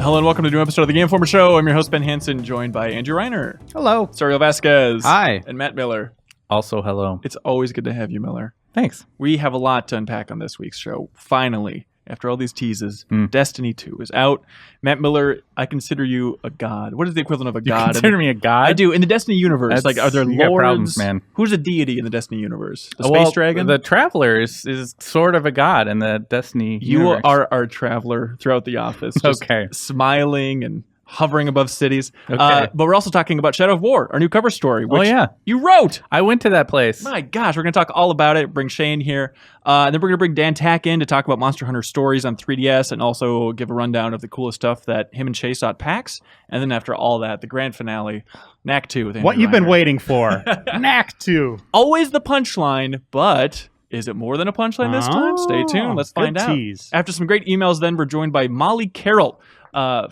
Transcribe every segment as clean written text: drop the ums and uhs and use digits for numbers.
Hello and welcome to a new episode of the Game Informer Show. I'm your host, Ben Hansen, joined by Andrew Reiner. Hello. Sariel Vasquez. Hi. And Matt Miller. Also, hello. It's always good to have you, Miller. Thanks. We have a lot to unpack on this week's show. Finally, after all these teases, Destiny 2 is out. Matt Miller, I consider you a god. What is the equivalent of a god? Consider me a god? I do. In the Destiny universe, are there you got lords? problems, man. Who's a deity in the Destiny universe? The space dragon? The Traveler is sort of a god in the Destiny universe. You are our traveler throughout the office. Just smiling and hovering above cities. Okay. But we're also talking about Shadow of War, our new cover story, which you wrote. I went to that place. My gosh, we're going to talk all about it. Bring Shane here. And then we're going to bring Dan Tack in to talk about Monster Hunter Stories on 3DS and also give a rundown of the coolest stuff that him and Chase saw at PAX. And then after all that, the grand finale, Knack II with Andrew What you've Reiner. been waiting for. Knack II. Always the punchline, but is it more than a punchline this time? Stay tuned. Let's find out. Tease. After some great emails, then we're joined by Molly Carroll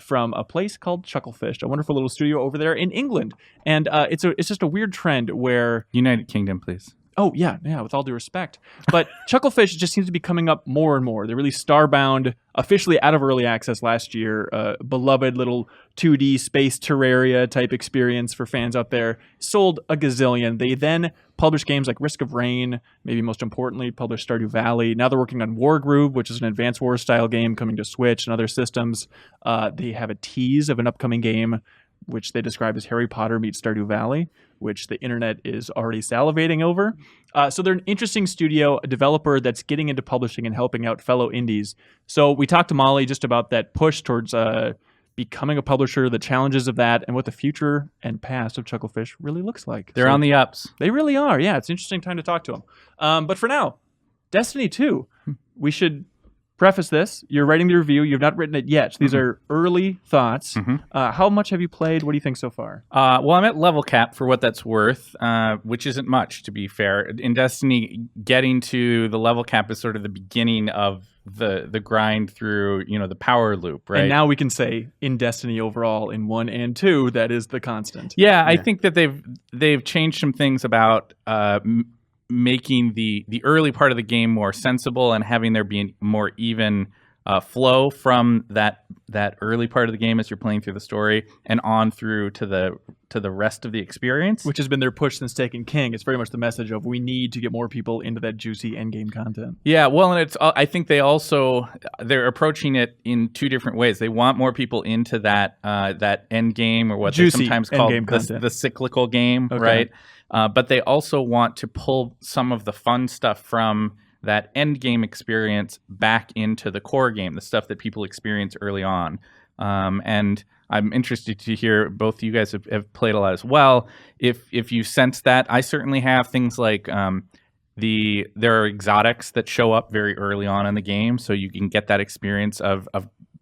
from a place called Chucklefish, a wonderful little studio over there in England. And it's just a weird trend where... United Kingdom, please. Oh, yeah, with all due respect. But Chucklefish just seems to be coming up more and more. They released Starbound, officially out of early access last year. Beloved little 2D space Terraria type experience for fans out there. Sold a gazillion. They then published games like Risk of Rain, maybe most importantly, published Stardew Valley. Now they're working on Wargroove, which is an Advanced Wars style game coming to Switch and other systems. They have a tease of an upcoming game which they describe as Harry Potter meets Stardew Valley, which the internet is already salivating over. So they're an interesting studio, a developer that's getting into publishing and helping out fellow indies. So we talked to Molly just about that push towards becoming a publisher, the challenges of that, and what the future and past of Chucklefish really looks like. They're on the ups. They really are. Yeah, it's an interesting time to talk to them. But for now, Destiny 2, we should preface this. You're writing the review. You've not written it yet. So these are early thoughts. How much have you played? What do you think so far? Well, I'm at level cap for what that's worth, which isn't much, to be fair. In Destiny, getting to the level cap is sort of the beginning of the grind through, the power loop, right? And now we can say in Destiny overall, in 1 and 2, that is the constant. Yeah, I think that they've changed some things about making the early part of the game more sensible and having there be a more even flow from that early part of the game as you're playing through the story and on through to the rest of the experience, which has been their push since Taken King. It's very much the message of we need to get more people into that juicy endgame content. Yeah, well, and I think they're approaching it in two different ways. They want more people into that endgame, or what juicy they sometimes call the cyclical game, right? But they also want to pull some of the fun stuff from that end game experience back into the core game, the stuff that people experience early on. And I'm interested to hear, both you guys have played a lot as well. If you sense that, I certainly have things like there are exotics that show up very early on in the game, so you can get that experience of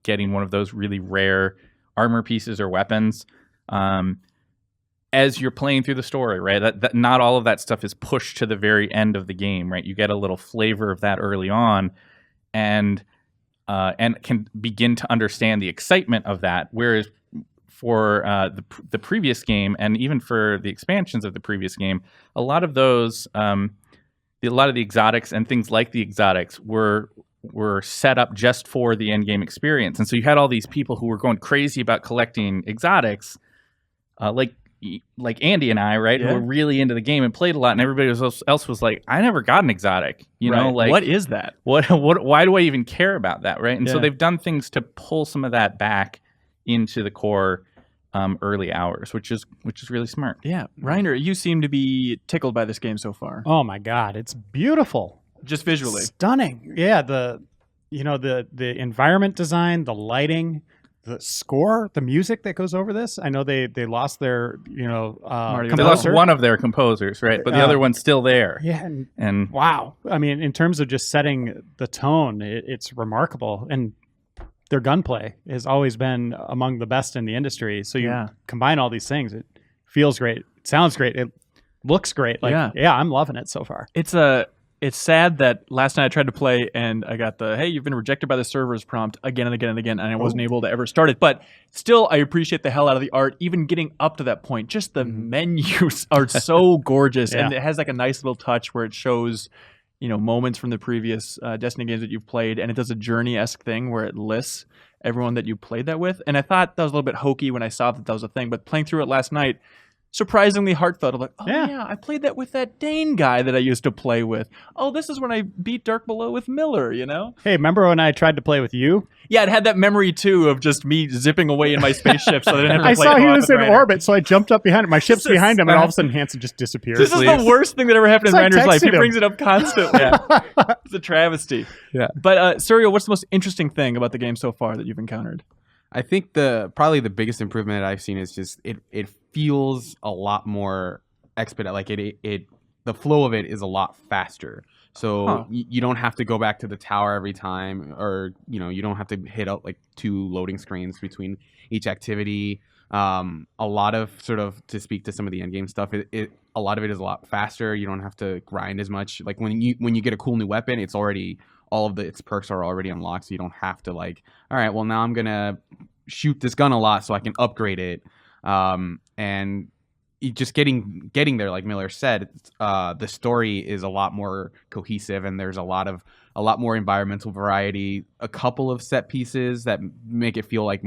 getting one of those really rare armor pieces or weapons as you're playing through the story, right? That not all of that stuff is pushed to the very end of the game, right? You get a little flavor of that early on, and can begin to understand the excitement of that. Whereas for the previous game, and even for the expansions of the previous game, a lot of those, a lot of the exotics and things like the exotics were set up just for the end game experience, and so you had all these people who were going crazy about collecting exotics, like Andy and I, right? Yeah. Who were really into the game and played a lot, and everybody else was like, I never got an exotic. What is that? What? Why do I even care about that, right? And so they've done things to pull some of that back into the core early hours, which is really smart. Yeah, Reiner, you seem to be tickled by this game so far. Oh my God, it's beautiful. Just visually, stunning. Yeah, the environment design, the lighting, the score, the music that goes over this. I know they lost their they lost one of their composers, right? But the other one's still there. Yeah, and wow. I mean, in terms of just setting the tone, it's remarkable. And their gunplay has always been among the best in the industry. So you combine all these things, it feels great, it sounds great, it looks great. I'm loving it so far. It's sad that last night I tried to play and I got the, hey, you've been rejected by the servers prompt again and again and again, and I wasn't able to ever start it. But still, I appreciate the hell out of the art, even getting up to that point. Just the menus are so gorgeous, and it has like a nice little touch where it shows, moments from the previous Destiny games that you've played, and it does a journey-esque thing where it lists everyone that you played that with. And I thought that was a little bit hokey when I saw that was a thing, but playing through it last night, surprisingly heartfelt. I'm like, oh yeah, I played that with that Dane guy that I used to play with. Oh, this is when I beat Dark Below with Miller, you know? Hey, remember when I tried to play with you? Yeah, it had that memory too of just me zipping away in my spaceship so I didn't have to I play saw he was in Ryder. orbit, so I jumped up behind him. My ship's behind him, and all of a sudden Hanson just disappeared. This is the worst thing that ever happened in So I Ryder's life. He texted him. brings it up constantly. It's a travesty. Yeah. But Suriel, what's the most interesting thing about the game so far that you've encountered? I think probably the biggest improvement that I've seen is just it feels a lot more expedite. Like the flow of it is a lot faster. So you don't have to go back to the tower every time, or you don't have to hit up like 2 loading screens between each activity. A lot of sort of, to speak to some of the end game stuff, a lot of it is a lot faster. You don't have to grind as much. Like when you get a cool new weapon, it's already all of its perks are already unlocked, so you don't have to like, all right, well now I'm gonna shoot this gun a lot so I can upgrade it. And just getting there, like Miller said, the story is a lot more cohesive, and there's a lot more environmental variety. A couple of set pieces that make it feel like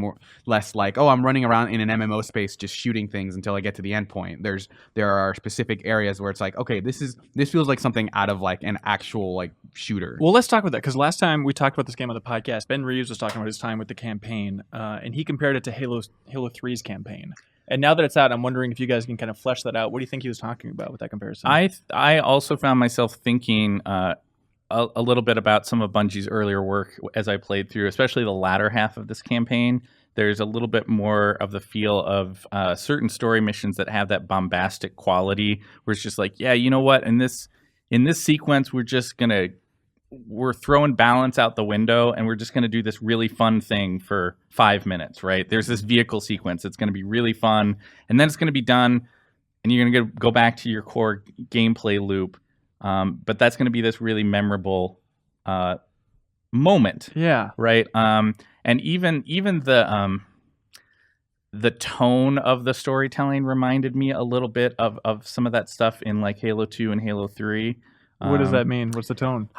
less like, oh, I'm running around in an MMO space just shooting things until I get to the end point. There are specific areas where it's like, okay, this feels like something out of like an actual like shooter. Well, let's talk about that, because last time we talked about this game on the podcast, Ben Reeves was talking about his time with the campaign, and he compared it to Halo 3's campaign. And now that it's out, I'm wondering if you guys can kind of flesh that out. What do you think he was talking about with that comparison? I also found myself thinking a little bit about some of Bungie's earlier work as I played through, especially the latter half of this campaign. There's a little bit more of the feel of certain story missions that have that bombastic quality, where it's just like, yeah, you know what? In this sequence, we're throwing balance out the window, and we're just going to do this really fun thing for 5 minutes, right? There's this vehicle sequence. It's going to be really fun, and then it's going to be done, and you're going to go back to your core gameplay loop. But that's going to be this really memorable moment. Yeah. Right? And even the tone of the storytelling reminded me a little bit of some of that stuff in like Halo 2 and Halo 3. What does that mean? What's the tone?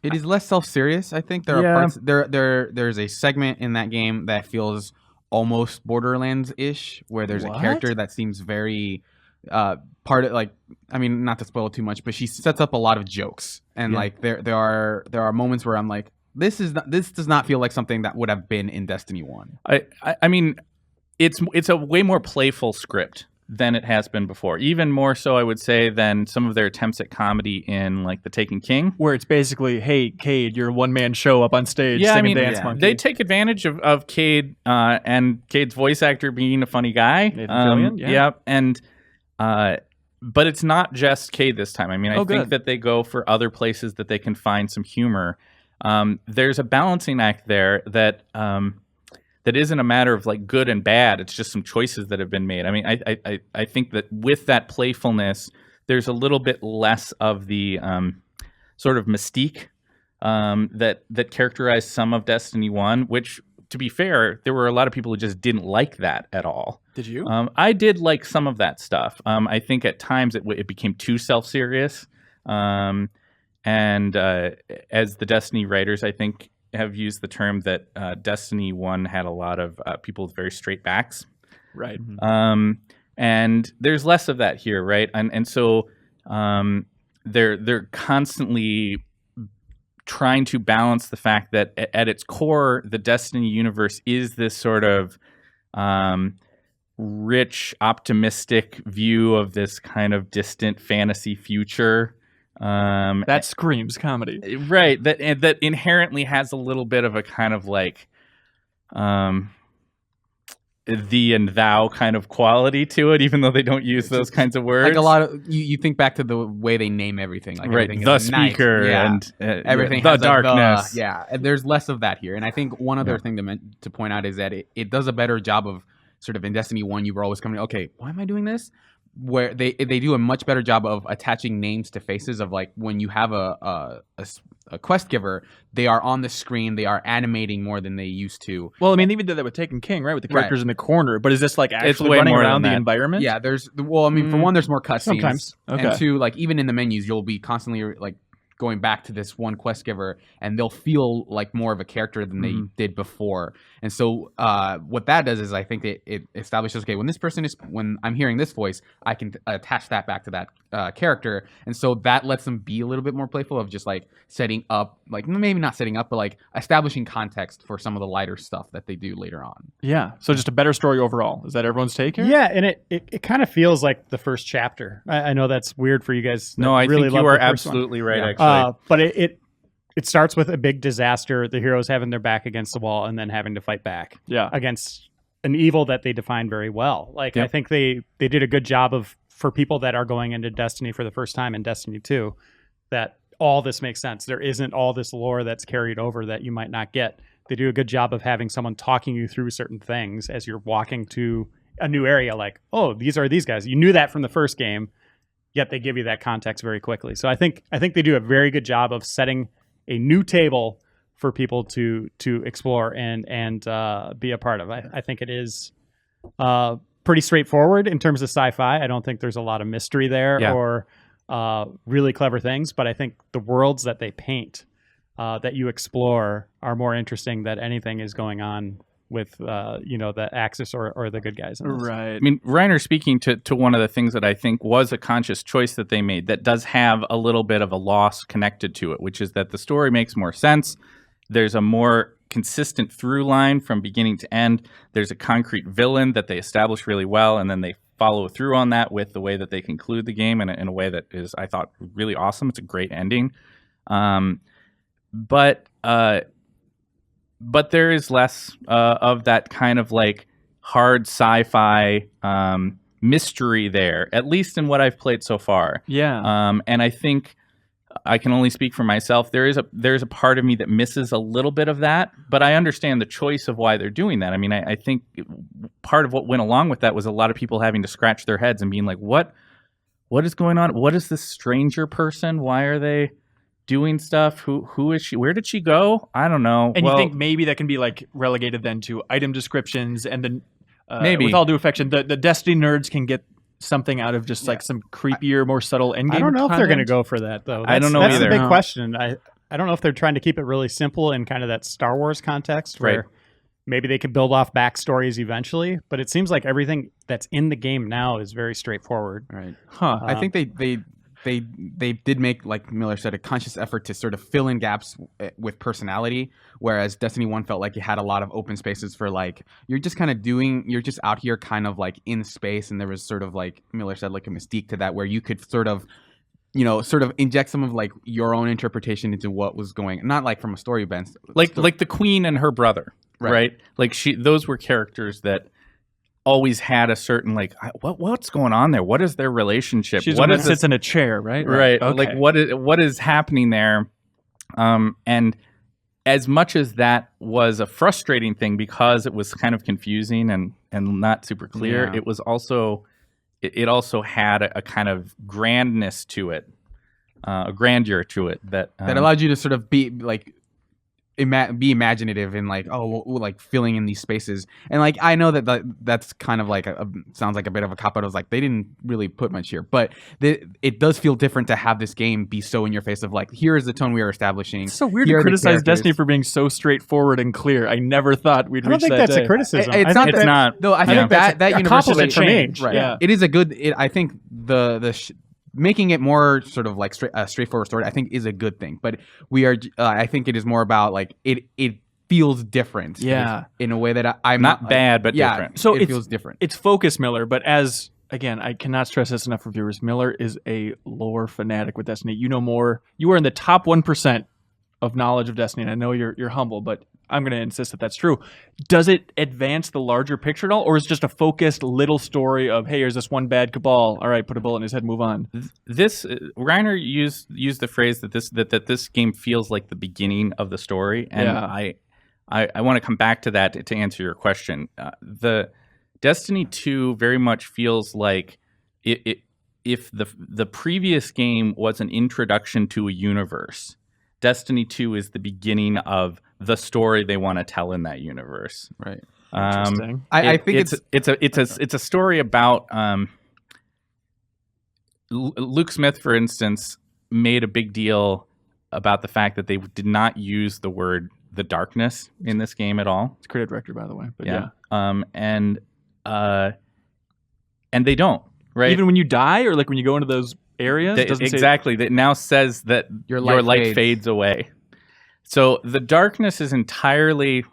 It is less self-serious. I think there are parts. There's a segment in that game that feels almost Borderlands-ish, where there's a character that seems very part of, like, I mean, not to spoil too much, but she sets up a lot of jokes, and like there are moments where I'm like, this does not feel like something that would have been in Destiny 1. I mean, it's a way more playful script than it has been before. Even more so, I would say, than some of their attempts at comedy in like The Taken King, where it's basically, hey, Cade, you're a one-man show up on stage singing Dance Monkey. They take advantage of Cade and Cade's voice actor being a funny guy. Nathan Fillion, yeah. And but it's not just Cade this time. I mean, I think that they go for other places that they can find some humor. There's a balancing act there that isn't a matter of like good and bad. It's just some choices that have been made. I mean, I think that with that playfulness, there's a little bit less of the sort of mystique that characterized some of Destiny 1, which, to be fair, there were a lot of people who just didn't like that at all. Did you? I did like some of that stuff. I think at times it became too self-serious. And as the Destiny writers, I think, have used the term that Destiny 1 had a lot of people with very straight backs. Right. And there's less of that here, right? And so they're constantly trying to balance the fact that at its core, the Destiny universe is this sort of rich, optimistic view of this kind of distant fantasy future. That screams comedy, right? That inherently has a little bit of a kind of like thee and thou kind of quality to it, even though they don't use those kinds of words. Like a lot of you think back to the way they name everything, like right? Everything the is speaker nice. and everything the has darkness. And there's less of that here. And I think one other thing to point out is that it does a better job of sort of in Destiny 1, you were always coming, okay, why am I doing this? Where they do a much better job of attaching names to faces, of like when you have a quest giver, they are on the screen, they are animating more than they used to. Well, I mean, they even did that with Taken King, right? With the characters in the corner. But is this like actually way running more around than the that. environment? Yeah, for one, there's more cutscenes. Sometimes. Okay. And two, like even in the menus, you'll be constantly like going back to this one quest giver, and they'll feel like more of a character than they did before. And so what that does is I think it establishes, okay, when I'm hearing this voice, I can attach that back to that character. And so that lets them be a little bit more playful of just like setting up, like maybe not setting up, but like establishing context for some of the lighter stuff that they do later on. Yeah. So just a better story overall. Is that everyone's take here? Yeah, and it kind of feels like the first chapter. I know that's weird for you guys. No, I really think love you are the first one. absolutely right, actually. But it starts with a big disaster, the heroes having their back against the wall and then having to fight back against an evil that they define very well. Like, I think they did a good job of, for people that are going into Destiny for the first time in Destiny 2, that all this makes sense. There isn't all this lore that's carried over that you might not get. They do a good job of having someone talking you through certain things as you're walking to a new area, like, oh, these are these guys. You knew that from the first game, yet they give you that context very quickly. So I think they do a very good job of setting a new table for people to explore and be a part of. I think it is pretty straightforward in terms of sci-fi. I don't think there's a lot of mystery there or really clever things, but I think the worlds that they paint, that you explore, are more interesting than anything is going on with the Axis or the good guys. Right. I mean, Reiner speaking to one of the things that I think was a conscious choice that they made that does have a little bit of a loss connected to it, which is that the story makes more sense. There's a more consistent through line from beginning to end. There's a concrete villain that they establish really well, and then they follow through on that with the way that they conclude the game in a way that is, I thought, really awesome. It's a great ending. But there is less of that kind of like hard sci-fi mystery there, at least in what I've played so far. Yeah. And I think I can only speak for myself. There's a part of me that misses a little bit of that, but I understand the choice of why they're doing that. I mean, I think part of what went along with that was a lot of people having to scratch their heads and being like, what is going on? What is this stranger person? Why are they doing stuff? Who is she? Where did she go? I don't know. And you think maybe that can be like relegated then to item descriptions, and then maybe, with all due affection, the Destiny nerds can get something out of just like some creepier, more subtle endgame. I don't know content. if they're going to go for that though. I don't know that's either. That's the big question. I don't know if they're trying to keep it really simple in kind of that Star Wars context where maybe they could build off backstories eventually, but it seems like everything that's in the game now is very straightforward. Right. Huh. I think they did make, like Miller said, a conscious effort to sort of fill in gaps with personality, whereas Destiny 1 felt like it had a lot of open spaces for like, you're just out here kind of like in space, and there was sort of like Miller said, like a mystique to that where you could sort of inject some of like your own interpretation into what was going, not like from a story bent. Like the Queen and her brother, right? Like those were characters that always had a certain like what's going on there? What is their relationship? She's one that sits in a chair, right? Right. Okay. Like what is happening there? And as much as that was a frustrating thing because it was kind of confusing and not super clear, it was also it also had a kind of grandness to it, a grandeur to it that allowed you to sort of be like be imaginative and like like filling in these spaces. And like I know that's kind of like sounds like a bit of a cop out. I was like, they didn't really put much here, but it does feel different to have this game be so in your face of like, here is the tone we are establishing. It's so weird to criticize Destiny for being so straightforward and clear. I never thought we'd reach that day. I don't think that's a criticism. It's not. No, I think that universally change. Right. Yeah. It is a good. I think making it more sort of like straightforward story, I think, is a good thing. But we are. I think it is more about like it feels different. Yeah. In a way that I'm not bad, but different. So it feels different. It's focused, Miller, but as again, I cannot stress this enough for viewers. Miller is a lore fanatic with Destiny. You know more. You are in the top 1% of knowledge of Destiny, and I know you're humble, but I'm going to insist that that's true. Does it advance the larger picture at all, or is it just a focused little story of, hey, here's this one bad cabal, all right, put a bullet in his head, move on? This Reiner used the phrase that this game feels like the beginning of the story, and I want to come back to that to answer your question. The Destiny 2 very much feels like if the previous game was an introduction to a universe, Destiny 2 is the beginning of the story they want to tell in that universe. Right. Interesting. I think it's a story about Luke Smith, for instance, made a big deal about the fact that they did not use the word the darkness in this game at all. It's creative director, by the way. But yeah. And they don't, right? Even when you die, or like when you go into those areas, exactly. That now says that your light fades away. So the darkness is entirely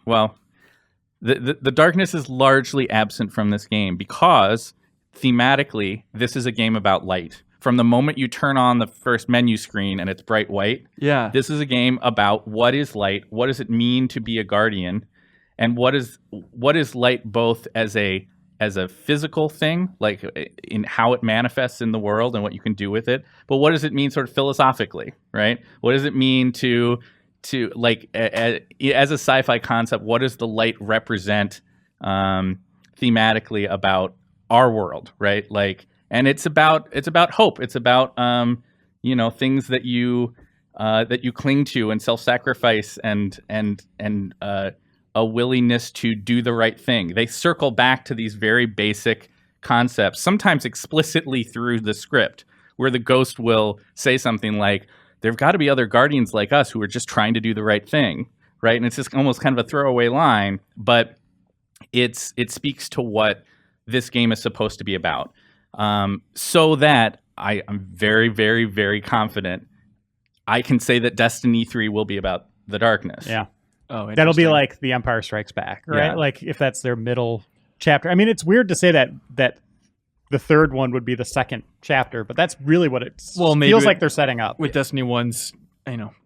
the darkness is largely absent from this game because thematically this is a game about light. From the moment you turn on the first menu screen and it's bright white, this is a game about what is light, what does it mean to be a guardian, and what is light both as a physical thing, like in how it manifests in the world and what you can do with it, but what does it mean sort of philosophically, right? What does it mean to like as a sci-fi concept, what does the light represent thematically about our world, right? Like, and it's about hope. It's about things that you cling to and self-sacrifice and a willingness to do the right thing. They circle back to these very basic concepts, sometimes explicitly through the script, where the ghost will say something like, "There've got to be other guardians like us who are just trying to do the right thing," right? And it's just almost kind of a throwaway line, but it speaks to what this game is supposed to be about. So that I'm very, very, very confident I can say that Destiny 3 will be about the darkness. Yeah. Oh, that'll be like The Empire Strikes Back, right? Yeah. Like if that's their middle chapter. I mean, it's weird to say that the third one would be the second chapter, but that's really what it feels like they're setting up. With Destiny 1's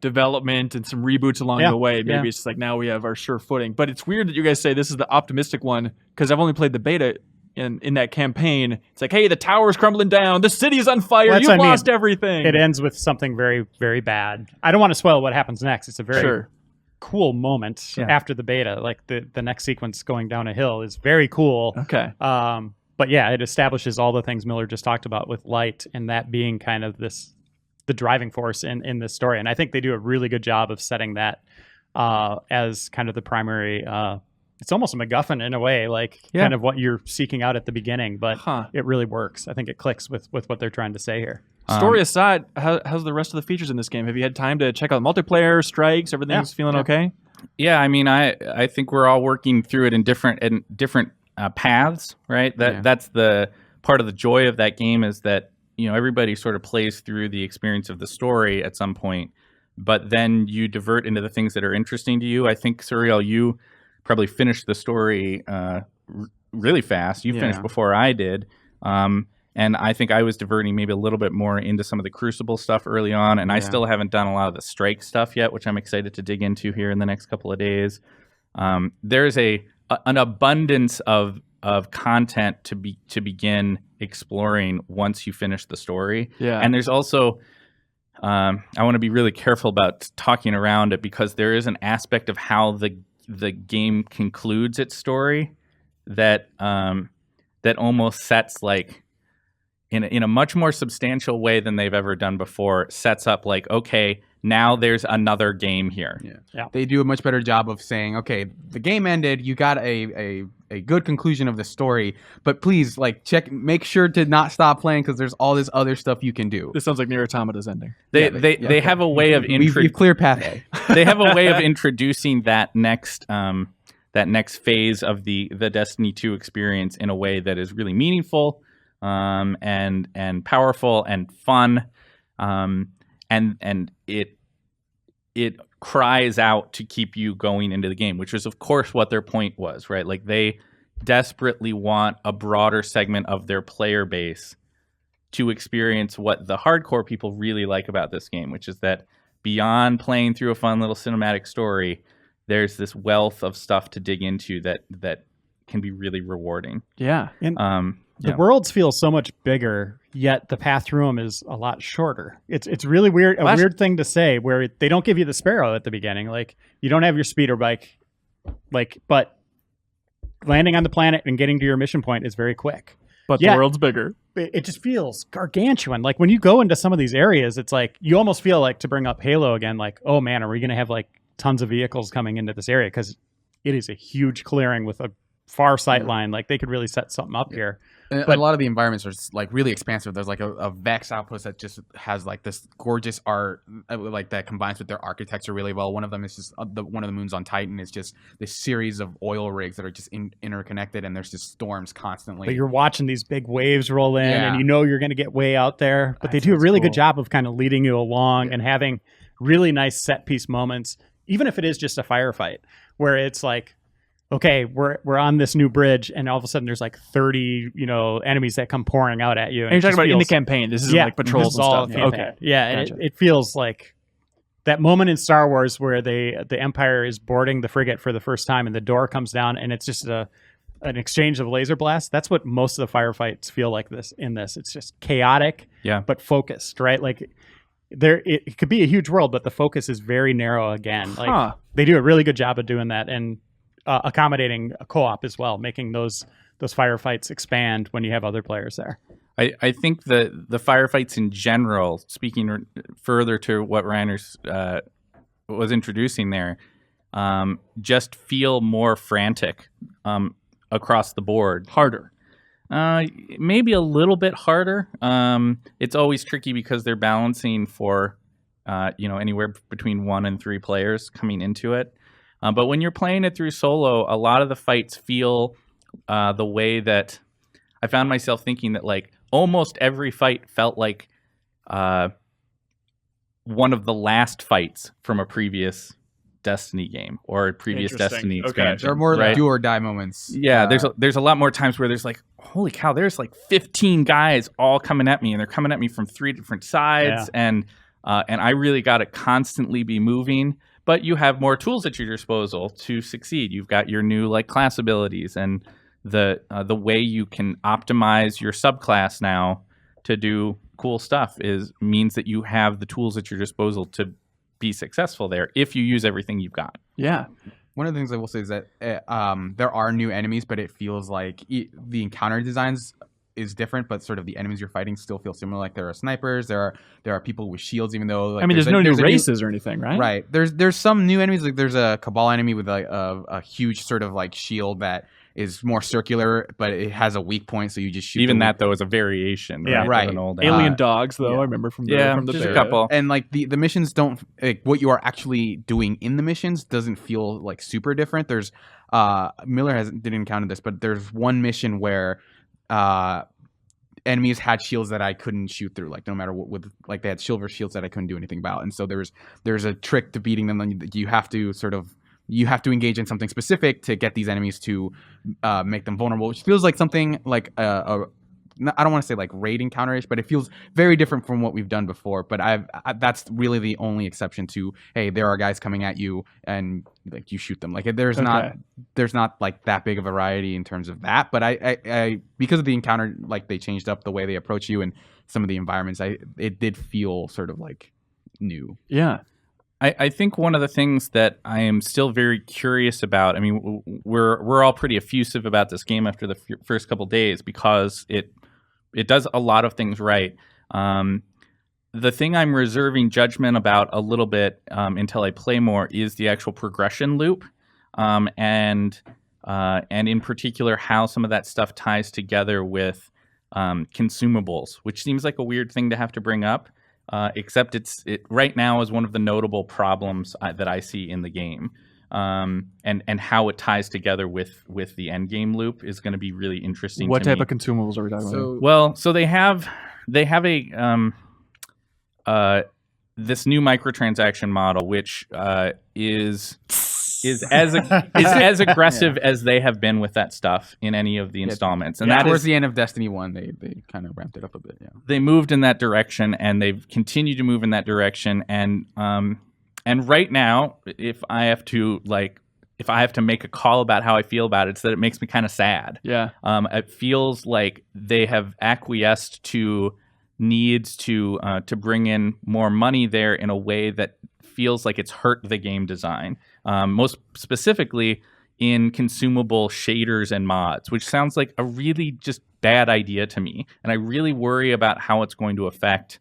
development and some reboots along the way. Maybe it's just like now we have our sure footing. But it's weird that you guys say this is the optimistic one because I've only played the beta. In that campaign, it's like, hey, the tower's crumbling down, the city's on fire, you've lost everything. It ends with something very, very bad. I don't want to spoil what happens next. It's a very cool moment after the beta. Like the next sequence going down a hill is very cool. Okay. But yeah, it establishes all the things Miller just talked about with light and that being kind of the driving force in this story. And I think they do a really good job of setting that as kind of the primary. It's almost a MacGuffin in a way, like kind of what you're seeking out at the beginning, but it really works. I think it clicks with what they're trying to say here. Story aside, how's the rest of the features in this game? Have you had time to check out multiplayer, strikes, everything's feeling okay? Yeah, I mean, I think we're all working through it in different paths, right? That's the part of the joy of that game is that everybody sort of plays through the experience of the story at some point, but then you divert into the things that are interesting to you. I think, Surreal, you probably finished the story really fast. You finished before I did. And I think I was diverting maybe a little bit more into some of the Crucible stuff early on. And I still haven't done a lot of the Strike stuff yet, which I'm excited to dig into here in the next couple of days. There's an abundance of content to begin exploring once you finish the story. Yeah. And there's also... I want to be really careful about talking around it because there is an aspect of how the game concludes its story that almost sets like in a much more substantial way than they've ever done before, sets up like, okay, now there's another game here. Yeah. They do a much better job of saying, okay, the game ended, you got a good conclusion of the story, but please make sure to not stop playing because there's all this other stuff you can do. This sounds like Nier Automata's ending. They have a way of we've clear path A. They have a way of introducing that next phase of the Destiny 2 experience in a way that is really meaningful and powerful and fun. And it cries out to keep you going into the game, which is of course what their point was, right? Like they desperately want a broader segment of their player base to experience what the hardcore people really like about this game, which is that beyond playing through a fun little cinematic story, there's this wealth of stuff to dig into that can be really rewarding. Yeah. And the worlds feel so much bigger, yet the path through them is a lot shorter. It's really weird, weird thing to say where they don't give you the Sparrow at the beginning. Like you don't have your speeder bike, but landing on the planet and getting to your mission point is very quick. But the world's bigger. It just feels gargantuan. Like when you go into some of these areas, it's like you almost feel like, to bring up Halo again, like, oh man, are we going to have like tons of vehicles coming into this area? Because it is a huge clearing with a far sight line. Like they could really set something up here. And But- a lot of the environments are just, like really expansive. There's like a Vex outpost that just has like this gorgeous art, like that combines with their architecture really well. One of them is just one of the moons on Titan is just this series of oil rigs that are just interconnected, and there's just storms constantly. But you're watching these big waves roll in, Yeah. and you know you're going to get way out there. But they That do a sounds really cool. good job of kind of leading you along and having really nice set piece moments, even if it is just a firefight, where it's like, okay, we're on this new bridge, and all of a sudden there's like 30 enemies that come pouring out at you. And you're talking about in the feels, campaign. This isn't like patrols this is and all stuff. campaign. Okay. Yeah, and Gotcha. it feels like that moment in Star Wars where the Empire is boarding the frigate for the first time, and the door comes down, and it's just an exchange of laser blasts. That's what most of the firefights feel like in this. It's just chaotic, but focused, right? Like it could be a huge world, but the focus is very narrow again. Like they do a really good job of doing that and accommodating a co-op as well, making those firefights expand when you have other players there. I think the firefights in general, speaking further to what Reiner's was introducing there, just feel more frantic across the board. Harder. Maybe a little bit harder. It's always tricky because they're balancing for anywhere between 1 and 3 players coming into it. But when you're playing it through solo, a lot of the fights feel the way that I found myself thinking that like almost every fight felt like one of the last fights from a previous Destiny game or a previous Destiny expansion. there are more right? do or die moments. Yeah, there's a lot more times where there's like, holy cow, there's like 15 guys all coming at me, and they're coming at me from 3 different sides, and I really got to constantly be moving. But you have more tools at your disposal to succeed. You've got your new like class abilities, and the way you can optimize your subclass now to do cool stuff means that you have the tools at your disposal to be successful there if you use everything you've got. Yeah. One of the things I will say is that there are new enemies, but it feels like the encounter designs is different, but sort of the enemies you're fighting still feel similar. Like there are snipers, there are people with shields, even though like, there's no new races or anything, right? Right. There's some new enemies. Like there's a Cabal enemy with like a huge sort of like shield that is more circular, but it has a weak point, so you just shoot. Even the that though is a variation. Yeah, right. Of an old Alien dogs, though, I remember from the just a beta. couple. And like the missions don't like what you are actually doing in the missions doesn't feel like super different. There's Miller didn't encounter this, but there's one mission where enemies had shields that I couldn't shoot through, like no matter what, with like they had silver shields that I couldn't do anything about. And so there's a trick to beating them. Then you have to engage in something specific to get these enemies to make them vulnerable, which feels like something like I don't want to say like raid encounter-ish, but it feels very different from what we've done before. But that's really the only exception to, hey, there are guys coming at you and like you shoot them. Like there's not like that big of a variety in terms of that. But I because of the encounter, like they changed up the way they approach you and some of the environments. It did feel sort of like new. Yeah. I think one of the things that I am still very curious about, I mean, we're all pretty effusive about this game after the first couple days because it does a lot of things right. The thing I'm reserving judgment about a little bit until I play more is the actual progression loop, and in particular how some of that stuff ties together with consumables, which seems like a weird thing to have to bring up. Except it right now is one of the notable problems that I see in the game, and how it ties together with the end game loop is going to be really interesting. What to type me. of consumables are we talking about? Well, so they have a this new microtransaction model, which is as aggressive as they have been with that stuff in any of the installments. And that towards is the end of Destiny 1, they kind of ramped it up a bit. Yeah. they moved in that direction, and they've continued to move in that direction. And right now, if I have to make a call about how I feel about it, it's that it makes me kind of sad. Yeah. It feels like they have acquiesced to needs to bring in more money there in a way that feels like it's hurt the game design. Most specifically in consumable shaders and mods, which sounds like a really just bad idea to me. And I really worry about how it's going to affect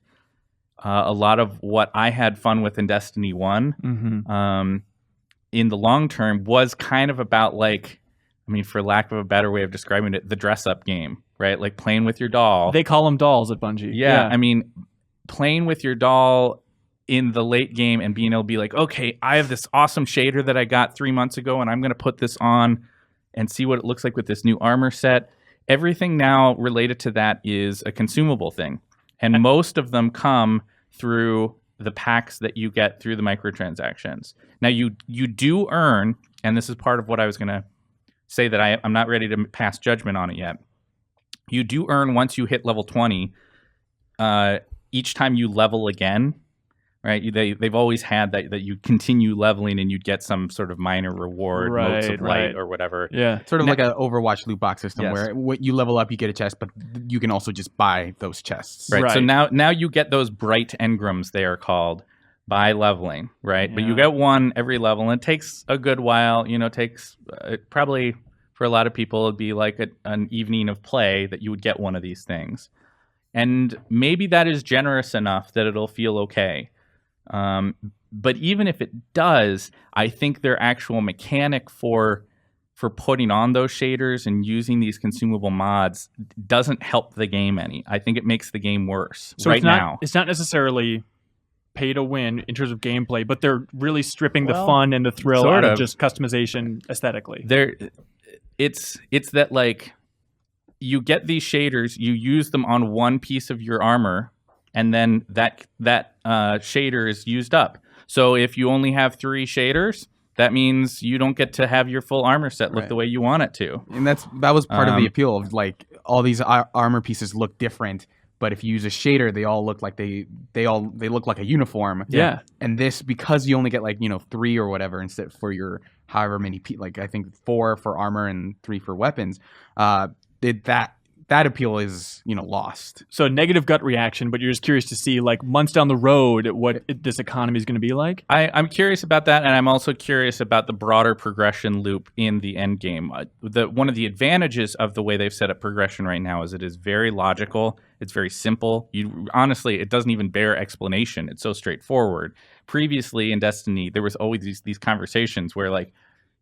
a lot of what I had fun with in Destiny 1. Mm-hmm. In the long term was kind of about like, I mean, for lack of a better way of describing it, the dress-up game, right? Like playing with your doll. They call them dolls at Bungie. Yeah, I mean, playing with your doll in the late game and being able to be like, okay, I have this awesome shader that I got 3 months ago, and I'm going to put this on and see what it looks like with this new armor set. Everything now related to that is a consumable thing. And most of them come through the packs that you get through the microtransactions. Now, you do earn, and this is part of what I was going to say that I'm not ready to pass judgment on it yet. You do earn once you hit level 20, each time you level again, right? They've always had that you continue leveling and you'd get some sort of minor reward, motes of light or whatever. Yeah. Sort of like an Overwatch loot box system where when you level up, you get a chest, but you can also just buy those chests. Right. So now you get those bright engrams, they are called, by leveling, right? Yeah. But you get one every level, and it takes a good while. It takes probably for a lot of people, it'd be like an evening of play that you would get one of these things. And maybe that is generous enough that it'll feel okay. But even if it does, I think their actual mechanic for putting on those shaders and using these consumable mods doesn't help the game any. I think it makes the game worse now. It's not necessarily pay to win in terms of gameplay, but they're really stripping the fun and the thrill out of just customization aesthetically. It's that, like, you get these shaders, you use them on one piece of your armor, and then that shader is used up. So if you only have 3 shaders, that means you don't get to have your full armor set look the way you want it to. And that was part of the appeal of, like, all these armor pieces look different, but if you use a shader, they all look like they look like a uniform. Yeah. And this, because you only get 3 or whatever instead for your however many I think 4 for armor and 3 for weapons, that appeal is lost. So negative gut reaction, but you're just curious to see, like, months down the road what this economy is going to be like. I'm curious about that, and I'm also curious about the broader progression loop in the end game. One of the advantages of the way they've set up progression right now is it is very logical. It's very simple. Honestly, it doesn't even bear explanation. It's so straightforward. Previously in Destiny, there was always these conversations where, like,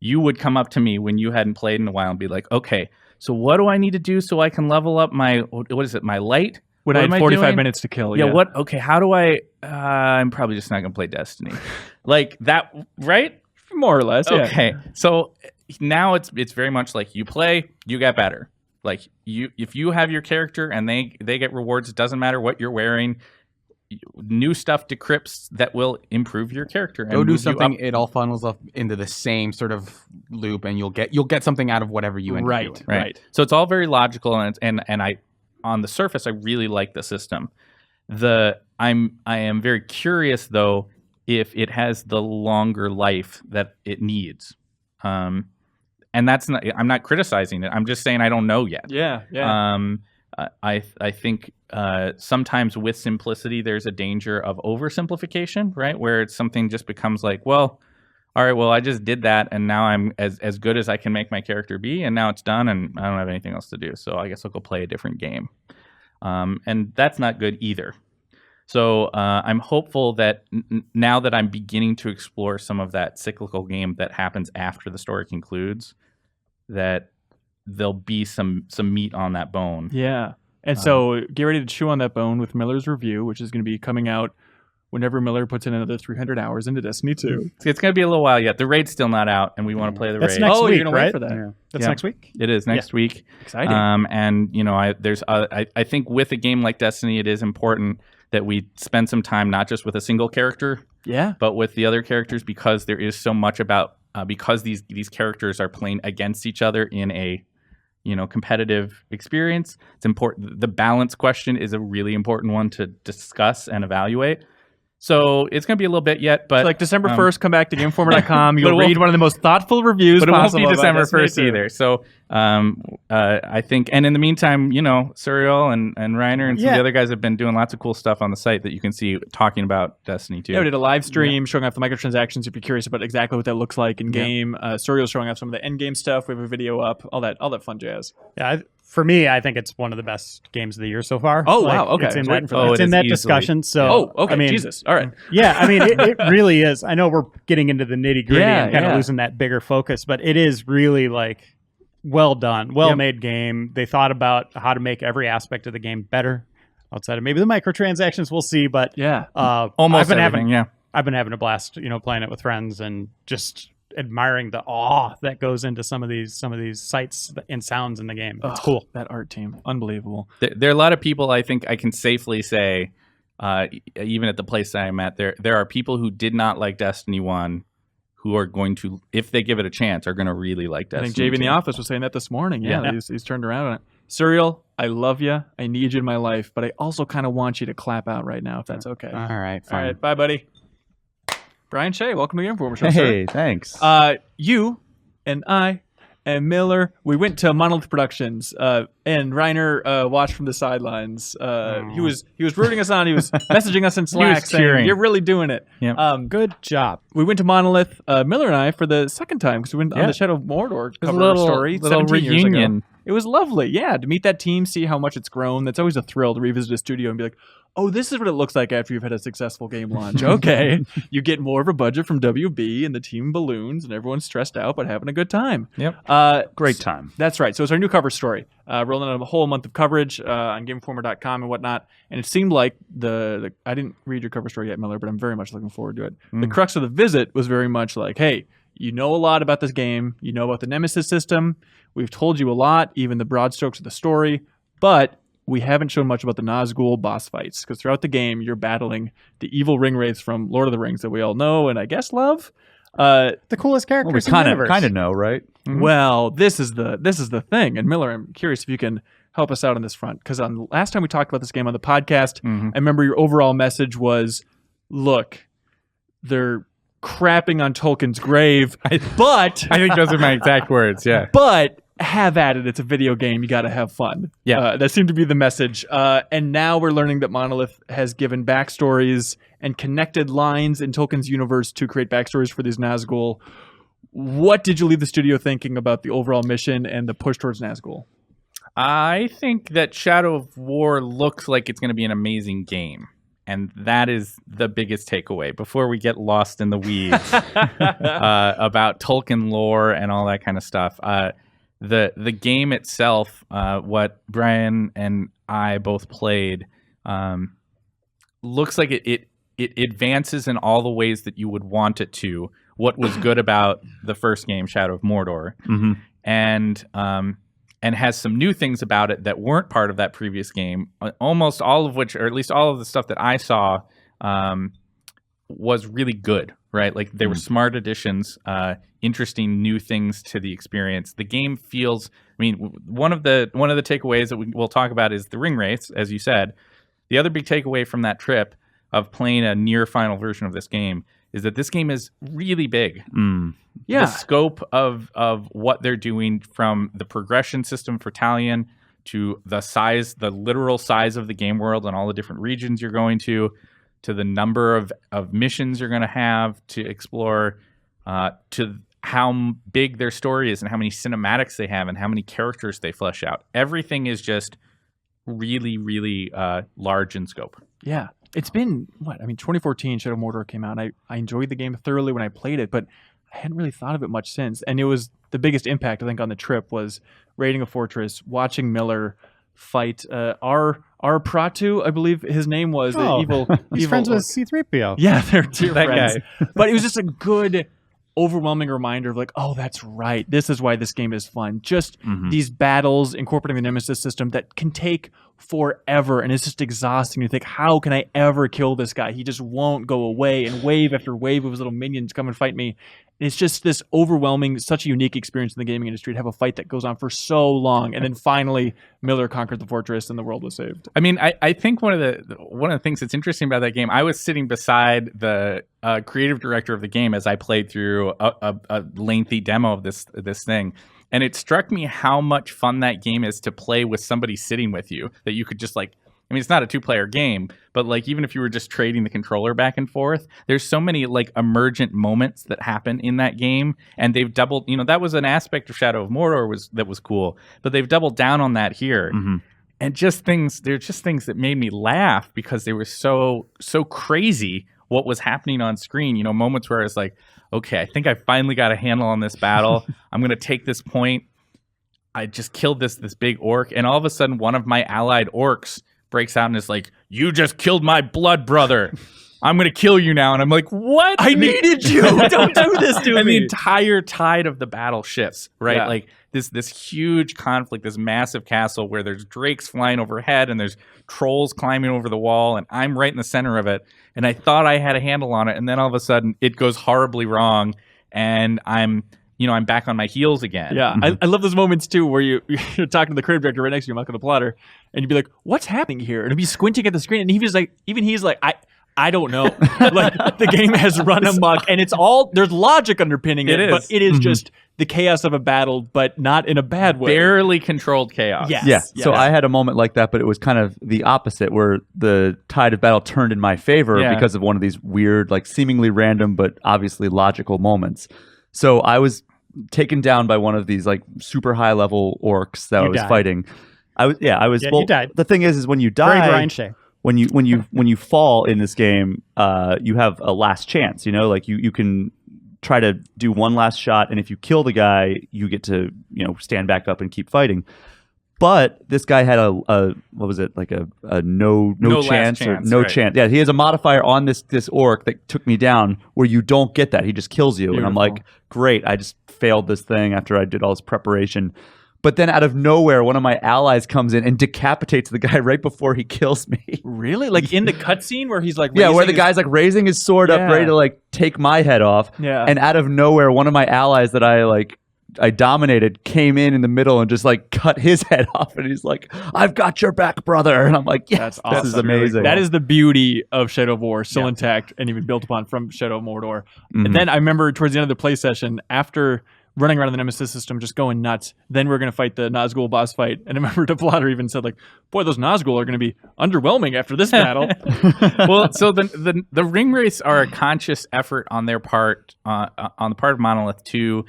you would come up to me when you hadn't played in a while and be like, okay, so what do I need to do so I can level up my light? When I had 45 minutes to kill. Yeah. Okay, how do I... I'm probably just not going to play Destiny. Like that, right? More or less, yeah. Okay, so now it's very much like you play, you get better. Like, if you have your character and they get rewards, it doesn't matter what you're wearing. New stuff decrypts that will improve your character. And go do something. It all funnels up into the same sort of loop, and you'll get something out of whatever you end up doing. Right. So it's all very logical, and I, on the surface, I really like the system. I am very curious though if it has the longer life that it needs. And that's not. I'm not criticizing it. I'm just saying I don't know yet. Yeah. I think sometimes with simplicity, there's a danger of oversimplification, right? Where something just becomes like, well, all right, well, I just did that, and now I'm as good as I can make my character be, and now it's done, and I don't have anything else to do. So I guess I'll go play a different game. And that's not good either. So I'm hopeful that now that I'm beginning to explore some of that cyclical game that happens after the story concludes, that there'll be some meat on that bone. Yeah. And so get ready to chew on that bone with Miller's review, which is going to be coming out whenever Miller puts in another 300 hours into Destiny 2. It's going to be a little while yet. The raid's still not out, and we want to play the raid. That's next week, you're going to wait for that? Yeah. That's next week? It is next week. Exciting. And, I think with a game like Destiny, it is important that we spend some time not just with a single character, but with the other characters, because there is so much about, because these characters are playing against each other in a competitive experience. It's important. The balance question is a really important one to discuss and evaluate. So it's going to be a little bit yet, but... So like December 1st, come back to GameInformer.com. You'll read one of the most thoughtful reviews possible. But it won't be December 1st either. So I think... And in the meantime, Suriel and Reiner and some of the other guys have been doing lots of cool stuff on the site that you can see talking about Destiny 2. Yeah, we did a live stream showing off the microtransactions if you're curious about exactly what that looks like in game. Suriel's showing off some of the end game stuff. We have a video up, all that fun jazz. Yeah, for me, I think it's one of the best games of the year so far. Oh, wow. Okay. It's in that discussion. So, oh, okay. Jesus. All right. Yeah, I mean, it really is. I know we're getting into the nitty gritty and kind of losing that bigger focus, but it is really like well done, well-made game. They thought about how to make every aspect of the game better outside of maybe the microtransactions. We'll see, but almost everything. I've been having a blast, playing it with friends and just admiring the awe that goes into some of these sights and sounds in the game. It's cool. That art team, unbelievable. There are a lot of people. I think I can safely say, even at the place that I'm at, there are people who did not like Destiny 1 who are going to, if they give it a chance, are going to really like Destiny. I think JV in the office was saying that this morning. Yeah. He's turned around on it. Serial, I love you. I need you in my life, but I also kind of want you to clap out right now, if that's okay. All right, fine. All right, bye, buddy. Brian Shea, welcome to the Informer Show. Hey, sir. Thanks. You and I and Miller, we went to Monolith Productions, and Reiner watched from the sidelines. He was rooting us on. He was messaging us in Slack saying, "You're really doing it." Yep. Good job. We went to Monolith, Miller and I, for the second time because we went on the Shadow of Mordor cover story. Little 17 years ago. reunion. It was lovely, to meet that team, see how much it's grown. That's always a thrill to revisit a studio and be like, oh, this is what it looks like after you've had a successful game launch. Okay. You get more of a budget from WB and the team balloons and everyone's stressed out but having a good time. Yep. Great time. That's right. So it's our new cover story. Rolling out a whole month of coverage on GameInformer.com and whatnot. And it seemed like the I didn't read your cover story yet, Miller, but I'm very much looking forward to it. The crux of the visit was very much like, hey, you know a lot about this game. You know about the Nemesis system. We've told you a lot, even the broad strokes of the story. But we haven't shown much about the Nazgul boss fights, because throughout the game, you're battling the evil ring wraiths from Lord of the Rings that we all know and I guess love. The coolest characters Well, we kind of know, right? Mm-hmm. Well, this is the thing. And Miller, I'm curious if you can help us out on this front, because on last time we talked about this game on the podcast, I remember your overall message was, look, they're crapping on Tolkien's grave, but I think those are my exact words. Yeah. But have at it. It's a video game. You got to have fun. Yeah. That seemed to be the message. And now we're learning that Monolith has given backstories and connected lines in Tolkien's universe to create backstories for these Nazgul. What did you leave the studio thinking about the overall mission and the push towards Nazgul? I think that Shadow of War looks like it's going to be an amazing game. And that is the biggest takeaway before we get lost in the weeds about Tolkien lore and all that kind of stuff. The game itself, what Brian and I both played, looks like it advances in all the ways that you would want it to. What was good about the first game, Shadow of Mordor, and has some new things about it that weren't part of that previous game. Almost all of which, or at least all of the stuff that I saw, was really good. Right, like they were smart additions, interesting new things to the experience. The game feels. I mean, one of the takeaways that we'll talk about is the ring wraiths, as you said. The other big takeaway from that trip of playing a near final version of this game is that this game is really big. Yeah, the scope of what they're doing, from the progression system for Talion to the literal size of the game world and all the different regions you're going to the number of missions you're going to have to explore, to how big their story is and how many cinematics they have and how many characters they flesh out. Everything is just really, really large in scope. Yeah. It's been, 2014 Shadow of Mordor came out. And I enjoyed the game thoroughly when I played it, but I hadn't really thought of it much since. And it was the biggest impact, I think, on the trip was raiding a fortress, watching Miller fight our Pratu, I believe his name was. He's friends with C-3PO. Yeah, they're dear That friends. guy. But it was just a good, overwhelming reminder of like, oh, that's right. This is why this game is fun. Just these battles incorporating the Nemesis system that can take forever, and it's just exhausting. You think, how can I ever kill this guy? He just won't go away, and wave after wave of his little minions come and fight me. And it's just this overwhelming, such a unique experience in the gaming industry to have a fight that goes on for so long, and then finally Miller conquered the fortress and the world was saved. I mean, I think one of the things that's interesting about that game, I was sitting beside the creative director of the game as I played through a lengthy demo of this thing. And it struck me how much fun that game is to play with somebody sitting with you, that you could just it's not a 2-player game, but even if you were just trading the controller back and forth, there's so many emergent moments that happen in that game. And they've doubled, that was an aspect of Shadow of Mordor that was cool, but they've doubled down on that here. And they're just things that made me laugh because they were so crazy what was happening on screen. Moments where I was like, okay, I think I finally got a handle on this battle. I'm going to take this point. I just killed this big orc, and all of a sudden one of my allied orcs breaks out and is like, "You just killed my blood brother. I'm going to kill you now." And I'm like, "What? I needed you. Don't do this to me." And the entire tide of the battle shifts, right? Yeah. Like this huge conflict, this massive castle where there's drakes flying overhead and there's trolls climbing over the wall, and I'm right in the center of it. And I thought I had a handle on it, and then all of a sudden it goes horribly wrong, and I'm back on my heels again. Yeah, I love those moments too where you're talking to the creative director right next to you, Michael the plotter, and you'd be like, "What's happening here?" And he'd be squinting at the screen, and he's like, I don't know. Like the game has run amok, and there's logic underpinning it, but it is just the chaos of a battle, but not in a bad way. Barely controlled chaos. Yes. Yeah. Yes. So I had a moment like that, but it was kind of the opposite, where the tide of battle turned in my favor because of one of these weird, like seemingly random, but obviously logical moments. So I was taken down by one of these like super high level orcs that I was fighting. I was. You died. The thing is when you Very die, Brian Shea. when you fall in this game, you have a last chance. Like you can try to do one last shot, and if you kill the guy, you get to stand back up and keep fighting. But this guy had a what was it, like a no chance or no chance. Yeah, he has a modifier on this orc that took me down where you don't get that. He just kills you. Beautiful. And I'm like, great, I just failed this thing after I did all this preparation. But then out of nowhere, one of my allies comes in and decapitates the guy right before he kills me. Really? Like in the cutscene where he's like, where the guy's like raising his sword up, ready to like take my head off. Yeah. And out of nowhere, one of my allies that I dominated came in the middle and just like cut his head off, and he's like, "I've got your back, brother." And I'm like, "Yes, that's awesome. This is amazing." That is the beauty of Shadow of War, still intact and even built upon from Shadow of Mordor. And then I remember towards the end of the play session, after running around in the Nemesis system, just going nuts. Then we're going to fight the Nazgul boss fight. And I remember the plotter even said, like, "Boy, those Nazgul are going to be underwhelming after this battle." Well, so the ring wraiths are a conscious effort on their part, on the part of Monolith, to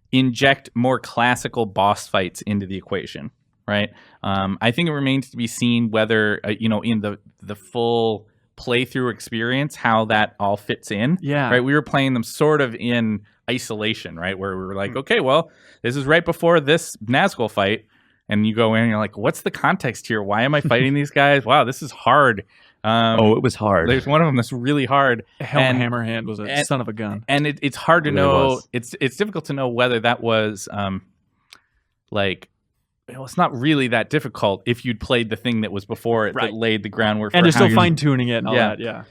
inject more classical boss fights into the equation, right? I think it remains to be seen whether, in the full playthrough experience, how that all fits in. Yeah. Right? We were playing them sort of in isolation, right? Where we were like, okay, well, this is right before this Nazgul fight. And you go in and you're like, what's the context here? Why am I fighting these guys? Wow, this is hard. It was hard. There's one of them that's really hard. Helm Hammerhand was a son of a gun. And it's hard to know. It's difficult to know whether that was it's not really that difficult if you'd played the thing that was before it that laid the groundwork. And for you're still fine tuning it and all that. Yeah.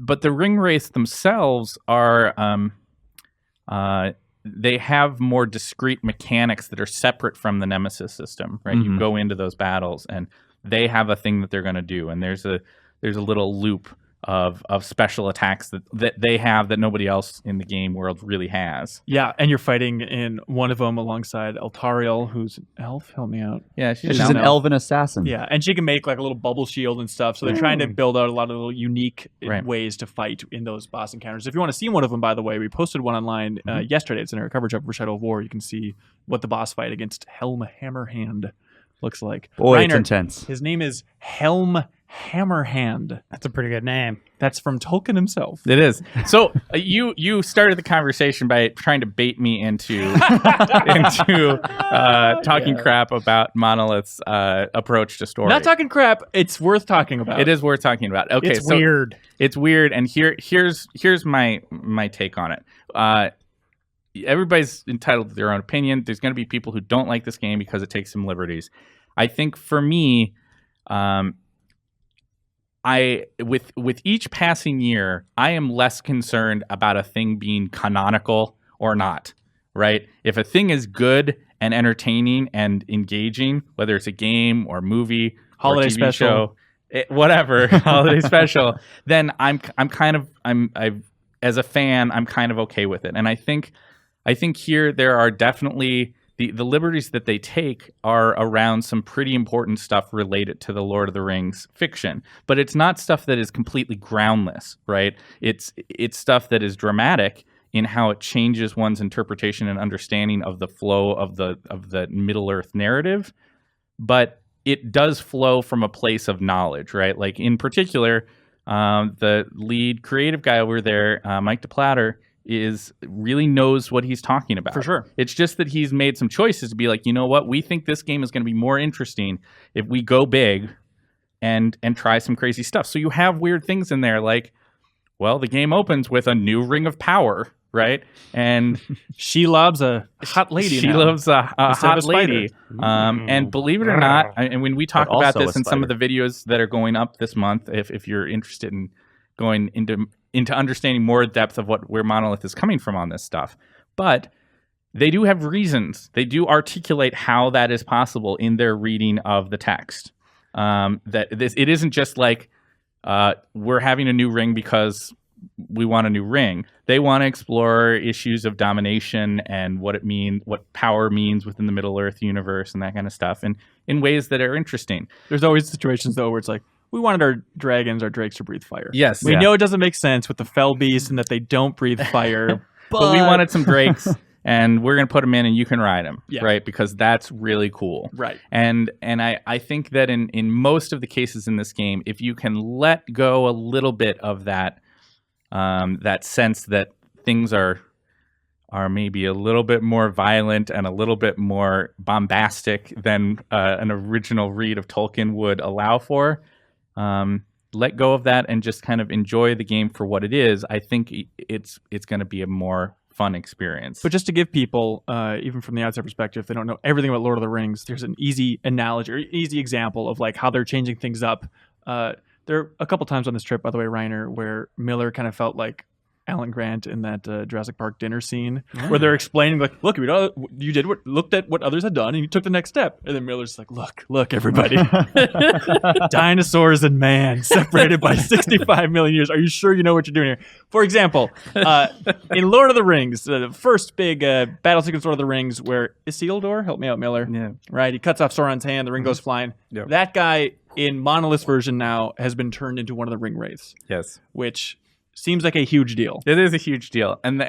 But the ring wraiths themselves are they have more discrete mechanics that are separate from the Nemesis system, right? You go into those battles and they have a thing that they're going to do, and there's a little loop of special attacks that they have that nobody else in the game world really has. Yeah, and you're fighting in one of them alongside Eltariel, who's an elf. Help me out. Yeah, she's an elven assassin. Yeah, and she can make like a little bubble shield and stuff. So they're trying to build out a lot of little unique ways to fight in those boss encounters. If you want to see one of them, by the way, we posted one online yesterday. It's in our coverage up for Shadow of War. You can see what the boss fight against Helm Hammerhand looks like. Boy, Reiner, it's intense. His name is Helm Hammerhand. That's a pretty good name. That's from Tolkien himself. It is. So you started the conversation by trying to bait me into talking crap about Monolith's approach to story. Not talking crap. It's worth talking about. It is worth talking about. Okay, it's weird. It's weird, and here's my take on it. Everybody's entitled to their own opinion. There's going to be people who don't like this game because it takes some liberties. I think for me, with each passing year, I am less concerned about a thing being canonical or not, right? If a thing is good and entertaining and engaging, whether it's a game or movie, holiday or TV special, show, whatever, holiday special, then I'm as a fan, I'm kind of okay with it. And I think here there are definitely the liberties that they take are around some pretty important stuff related to the Lord of the Rings fiction, but it's not stuff that is completely groundless, right? It's stuff that is dramatic in how it changes one's interpretation and understanding of the flow of the Middle Earth narrative, but it does flow from a place of knowledge, right? Like in particular, the lead creative guy over there, Mike DePlatter, really knows what he's talking about. For sure. It's just that he's made some choices to be like, you know what, we think this game is going to be more interesting if we go big and try some crazy stuff. So you have weird things in there like, well, the game opens with a new ring of power, right? And she loves a hot lady. She now. loves a hot lady. Mm. And believe it or not, and when we talk But about also this a in some of spider. the videos that are going up this month, if you're interested in going into understanding more depth of where Monolith is coming from on this stuff, but they do have reasons. They do articulate how that is possible in their reading of the text. It isn't just like we're having a new ring because we want a new ring. They want to explore issues of domination and what power means within the Middle Earth universe and that kind of stuff, and in ways that are interesting. There's always situations though where it's like, we wanted our drakes to breathe fire. Yes, we know it doesn't make sense with the fell beast and that they don't breathe fire, but we wanted some drakes, and we're going to put them in, and you can ride them, Yeah. right? Because that's really cool, right? And I think that in most of the cases in this game, if you can let go a little bit of that sense that things are maybe a little bit more violent and a little bit more bombastic than an original read of Tolkien would allow for, let go of that and just kind of enjoy the game for what it is. I think it's going to be a more fun experience. But just to give people, even from the outside perspective, if they don't know everything about Lord of the Rings, there's an easy analogy or easy example of like how they're changing things up. There are a couple times on this trip, by the way, Reiner, where Miller kind of felt like Alan Grant in that Jurassic Park dinner scene where they're explaining like, look, you looked at what others had done and you took the next step. And then Miller's like, look, everybody, dinosaurs and man separated by 65 million years. Are you sure you know what you're doing here? For example, in Lord of the Rings, the first big battle sequence Lord of the Rings where Isildur, help me out, Miller. Yeah. Right. He cuts off Sauron's hand. The ring goes flying. Yep. That guy in Monolith's version now has been turned into one of the ring wraiths, Yes. which seems like a huge deal. It is a huge deal. And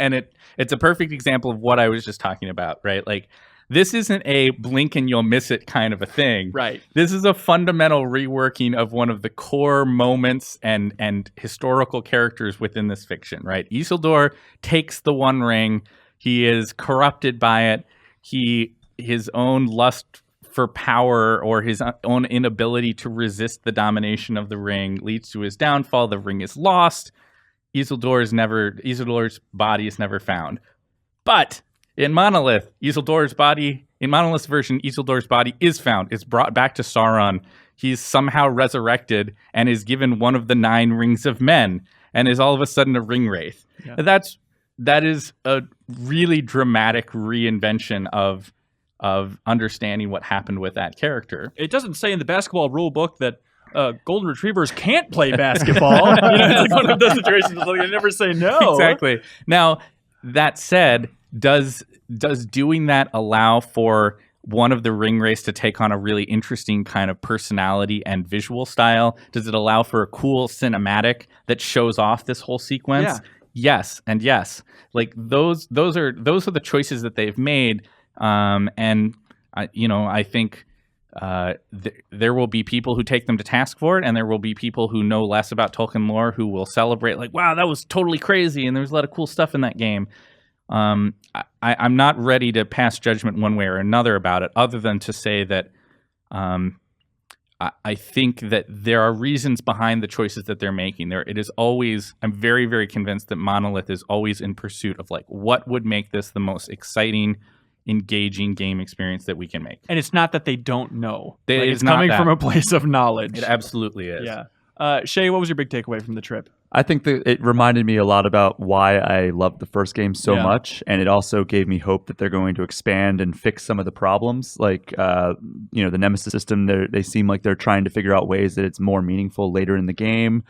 it's a perfect example of what I was just talking about, right? Like, this isn't a blink and you'll miss it kind of a thing. Right. This is a fundamental reworking of one of the core moments and historical characters within this fiction, right? Isildur takes the One Ring. He is corrupted by it. His own lust for power or his own inability to resist the domination of the ring leads to his downfall. The ring is lost. Isildur's body is never found. But in Monolith's version, Isildur's body is found. It's brought back to Sauron. He's somehow resurrected and is given one of the 9 rings of men and is all of a sudden a ring wraith. Yeah. That is a really dramatic reinvention of understanding what happened with that character. It doesn't say in the basketball rule book that golden retrievers can't play basketball. It's like one of those situations. Like, I never say no. Exactly. Now, that said, does doing that allow for one of the ring wraiths to take on a really interesting kind of personality and visual style? Does it allow for a cool cinematic that shows off this whole sequence? Yeah. Yes, and yes. Like those are the choices that they've made. And I think there will be people who take them to task for it, and there will be people who know less about Tolkien lore who will celebrate like, wow, that was totally crazy, and there's a lot of cool stuff in that game. I'm not ready to pass judgment one way or another about it, other than to say that I think that there are reasons behind the choices that they're making. I'm very, very convinced that Monolith is always in pursuit of like, what would make this the most exciting, engaging game experience that we can make. And it's not that they don't know. It's it's coming not that. from a place of knowledge. It absolutely is. Yeah. Shay, what was your big takeaway from the trip? I think that it reminded me a lot about why I loved the first game so Yeah. much, and it also gave me hope that they're going to expand and fix some of the problems. Like, the Nemesis system, they seem like they're trying to figure out ways that it's more meaningful later in the game.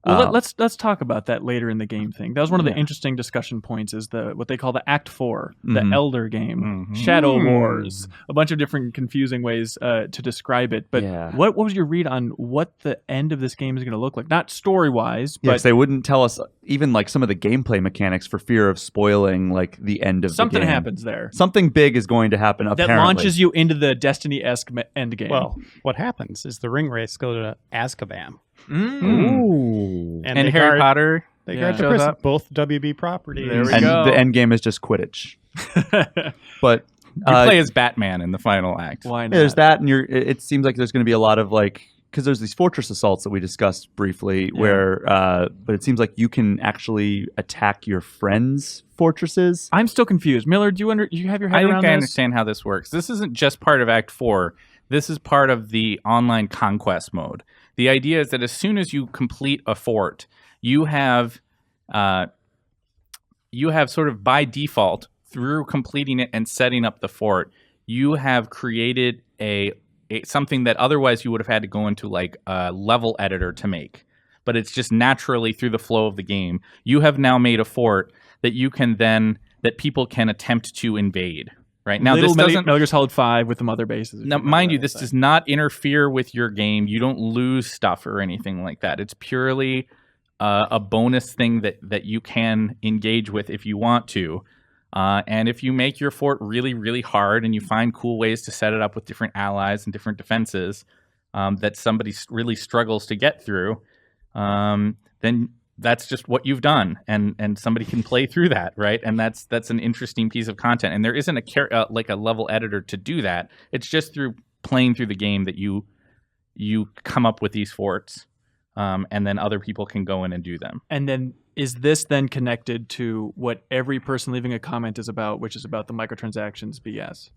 Well, let's talk about that later in the game thing. That was one of the interesting discussion points is what they call the Act 4, the Elder game, Shadow Wars, a bunch of different confusing ways to describe it. But what was your read on what the end of this game is going to look like? Not story-wise, but yes, they wouldn't tell us even like some of the gameplay mechanics for fear of spoiling like the end of something the game. happens there. Something big is going to happen, That apparently. launches you into the Destiny-esque end game. Well, what happens is the ring wraiths go to Azkaban. Ooh. And And they Harry guard- Potter They Yeah. grant the Shows prison. up. Both WB properties. There we And go. the end game is just Quidditch. But You play as Batman in the final act. Why not? yeah, there's that, and it seems like there's going to be a lot of like, because there's these fortress assaults that we discussed briefly, where but it seems like you can actually attack your friends' fortresses. I'm still confused. Miller, do you have your head I think around I this? understand how this works. This isn't just part of Act 4. This is part of the online conquest mode. The idea is that as soon as you complete a fort, you have sort of by default, through completing it and setting up the fort, you have created a something that otherwise you would have had to go into like a level editor to make. But it's just naturally through the flow of the game. You have now made a fort that that people can attempt to invade. Right now, this doesn't. Metal Gear Solid 5 with the mother bases. Now, mind you, this does not interfere with your game. You don't lose stuff or anything like that. It's purely a bonus thing that you can engage with if you want to. And if you make your fort really, really hard and you find cool ways to set it up with different allies and different defenses that somebody really struggles to get through, then that's just what you've done, and somebody can play through that, right? And that's an interesting piece of content. And there isn't a level editor to do that. It's just through playing through the game that you come up with these forts, and then other people can go in and do them. And then is this then connected to what every person leaving a comment is about, which is about the microtransactions BS?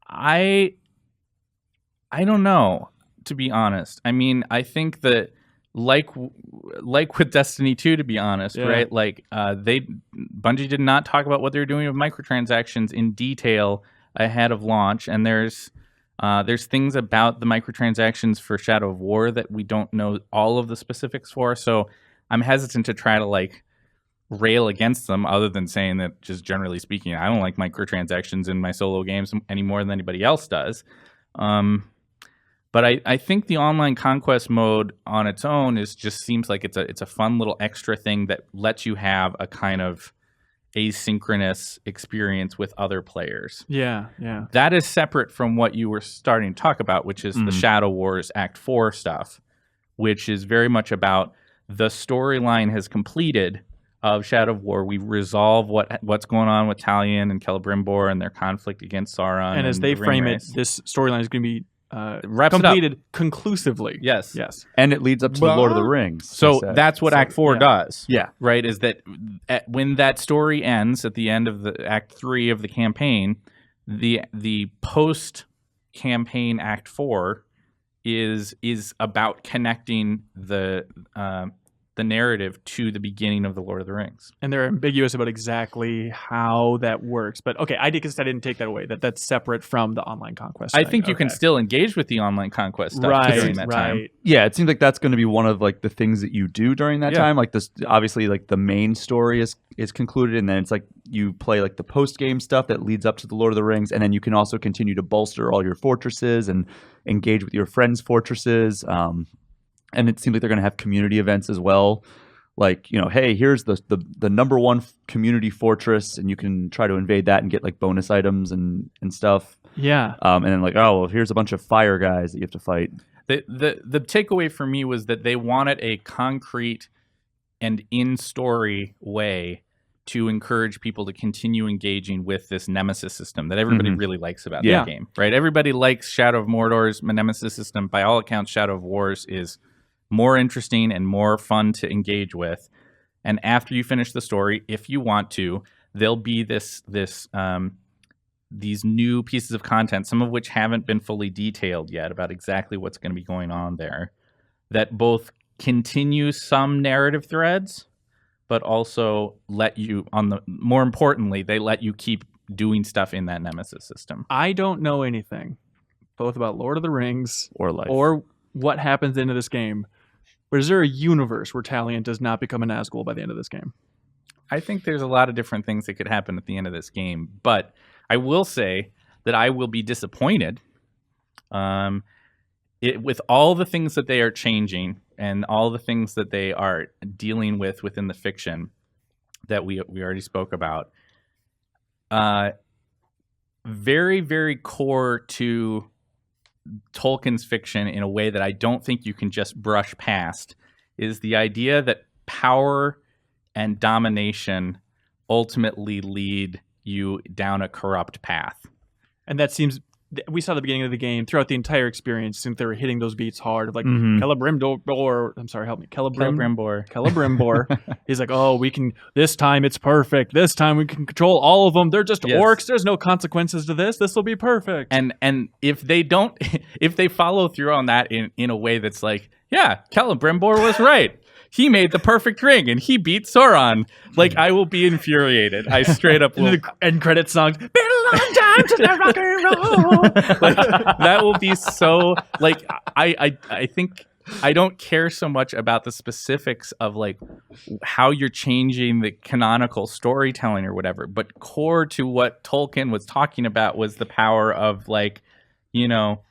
I don't know, to be honest. I mean, I think that like with Destiny 2, to be honest, right? Like Bungie did not talk about what they were doing with microtransactions in detail ahead of launch, and there's things about the microtransactions for Shadow of War that we don't know all of the specifics for. So I'm hesitant to try to like rail against them, other than saying that just generally speaking, I don't like microtransactions in my solo games any more than anybody else does. But I think the online conquest mode on its own seems like it's a fun little extra thing that lets you have a kind of asynchronous experience with other players. Yeah. That is separate from what you were starting to talk about, which is the Shadow Wars Act 4 stuff, which is very much about the storyline has completed of Shadow of War. We resolve what's going on with Talion and Celebrimbor and their conflict against Sauron. And as they the frame Ringwraiths. it, this storyline is going to be Wraps it up. completed conclusively. Yes. And it leads up to the Lord of the Rings. So they said. that's what Act 4 does. Yeah. Right, is that when that story ends at the end of the Act 3 of the campaign, the post-campaign Act 4 is about connecting the narrative to the beginning of the Lord of the Rings. And they're ambiguous about exactly how that works. But okay, I didn't take that away. That's separate from the online conquest. I think you can still engage with the online conquest stuff during that time. Yeah, it seems like that's going to be one of like the things that you do during that time. Like this, obviously, like the main story is concluded, and then it's like you play like the post game stuff that leads up to the Lord of the Rings, and then you can also continue to bolster all your fortresses and engage with your friends' fortresses. And it seems like they're going to have community events as well. Like, you know, hey, here's the number one community fortress, and you can try to invade that and get like bonus items and stuff. Yeah. And then like, oh, well, here's a bunch of fire guys that you have to fight. The takeaway for me was that they wanted a concrete and in-story way to encourage people to continue engaging with this Nemesis system that everybody really likes about that game, right? Everybody likes Shadow of Mordor's Nemesis system. By all accounts, Shadow of Wars is more interesting and more fun to engage with. And after you finish the story, if you want to, there'll be these new pieces of content, some of which haven't been fully detailed yet about exactly what's going to be going on there, that both continue some narrative threads, but also let you more importantly, they let you keep doing stuff in that Nemesis system. I don't know anything, both about Lord of the Rings Or life. or what happens into this game. But is there a universe where Talion does not become a Nazgul by the end of this game? I think there's a lot of different things that could happen at the end of this game, but I will say that I will be disappointed with all the things that they are changing and all the things that they are dealing with within the fiction that we already spoke about. Very, very core to Tolkien's fiction in a way that I don't think you can just brush past is the idea that power and domination ultimately lead you down a corrupt path. And that seems, we saw the beginning of the game, throughout the entire experience, since they were hitting those beats hard of like Celebrimbor, I'm sorry, help me, Celebrimbor. He's like, oh, we can, this time it's perfect. This time we can control all of them. They're just orcs. There's no consequences to this. This will be perfect. And if they don't, if they follow through on that in a way that's like, yeah, Celebrimbor was right. He made the perfect ring and he beat Sauron. Like, I will be infuriated. I straight up will. End credit songs. Been a long time to the rock and roll. Like, that will be so, like, I think I don't care so much about the specifics of like how you're changing the canonical storytelling or whatever, but core to what Tolkien was talking about was the power of like, you know,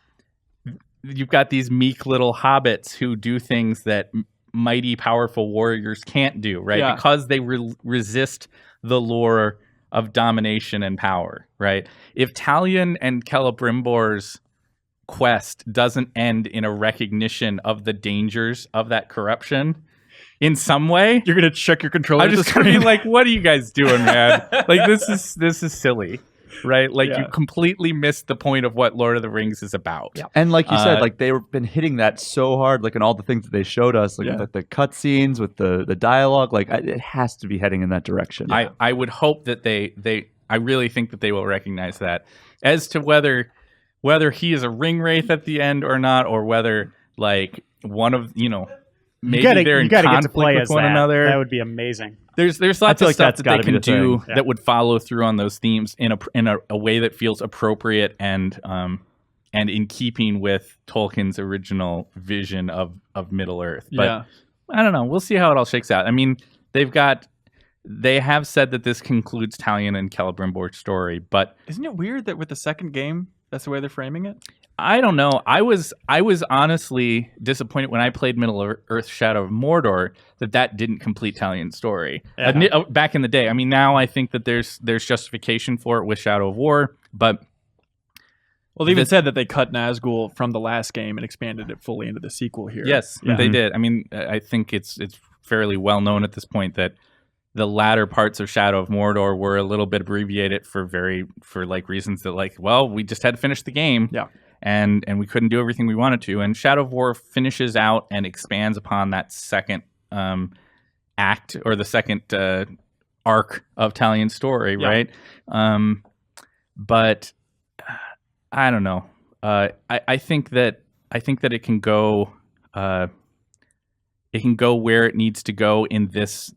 you've got these meek little hobbits who do things that mighty powerful warriors can't do, right? Yeah. Because they resist the lure of domination and power, right? If Talion and Celebrimbor's quest doesn't end in a recognition of the dangers of that corruption in some way, You're gonna check your controller. I'm just gonna be like, what are you guys doing, man? Like, this is silly, right? Like, you completely missed the point of what Lord of the Rings is about. Yeah. And like you said, like they've been hitting that so hard, like in all the things that they showed us, like with the cutscenes, with the dialogue, like it has to be heading in that direction. I would hope that I really think that they will recognize that. As to whether he is a ring wraith at the end or not, or whether like one of, you know, maybe they're in conflict with one another. That would be amazing. There's lots of stuff that they can do that would follow through on those themes in a way that feels appropriate and in keeping with Tolkien's original vision of Middle Earth. But I don't know. We'll see how it all shakes out. I mean, they have said that this concludes Talion and Celebrimbor's story, but isn't it weird that with the second game, that's the way they're framing it? I don't know. I was honestly disappointed when I played Middle Earth: Shadow of Mordor that didn't complete Talion's story back in the day. I mean, now I think that there's justification for it with Shadow of War, but well, they even said that they cut Nazgul from the last game and expanded it fully into the sequel here. Yes, they did. I mean, I think it's fairly well known at this point that the latter parts of Shadow of Mordor were a little bit abbreviated for like reasons that like, well, we just had to finish the game. Yeah. And we couldn't do everything we wanted to. And Shadow of War finishes out and expands upon that second act or the second arc of Talion's story, right? But I don't know. I think that it can go where it needs to go in this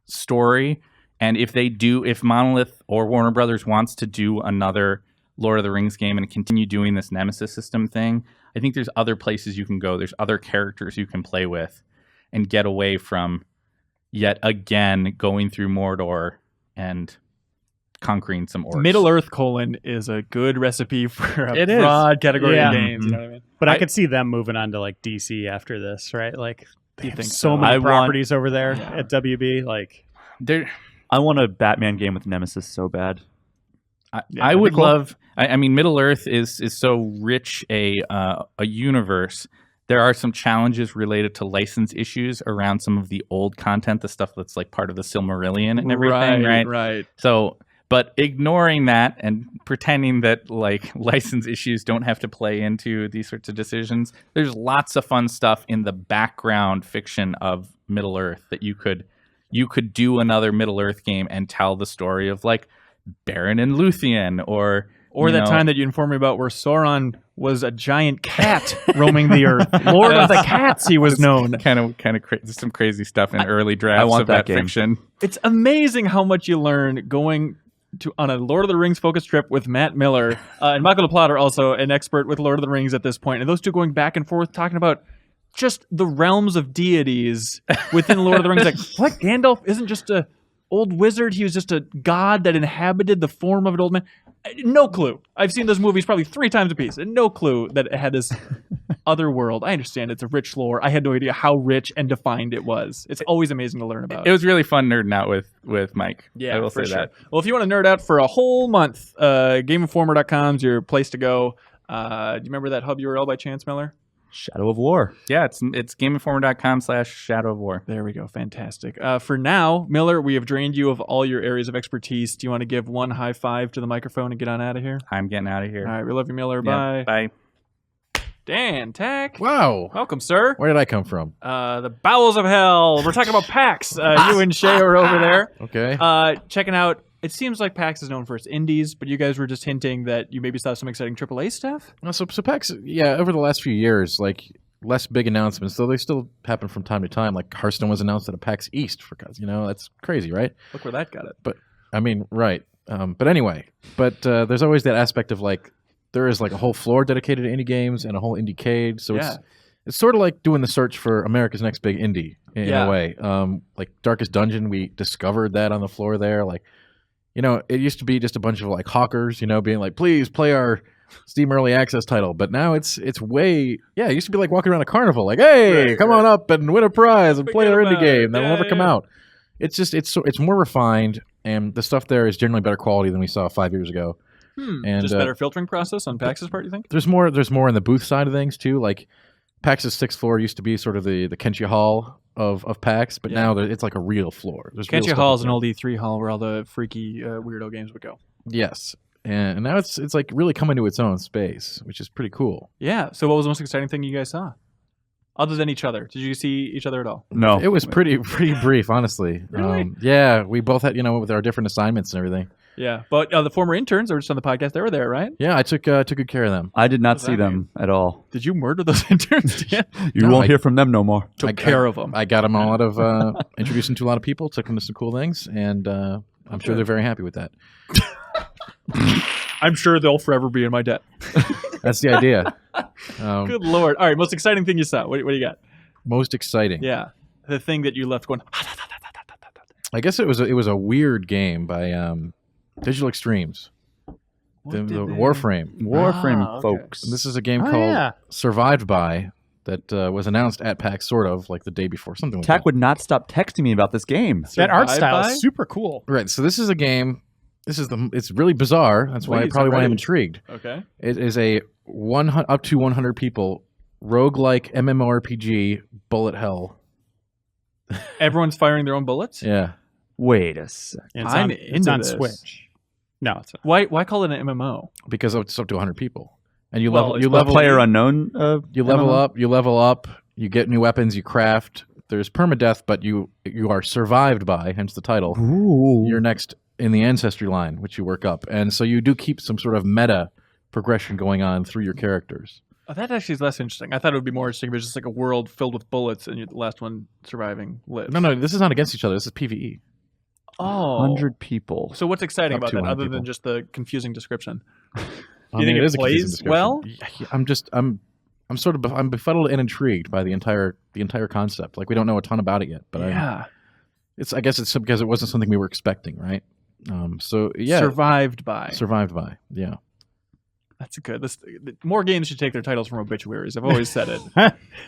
story. And if Monolith or Warner Brothers wants to do another Lord of the Rings game and continue doing this Nemesis system thing, I think there's other places you can go. There's other characters you can play with and get away from yet again going through Mordor and conquering some orcs. Middle Earth : is a good recipe for a broad category of games. You know what I mean? But I could see them moving on to like DC after this, right? Like, you think so many properties over there at WB. Like, I want a Batman game with Nemesis so bad. I would love. I mean, Middle Earth is so rich a universe. There are some challenges related to license issues around some of the old content, the stuff that's like part of the Silmarillion and everything, right? Right. So, but ignoring that and pretending that like license issues don't have to play into these sorts of decisions, there's lots of fun stuff in the background fiction of Middle Earth that you could do another Middle Earth game and tell the story of like Beren and Luthien or that time that you informed me about where Sauron was a giant cat roaming the earth. Lord of the Cats, he was known. Kind of some crazy stuff in early drafts of that fiction. It's amazing how much you learn going on a Lord of the Rings focused trip with Matt Miller and Michael LaPlata, also an expert with Lord of the Rings at this point, and those two going back and forth talking about just the realms of deities within Lord of the Rings. Like, what? Gandalf isn't just a old wizard. He was just a god that inhabited the form of an old man. No clue. I've seen those movies probably 3 times a piece, and no clue that it had this other world. I understand it's a rich lore. I had no idea how rich and defined it was. It's always amazing to learn about. It was really fun nerding out with Mike. Yeah, I will say that. Well, if you want to nerd out for a whole month, GameInformer.com is your place to go. Do you remember that hub URL by chance, Miller? Shadow of War. Yeah, it's GameInformer.com/Shadow of War. There we go. Fantastic. For now, Miller, we have drained you of all your areas of expertise. Do you want to give one high five to the microphone and get on out of here? I'm getting out of here. All right. We love you, Miller. Yeah, Bye. Bye. Dan, Tech. Wow. Welcome, sir. Where did I come from? The bowels of hell. We're talking about PAX. You and Shay are over there. Okay. Checking out. It seems like PAX is known for its indies, but you guys were just hinting that you maybe saw some exciting AAA stuff. So PAX, yeah, over the last few years, like less big announcements, though they still happen from time to time. Like Hearthstone was announced at a PAX East for guys. That's crazy, right? Look where that got it. But I mean, right. But anyway, there's always that aspect of like there is like a whole floor dedicated to indie games and a whole indiecade. So it's sort of like doing the search for America's next big indie in a way. Like Darkest Dungeon, we discovered that on the floor there. Like, it used to be just a bunch of like hawkers, being like, please play our Steam Early Access title. But now it's way, it used to be like walking around a carnival, like, hey, come on up and win a prize and play our indie game that will never come out. It's just, it's more refined, and the stuff there is generally better quality than we saw 5 years ago. And just better filtering process on PAX's part, you think? There's more in the booth side of things too. Like PAX's 6th floor used to be sort of the Kenchi Hall of PAX, but now it's like a real floor. Kenchi Hall is an old E3 hall where all the freaky weirdo games would go. Yes, and now it's like really coming to its own space, which is pretty cool. Yeah. So what was the most exciting thing you guys saw, other than each other? Did you see each other at all? No. It was pretty brief, honestly. Really? Yeah, we both had with our different assignments and everything. Yeah, but the former interns that were just on the podcast, they were there, right? Yeah, I took good care of them. I did not does see that them at all. Did you murder those interns? Dan? You No, won't I- hear from them no more. Took care of them. I got them a lot of introduced them to a lot of people, took them to some cool things, and I'm sure they're very happy with that. I'm sure they'll forever be in my debt. That's the idea. Good Lord. All right, most exciting thing you saw. What do you got? Most exciting. Yeah, the thing that you left going. I guess it was a weird game by Digital Extremes. The Warframe. Warframe, okay. folks. And this is a game called Survived By that was announced at PAX, sort of like the day before, something like Tack that. would not stop texting me about this game. That art Survive style by? is super cool. Right. So this is a game. It's really bizarre. That's why Please, probably I'm why I'm ready. intrigued. Okay. It is a up to 100 people roguelike MMORPG bullet hell. Everyone's firing their own bullets. Yeah. Wait a sec. It's I'm on, it's into on this. Switch. No, it's Why call it an MMO? Because it's up to 100 people. And you Well, level it's you both level Player unknown. you level MMO? up, you get new weapons, you craft. There's permadeath, but you are survived by, hence the title. Ooh. You're next in the ancestry line, which you work up. And so you do keep some sort of meta progression going on through your characters. Oh, that actually is less interesting. I thought it would be more interesting if it was just like a world filled with bullets and you're the last one surviving lives. No, this is not against each other. This is PvE. Oh. 100 people. So what's exciting Up about to that 100 other than people. just the confusing description? I you think it is a confusing plays description. well? Yeah, I'm befuddled and intrigued by the entire concept. Like we don't know a ton about it yet, but yeah. I guess it's because it wasn't something we were expecting, right? So yeah, Survived by. survived by. Yeah. That's good. More games should take their titles from obituaries. I've always said it.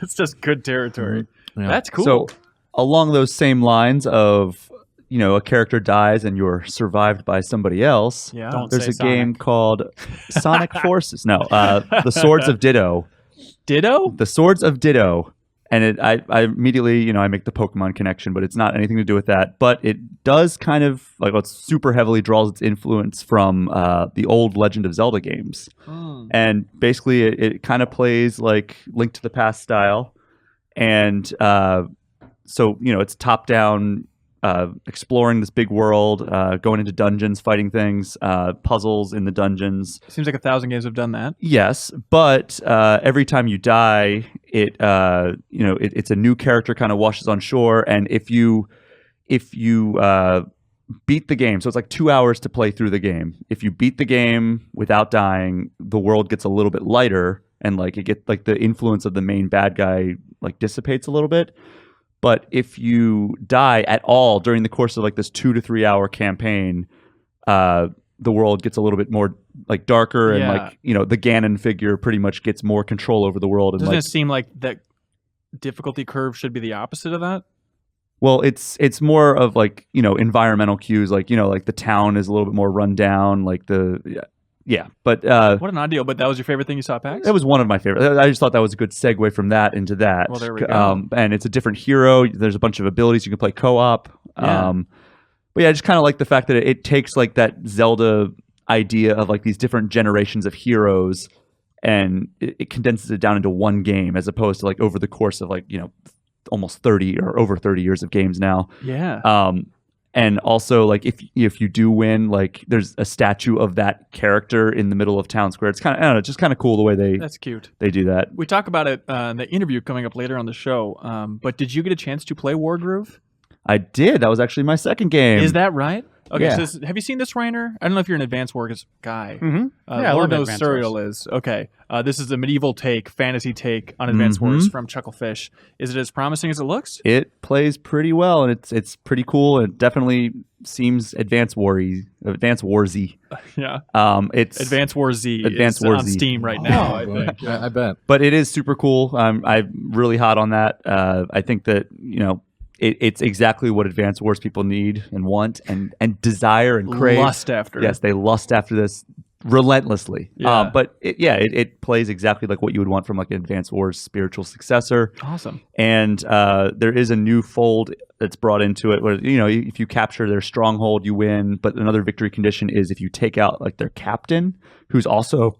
It's just good territory. Yeah. That's cool. So, along those same lines of, a character dies and you're survived by somebody else, yeah. Don't there's say a game Sonic. called Sonic Forces. No, The Swords of Ditto. Ditto? The Swords of Ditto. And I immediately, I make the Pokemon connection, but it's not anything to do with that. But it does kind of, it's super heavily draws its influence from the old Legend of Zelda games. And basically it kind of plays like Link to the Past style. And so, it's top-down, exploring this big world, going into dungeons, fighting things, puzzles in the dungeons. Seems like 1,000 games have done that. Yes, but every time you die, it's a new character kind of washes on shore, and if you beat the game, so it's like 2 hours to play through the game. If you beat the game without dying, the world gets a little bit lighter, and the influence of the main bad guy dissipates a little bit. But if you die at all during the course of this 2 to 3 hour campaign, the world gets a little bit more darker, and the Ganon figure pretty much gets more control over the world. And Doesn't it seem like that difficulty curve should be the opposite of that? well, it's more of environmental cues, the town is a little bit more run down, yeah, but What an odd deal. But that was your favorite thing you saw at PAX? that was one of my favorites. I just thought that was a good segue from that into that. Well, there we go. And it's a different hero. There's a bunch of abilities you can play co-op. Yeah. But yeah, I just kind of like the fact that it takes like that Zelda idea of like these different generations of heroes, and it condenses it down into one game, as opposed to like over the course of like, almost 30 or over 30 years of games now. Yeah. And also, like, if you do win, like, there's a statue of that character in the middle of town square. It's kind of, I don't know, just kind of cool the way That's cute. they do that. We talk about it in the interview coming up later on the show. But did you get a chance to play Wargroove? I did. That was actually my second game. Is that right? Okay, Yeah. so have you seen this, Reiner? I don't know if you're an Advanced Wars guy. Mm-hmm. Yeah, I Lord love knows Advanced Serial Wars. is. Okay. This is a medieval fantasy take on Advanced Wars from Chucklefish. Is it as promising as it looks? It plays pretty well, and it's pretty cool. It definitely seems Advanced Warsy. Yeah. It's Advanced War Z Advanced is War on Z. Steam right now, I Boy, think. I bet. but it is super cool. I'm really hot on that. I think that it's exactly what Advanced Wars people need and want and desire and crave. Lust after. Yes, they lust after this relentlessly. Yeah. But it plays exactly like what you would want from like an Advanced Wars spiritual successor. Awesome. And there is a new fold that's brought into it where, if you capture their stronghold, you win. But another victory condition is if you take out like their captain, who's also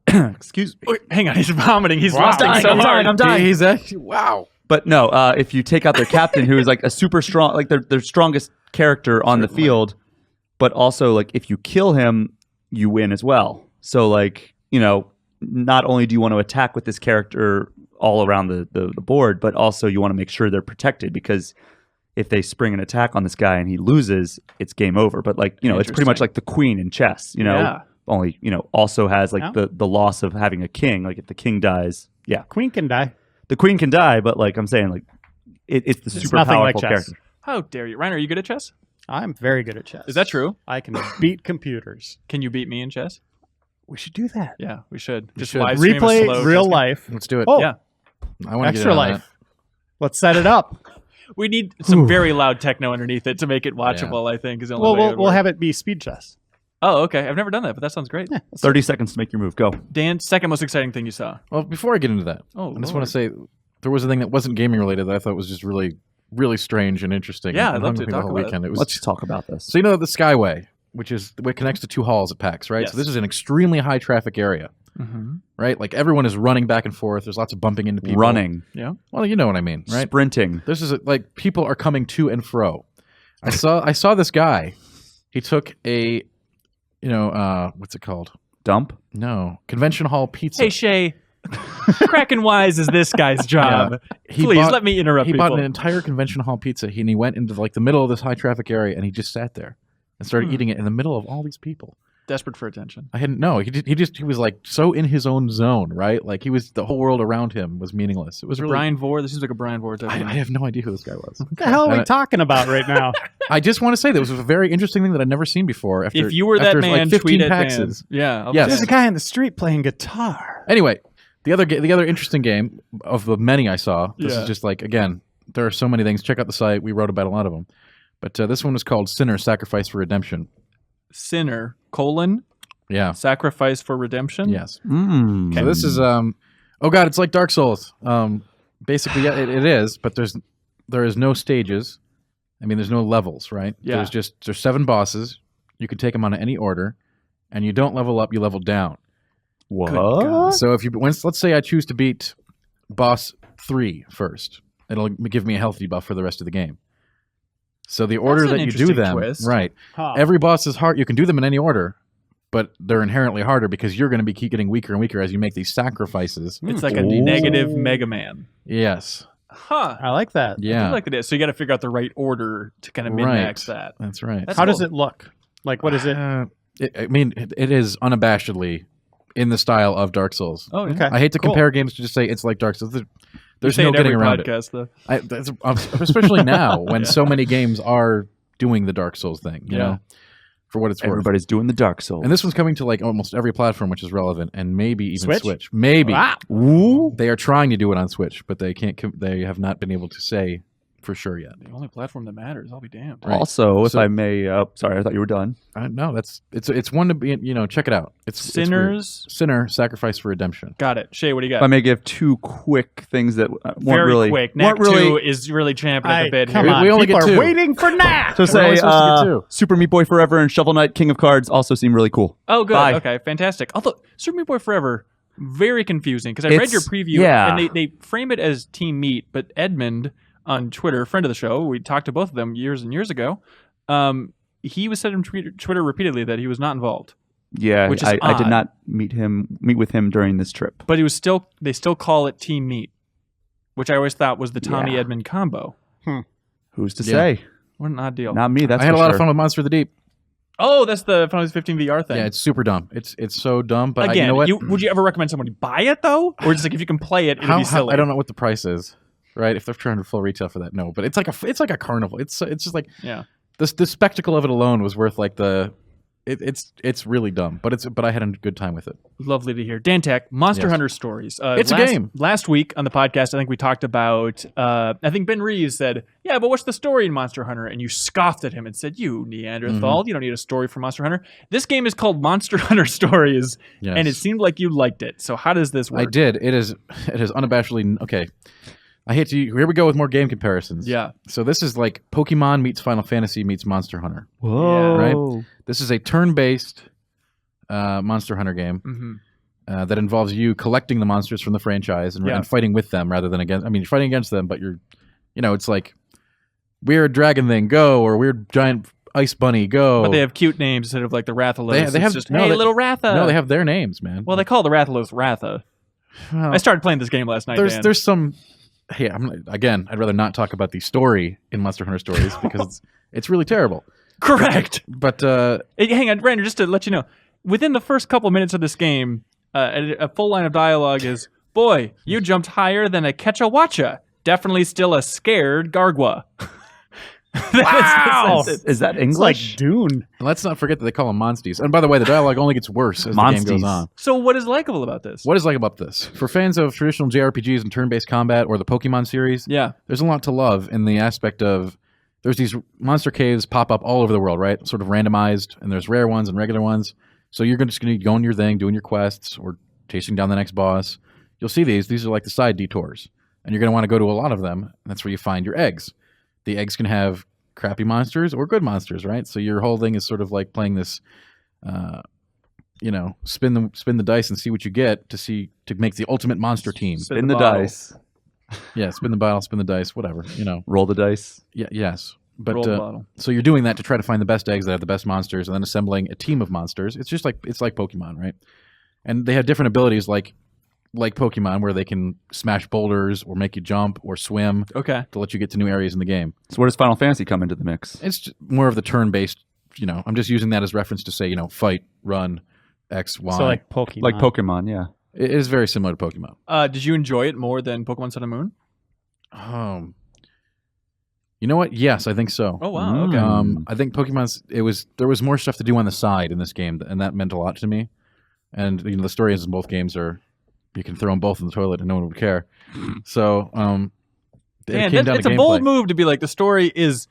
excuse me. Wait, hang on, he's vomiting. He's Wow. lusting so hard. I'm dying. He's actually, wow. But no, if you take out their captain, who is like a super strong, like their strongest character on the field, but also like if you kill him, you win as well. So like, not only do you want to attack with this character all around the board, but also you want to make sure they're protected, because if they spring an attack on this guy and he loses, it's game over. But like, it's pretty much like the queen in chess, Yeah. only, also has like Yeah. the loss of having a king. Like if the king dies, yeah. Queen can die. The queen can die, but like I'm saying, like it's the super nothing like powerful chess. character. How dare you? Reiner, are you good at chess? I'm very good at chess. Is that true? I can beat computers. Can you beat me in chess? We should do that. Yeah, we should. Just should. live stream a slow Replay real chess game. life. Let's do it. Oh, Yeah. I want to extra life. Let's set it up. We need some very loud techno underneath it to make it watchable, I think. Is the only Well, way it would we'll work. have it be speed chess. Oh, okay. I've never done that, but that sounds great. 30 seconds to make your move. Go. Dan, second most exciting thing you saw. Well, before I get into that, Oh, I just Lord. want to say there was a thing that wasn't gaming related that I thought was just really, really strange and interesting. Yeah, and I'd love hung to with me the talk whole about it. weekend. It was Let's talk about this. so the Skyway, which is what connects to two halls at PAX, right? Yes. So this is an extremely high traffic area, right? Like everyone is running back and forth. There's lots of bumping into people. Running, Yeah. Well, you know what I mean, right? sprinting. This is like people are coming to and fro. I saw this guy. He took a, what's it called? Dump. No, convention hall pizza. Hey, Shay. Kraken Wise is this guy's job. He Please bought- let me interrupt He people. bought an entire convention hall pizza. And he went into like the middle of this high traffic area and he just sat there and started eating it in the middle of all these people. Desperate for attention. I hadn't no. He was like so in his own zone, right? Like the whole world around him was meaningless. It was really. Brian Vore. This seems like a Brian Vore type I thing. have no idea who this guy was. What the hell are we talking about right now? I just want to say that was a very interesting thing that I'd never seen before. After, If you were that after, man, like 15 tweet at PAXs. Dan. Yeah. I'll Yes. say There's a it. guy on the street playing guitar. Anyway, the other interesting game of the many I saw. This Yeah. is just like again, there are so many things. Check out the site. We wrote about a lot of them, but this one was called Sinner: Sacrifice for Redemption. Sinner, Yeah. sacrifice for redemption. Yes. Mm. So this is oh god, it's like Dark Souls. Basically, yeah, it is, but there is no stages. I mean, there's no levels, right? Yeah. There's 7 bosses. You can take them on any order, and you don't level up. You level down. What? So if let's say I choose to beat boss 3 first, it'll give me a health debuff for the rest of the game. So the order an that you do interesting them, twist. right? Huh. Every boss is hard. You can do them in any order, but they're inherently harder because you're going to keep getting weaker and weaker as you make these sacrifices. It's like a Ooh. negative Mega Man. Yes. Huh. I like that. I Yeah. do like it. So you got to figure out the right order to kind of min-max that. That's right. That's How does cool. it look? Like, what is it? It is unabashedly in the style of Dark Souls. Oh, yeah. Okay. I hate to Cool. compare games to just say it's like Dark Souls. You There's say no it getting every around it. podcast, though. Especially now when so many games are doing the Dark Souls thing, you Yeah. know, for what it's worth. Everybody's doing the Dark Souls. And this one's coming to like almost every platform which is relevant, and maybe even Switch? Maybe. Ah. Ooh. They are trying to do it on Switch, but they can't. They have not been able to say for sure yet. The only platform that matters. I'll be damned. Right. Also, if So- I may, sorry, I thought you were done. No, it's one to be. Check it out. It's Sinners. It's Sinner, Sacrifice for Redemption. Got it. Shay, what do you If I got? may give 2 quick things that weren't Very really quick. Knack weren't really 2 is really champing at the bit come here. on, We only people get are 2. waiting for Knack. to We're only say. supposed to get 2. Super Meat Boy Forever and Shovel Knight King of Cards also seem really cool. Oh, good. Bye. Okay, fantastic. Although Super Meat Boy Forever, very confusing because I read your It's- preview yeah. and they frame it as Team Meat, but Edmund on Twitter, friend of the show, we talked to both of them years and years ago. He was said on Twitter repeatedly that he was not involved, Yeah, Which is I did odd. not meet with him during this trip. but they still call it Team Meat, which I always thought was the Tommy Yeah. Edmund combo. Who's to Yeah. say? What an odd deal. Not me. That's I had for a lot sure. of fun with Monster of the Deep. Oh, that's the Final Fantasy 15 VR thing. Yeah, it's super dumb. It's so dumb. But Again, you know what? would you ever recommend somebody buy it though, or just like if you can play it, it'd be silly? I don't know what the price is. Right? If they're trying to full retail for that, no. But it's like a carnival. It's just like Yeah. the spectacle of it alone was worth like the. It's really dumb, but I had a good time with it. Lovely to hear. Dan Tech, Monster Yes. Hunter Stories. It's a game. Last week on the podcast, I think we talked about, I think Ben Reeves said, yeah, but what's the story in Monster Hunter? And you scoffed at him and said, you Neanderthal, you don't need a story for Monster Hunter. This game is called Monster Hunter Stories, Yes. and it seemed like you liked it. So how does this work? I did. It is unabashedly okay. I hate to. Here we go with more game comparisons. Yeah. So this is like Pokemon meets Final Fantasy meets Monster Hunter. Whoa. Right? This is a turn-based Monster Hunter game hmm that involves you collecting the monsters from the franchise and, Yeah. and fighting with them rather than against. I mean, you're fighting against them, but you're, it's like weird dragon thing, go, or weird giant ice bunny, go. But they have cute names instead of like the Rathalos. They It's have- just, no, hey, they- little Ratha. no, they have their names, man. Well, they call the Rathalos Ratha. Well, I started playing this game last night, Dan. there's some. Hey, again, I'd rather not talk about the story in Monster Hunter Stories because it's really terrible. Correct. But Hey, hang on, Rander, just to let you know, within the first couple minutes of this game, a full line of dialogue is, boy, you jumped higher than a Ketchawacha. Definitely still a scared Gargwa. Wow. Is that It's like English? Dune. let's not forget that they call them monsties. And by the way, the dialogue only gets worse as the game goes Monsties. on. So what is likable about this? What is like about this? For fans of traditional JRPGs and turn-based combat or the Pokemon series, Yeah. there's a lot to love in the aspect of there's these monster caves pop up all over the world, right? Sort of randomized, and there's rare ones and regular ones. So you're just going to go on your thing, doing your quests, or chasing down the next boss. You'll see these. These are like the side detours. And you're going to want to go to a lot of them, and that's where you find your eggs. The eggs can have crappy monsters or good monsters, right? So your whole thing is sort of like playing this, spin the dice and see what you get to make the ultimate monster team. Spin the bottle. dice. Yeah, spin the bottle, spin the dice, whatever, Roll the dice. Yeah, yes. But Roll the bottle. so you're doing that to try to find the best eggs that have the best monsters, and then assembling a team of monsters. It's just like Pokemon, right? And they have different abilities, like Pokemon, where they can smash boulders or make you jump or swim Okay. to let you get to new areas in the game. So where does Final Fantasy come into the mix? It's just more of the turn-based. I'm just using that as reference to say, fight, run, X, Y. So like Pokemon. Like Pokemon, yeah. It is very similar to Pokemon. Did you enjoy it more than Pokemon Sun and Moon? You know what? Yes, I think so. Oh, wow. Okay. I think there was more stuff to do on the side in this game, and that meant a lot to me. And the story is in both games are you can throw them both in the toilet and no one would care. So it Man, came down it's to a gameplay. bold move to be like, the story is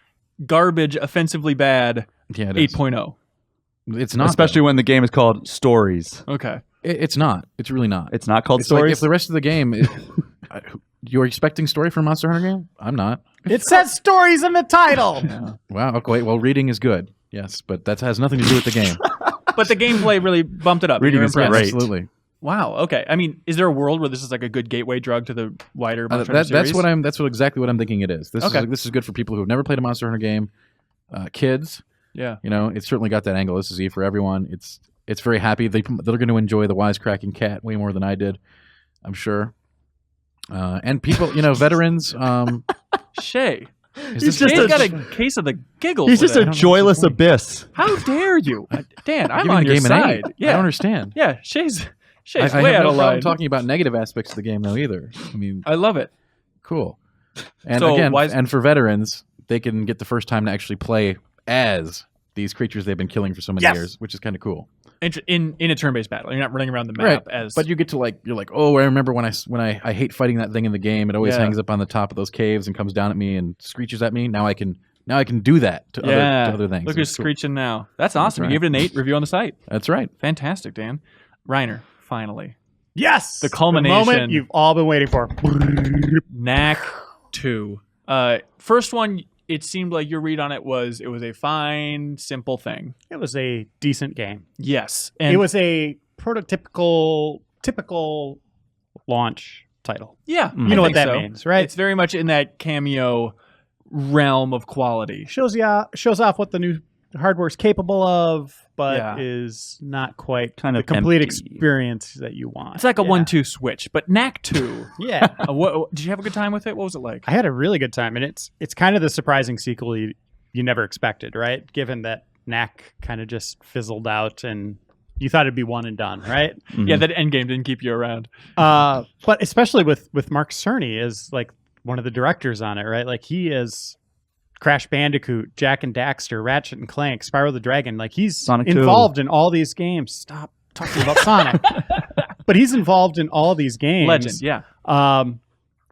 garbage, offensively bad, Yeah, it is. 8.0. It's not, Especially when the game is called Stories. Okay. It's not. It's really not. It's not called It's like Stories. if the rest of the game is, you're expecting story from a Monster Hunter game? I'm not. It says stories in the title. Wow. Okay. Well, reading is good. Yes, but that has nothing to do with the game. But the gameplay really bumped it up. Reading You're is impressed. great. Absolutely. Wow. Okay. I mean, is there a world where this is like a good gateway drug to the wider Monster Hunter That's series? That's exactly what I'm thinking it is. Okay. This is good for people who have never played a Monster Hunter game, kids. Yeah. It's certainly got that angle. This is E for everyone. It's very happy. They're going to enjoy the wisecracking cat way more than I did, I'm sure. And people, veterans. Shay. He's Shay's got a case of the giggles. He's with just it. a joyless abyss. How dare you? Dan, I'm giving on the your game an side. 8. Yeah. I don't understand. Yeah. Shay's I way have out no of problem line. talking about negative aspects of the game though either. I mean, I love it. cool. And So again, why is- and for veterans, they can get the first time to actually play as these creatures they've been killing for so many Yes. years, which is kind of cool. In a turn-based battle, you're not running around the map as. But you get to you're like, oh, I remember when I hate fighting that thing in the game. It always hangs up on the top of those caves and comes down at me and screeches at me. Now I can do that to other things. Look who's screeching now. That's awesome. right. You gave it an 8 review on the site. That's right. Fantastic, Dan. Reiner, finally. Yes, The culmination. the moment you've all been waiting for. Knack II. First one, it seemed like your read on it was a fine, simple thing. It was a decent game. Yes. And It was a typical launch title. Yeah. You know I what think that so. means, right? It's very much in that cameo realm of quality. Shows off what the new hardware is capable of, but Yeah. is not quite Kind the of complete empty. experience that you want. It's like a Yeah. 1-2 switch, but Knack II. Yeah. Did you have a good time with it? What was it like? I had a really good time, and it's kind of the surprising sequel you never expected, right? Given that Knack kind of just fizzled out, and you thought it'd be one and done, right? Yeah, that endgame didn't keep you around. But especially with Mark Cerny as like one of the directors on it, right? Like he is Crash Bandicoot, Jack and Daxter, Ratchet and Clank, Spyro the Dragon. Like he's Sonic 2. involved in all these games. Stop talking about Sonic. But he's involved in all these games. Legend, yeah.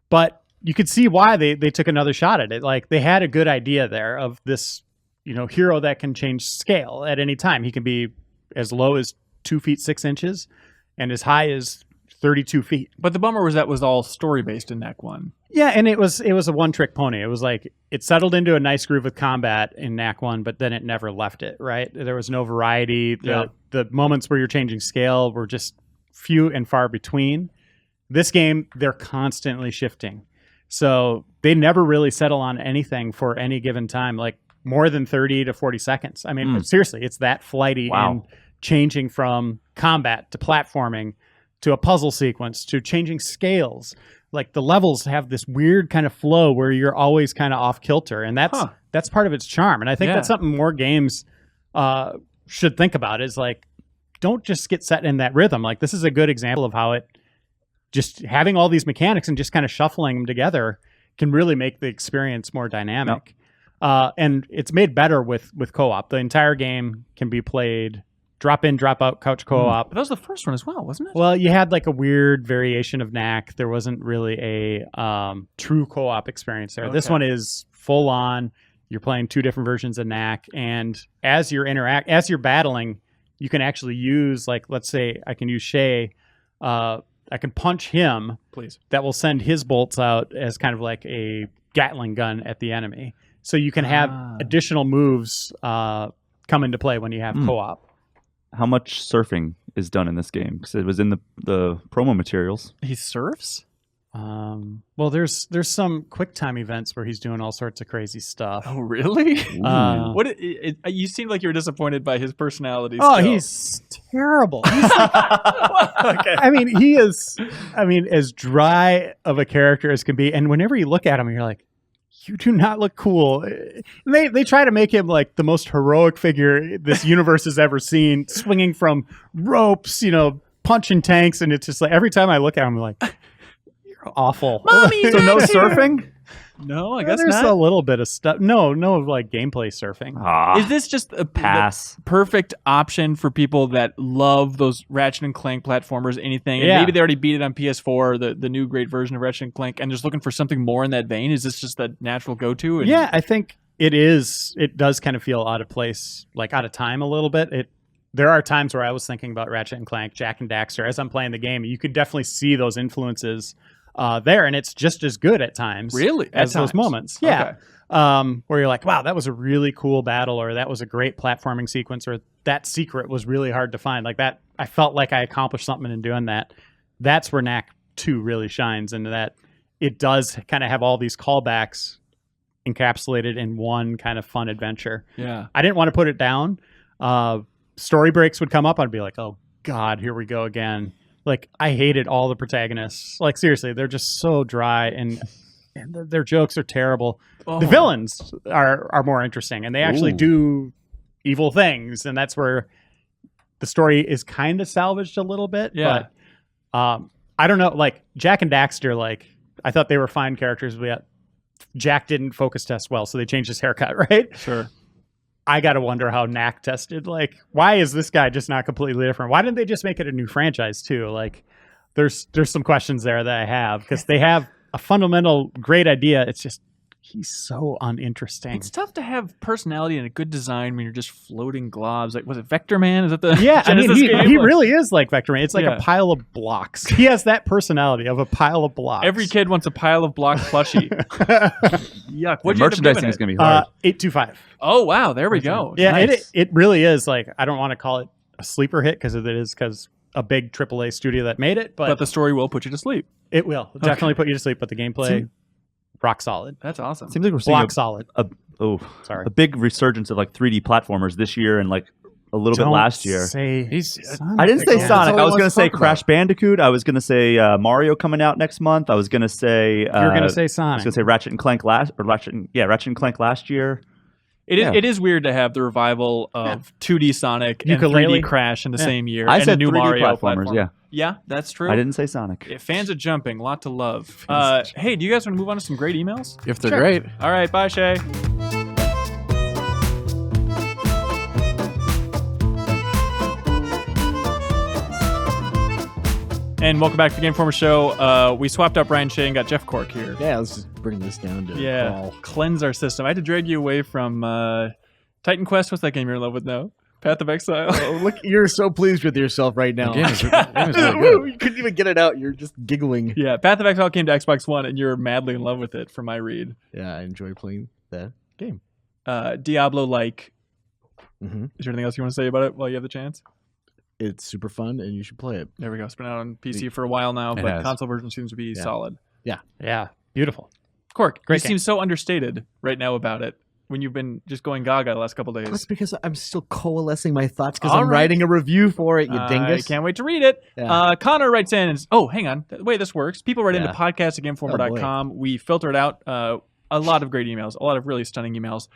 But you could see why they took another shot at it. Like they had a good idea there of this, hero that can change scale at any time. He can be as low as 2 feet 6 inches and as high as 32 feet. But the bummer was that was all story based in Knack 1. Yeah, and it was a one-trick pony. It was like it settled into a nice groove with combat in Knack 1, but then it never left it, right? There was no variety. The moments where you're changing scale were just few and far between. This game, they're constantly shifting. So they never really settle on anything for any given time, like more than 30 to 40 seconds. I mean, seriously, it's that flighty and changing from combat to platforming to a puzzle sequence to changing scales. Like the levels have this weird kind of flow where you're always kind of off kilter, and that's part of its charm. And I think that's something more games should think about is like, don't just get set in that rhythm. Like this is a good example of how it just having all these mechanics and just kind of shuffling them together can really make the experience more dynamic. And it's made better with co-op. The entire game can be played drop in, drop out, couch co-op. But that was the first one as well, wasn't it? Well, you had like a weird variation of Knack. There wasn't really a true co-op experience there. This one is full on. You're playing 2 different versions of Knack, and as you're battling, you can actually use, like, let's say I can use Shay. I can punch him. Please. That will send his bolts out as kind of like a Gatling gun at the enemy. So you can have additional moves come into play when you have co-op. How much surfing is done in this game? Because it was in the promo materials. He surfs? Well, there's some quick time events where he's doing all sorts of crazy stuff. Oh, really? You seemed like you were disappointed by his personality. Oh, still. he's terrible. He's okay. I mean, he is. I mean, as dry of a character as can be. And whenever you look at him, you're like, you do not look cool. They try to make him like the most heroic figure this universe has ever seen, swinging from ropes, punching tanks, and it's just like every time I look at him, I'm like, you're awful. Mommy, so no surfing? No, I guess there's not. a little bit of stuff. No, like gameplay surfing. Is this just a pass? Perfect option for people that love those Ratchet and Clank platformers, anything? And Yeah. maybe they already beat it on PS4, the new great version of Ratchet and Clank, and just looking for something more in that vein. Is this just a natural go-to? Yeah, I think it is. It does kind of feel out of place, like out of time a little bit. There are times where I was thinking about Ratchet and Clank, Jack and Daxter as I'm playing the game. You could definitely see those influences there, and it's just as good at times. Really? As At those times? moments. Yeah. Okay. Where you're like, wow, that was a really cool battle, or that was a great platforming sequence, or that secret was really hard to find. Like that, I felt like I accomplished something in doing that. That's where Knack 2 really shines, and that it does kind of have all these callbacks encapsulated in one kind of fun adventure. Yeah. I didn't want to put it down. Story breaks would come up. I'd be like, oh God, here we go again. Like, I hated all the protagonists. Like, seriously, they're just so dry, and their jokes are terrible. Oh. The villains are more interesting, and they actually do evil things, and that's where the story is kind of salvaged a little bit. Yeah. But I don't know. Like, Jack and Daxter, like, I thought they were fine characters, but Jack didn't focus test well, so they changed his haircut, right? Sure. I got to wonder how Knack tested. Like, why is this guy just not completely different? Why didn't they just make it a new franchise too? Like, there's some questions there that I have because they have a fundamental great idea. It's just he's so uninteresting. It's tough to have personality and a good design when you're just floating globs. Like, was it Vector Man? Is that the Yeah, I mean, Genesis game? he really is like Vector Man. It's like Yeah. a pile of blocks. He has that personality of a pile of blocks. Every kid wants a pile of block plushie. Yuck. What'd you end up Merchandising giving is it? going to be hard. 825. Oh, wow. There we go. Yeah, Nice. it really is. Like, I don't want to call it a sleeper hit because a big AAA studio that made it, But the story will put you to sleep. it will definitely put you to sleep. But the gameplay, rock solid. That's awesome. Seems like we're seeing Block solid. Sorry. a big resurgence of like 3D platformers this year and like a little bit last year. I didn't say Yeah. Sonic. all I he was going to wants to say talk Crash Bandicoot. I was going to say Mario coming out next month. I was going to say You're going to say I was Sonic. going to say Ratchet and Clank Ratchet and Clank last year. It is weird to have the revival of 2D Sonic and Ukulele. 3D Crash in the same year. I and said a new 3D Mario platformers, platform. yeah. Yeah, that's true. I didn't say Sonic. Yeah, fans of jumping, lot to love. Hey, do you guys want to move on to some great emails? If they're great. All right, bye, Shay. And welcome back to the Game Informer Show. We swapped up Ryan Shea and got Jeff Cork here. Yeah, let's just bring this down to crawl. Cleanse our system. I had to drag you away from Titan Quest. What's that game you're in love with now? Path of Exile. Oh, look, you're so pleased with yourself right now. The game is really good. You couldn't even get it out. You're just giggling. Yeah, Path of Exile came to Xbox One, and you're madly in love with it, from my read. Yeah, I enjoy playing that game. Diablo-like. Mm-hmm. Is there anything else you want to say about it while you have the chance? It's super fun, and you should play it. There we go. It's been out on PC for a while now, It but has. console version seems to be solid. Yeah, beautiful. Cork, Great you game. seem so understated right now about it when you've been just going gaga the last couple days. That's because I'm still coalescing my thoughts because All I'm right. writing a review for it, you dingus. I can't wait to read it. Yeah. Connor writes in, hang on. The way this works, people write into Yeah. podcast@gameformer.com. We filter it out. A lot of great emails, a lot of really stunning emails.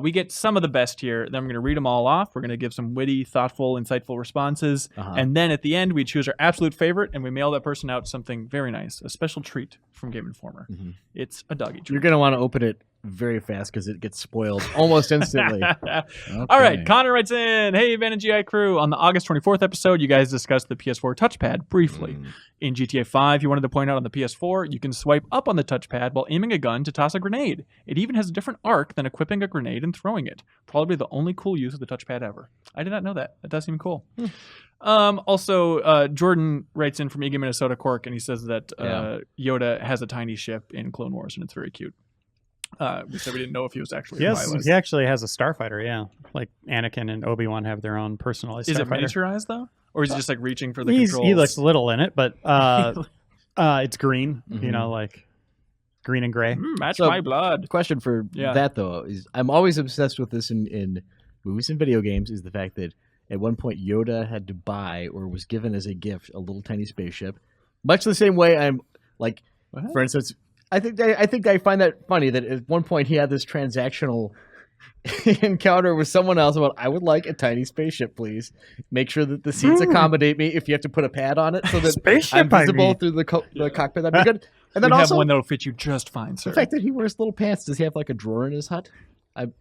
We get some of the best here. Then we're going to read them all off. We're going to give some witty, thoughtful, insightful responses. And then at the end, we choose our absolute favorite, and we mail that person out something very nice, a special treat from Game Informer. It's a doggy treat. You're going to want to open it very fast because it gets spoiled almost instantly. All right, Connor writes in, hey, Van and GI crew. On the August 24th episode, you guys discussed the PS4 touchpad briefly. In GTA 5, you wanted to point out on the PS4, you can swipe up on the touchpad while aiming a gun to toss a grenade. It even has a different arc than equipping a grenade and throwing it. Probably the only cool use of the touchpad ever. I did not know that. That does seem cool. Also, Jordan writes in from Eagan, Minnesota, Cork, and he says that Yoda has a tiny ship in Clone Wars, and it's very cute. We said we didn't know if he was actually a Yes, pilot. he actually has a starfighter. Yeah, like Anakin and Obi-Wan have their own personalized. Is it starfighter. miniaturized though, or is he just like reaching for the He controls? looks little in it, but it's green. You know, like green and gray. Match So- my blood. Question for that, though, is I'm always obsessed with this in movies and video games, is the fact that at one point Yoda had to buy or was given as a gift a little tiny spaceship. Much the same way I'm like, for instance, I think I find that funny that at one point he had this transactional encounter with someone else about, I would like a tiny spaceship, please. Make sure that the seats accommodate me if you have to put a pad on it so that I'm visible through the cockpit. That'd be good. And then we also have one that'll fit you just fine, sir. the fact that he wears little pants. Does he have like a drawer in his hut? And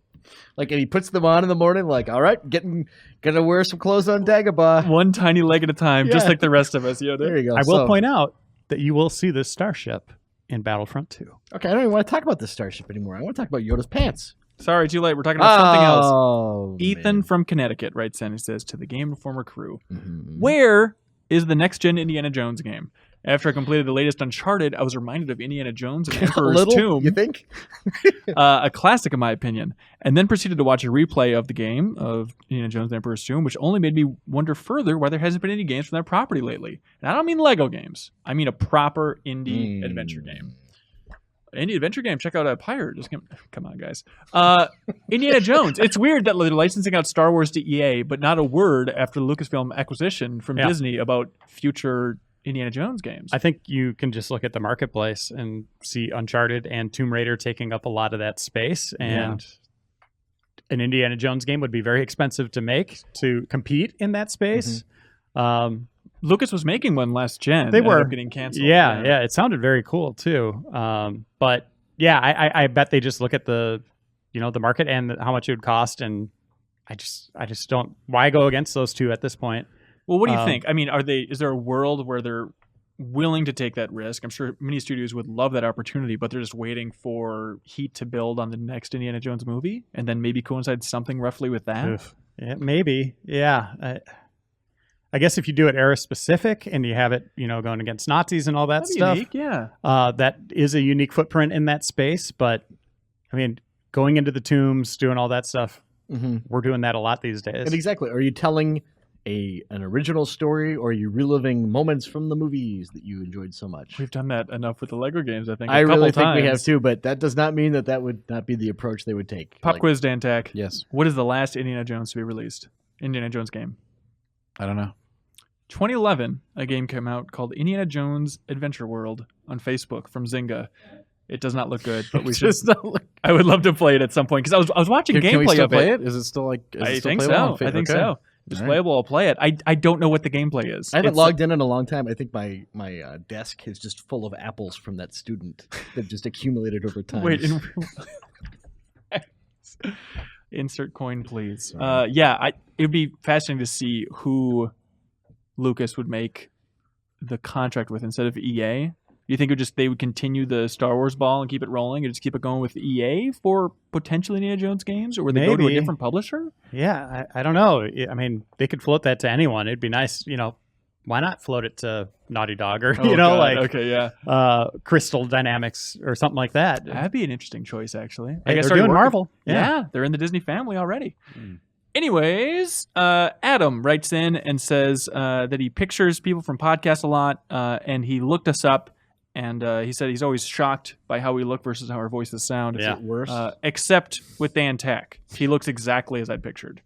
he puts them on in the morning, like, all right, gonna wear some clothes on Dagobah. One tiny leg at a time, just Yeah. like the rest of us, Yoda. There you go. I will point out that you will see this starship in Battlefront 2. Okay, I don't even want to talk about this starship anymore. I want to talk about Yoda's pants. Sorry, too late. We're talking about something else. Oh, Ethan man. from Connecticut writes in. He says, to the Game Informer crew, Mhm. where is the next-gen Indiana Jones game? After I completed the latest Uncharted, I was reminded of Indiana Jones and A Emperor's little, Tomb. you think? A classic in my opinion, and then proceeded to watch a replay of the game of Indiana Jones and Emperor's Tomb, which only made me wonder further why there hasn't been any games from that property lately. And I don't mean Lego games. I mean a proper indie adventure game. Indie adventure game. Check out Pyre. Come on, guys. Indiana Jones. It's weird that they're licensing out Star Wars to EA, but not a word after the Lucasfilm acquisition from Disney about future Indiana Jones games. I think you can just look at the marketplace and see Uncharted and Tomb Raider taking up a lot of that space, and an Indiana Jones game would be very expensive to make to compete in that space. Lucas was making one last gen. They ended were up getting canceled. Yeah, it sounded very cool too. But yeah, I bet they just look at the the market and how much it would cost. And I just don't. Why go against those two at this point? Well, what do you think? I mean, is there a world where they're willing to take that risk? I'm sure many studios would love that opportunity, but they're just waiting for heat to build on the next Indiana Jones movie, and then maybe coincide something roughly with that. Yeah, maybe. Yeah. I guess if you do it era specific and you have it, going against Nazis and all that stuff, unique, yeah. That is a unique footprint in that space. But I mean, going into the tombs, doing all that stuff, we're doing that a lot these days. And exactly. Are you telling an original story, or are you reliving moments from the movies that you enjoyed so much? We've done that enough with the Lego games, I think. I really think we have too, but that does not mean that would not be the approach they would take. Pop quiz, Dantac. Yes. What is the last Indiana Jones to be released? Indiana Jones game. I don't know. 2011, a game came out called Indiana Jones Adventure World on Facebook from Zynga. It does not look good, but we should. I would love to play it at some point because I was watching gameplay can we still of play it. Is it still like? I think so. I think so. If it's playable, I'll play it. I don't know what the gameplay is. I haven't logged in a long time. I think my desk is just full of apples from that student that just accumulated over time. Wait, insert coin, please. It would be fascinating to see who Lucas would make the contract with instead of EA. Do you think they would continue the Star Wars ball and keep it rolling and just keep it going with EA for potentially Indiana Jones games, or would they go to a different publisher? Yeah, I don't know. I mean, they could float that to anyone. It'd be nice, why not float it to Naughty Dog or Crystal Dynamics or something like that? That'd be an interesting choice, actually. I guess they're doing Marvel. Yeah, they're in the Disney family already. Anyways, Adam writes in and says that he pictures people from podcasts a lot, and he looked us up, and he said he's always shocked by how we look versus how our voices sound. Is it worse? Except with Dan Tech. He looks exactly as I pictured.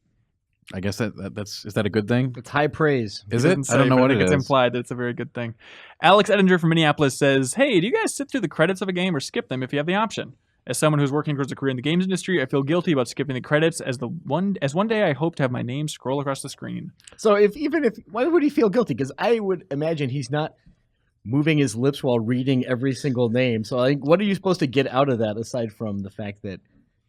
I guess is that a good thing? It's high praise. Is it? I don't know what it is. It's implied that it's a very good thing. Alex Edinger from Minneapolis says, "Hey, do you guys sit through the credits of a game or skip them if you have the option? As someone who's working towards a career in the games industry, I feel guilty about skipping the credits as one day I hope to have my name scroll across the screen." So why would he feel guilty? Because I would imagine he's not moving his lips while reading every single name. So I think, what are you supposed to get out of that aside from the fact that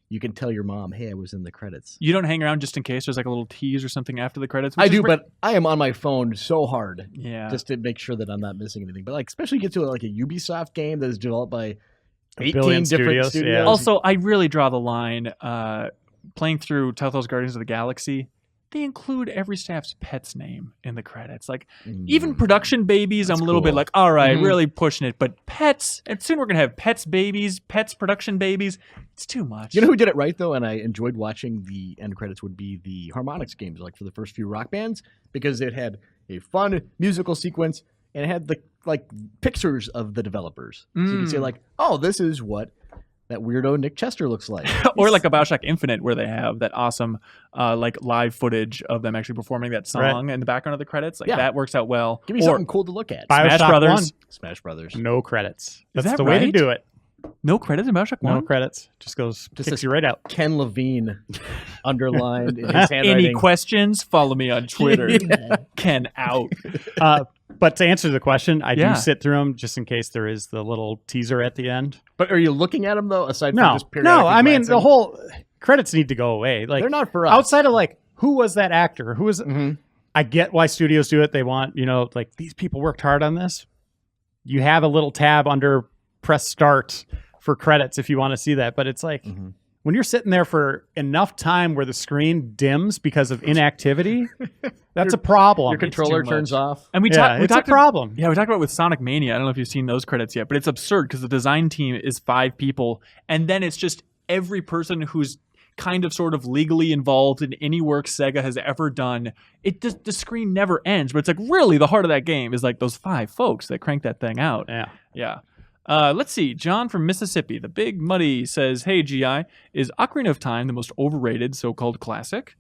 you can tell your mom, "Hey, I was in the credits"? You don't hang around just in case there's like a little tease or something after the credits? I do, but I am on my phone so hard just to make sure that I'm not missing anything. But especially get to a Ubisoft game that is developed by 18 different studios. Yeah. Also, I really draw the line playing through Telltale's Guardians of the Galaxy. They include every staff's pet's name in the credits. Even production babies, I'm a little bit like, all right, really pushing it. But pets, and soon we're going to have pets, production babies. It's too much. You know who did it right, though, and I enjoyed watching the end credits would be the Harmonix games, for the first few Rock Bands, because it had a fun musical sequence, and it had the pictures of the developers. So you can say oh, this is what that weirdo Nick Chester looks like. Or like a BioShock Infinite where they have that awesome live footage of them actually performing that song in the background of the credits. That works out well. Give me something cool to look at. BioShock Smash Brothers. No credits. Is That's that the way to right? do it. No credits in BioShock 1? No credits. Just kicks you right out. Ken Levine underlined in his handwriting. Any questions? Follow me on Twitter. Ken out. But to answer the question, I do sit through them just in case there is the little teaser at the end. But are you looking at them, though, aside from just periodically No, I mean, glancing? the whole credits need to go away. They're not for us. Outside of who was that actor? Who was... I get why studios do it. They want, these people worked hard on this. You have a little tab under press start for credits if you want to see that. But it's when you're sitting there for enough time where the screen dims because of inactivity, that's a problem. Your controller turns off. And it's a problem. Yeah, we talked about it with Sonic Mania. I don't know if you've seen those credits yet, but it's absurd because the design team is 5 people, and then it's just every person who's kind of sort of legally involved in any work Sega has ever done. The screen never ends, but it's really the heart of that game is those 5 folks that crank that thing out. Yeah. Let's see. John from Mississippi, the Big Muddy, says, "Hey, GI, is Ocarina of Time the most overrated so-called classic?"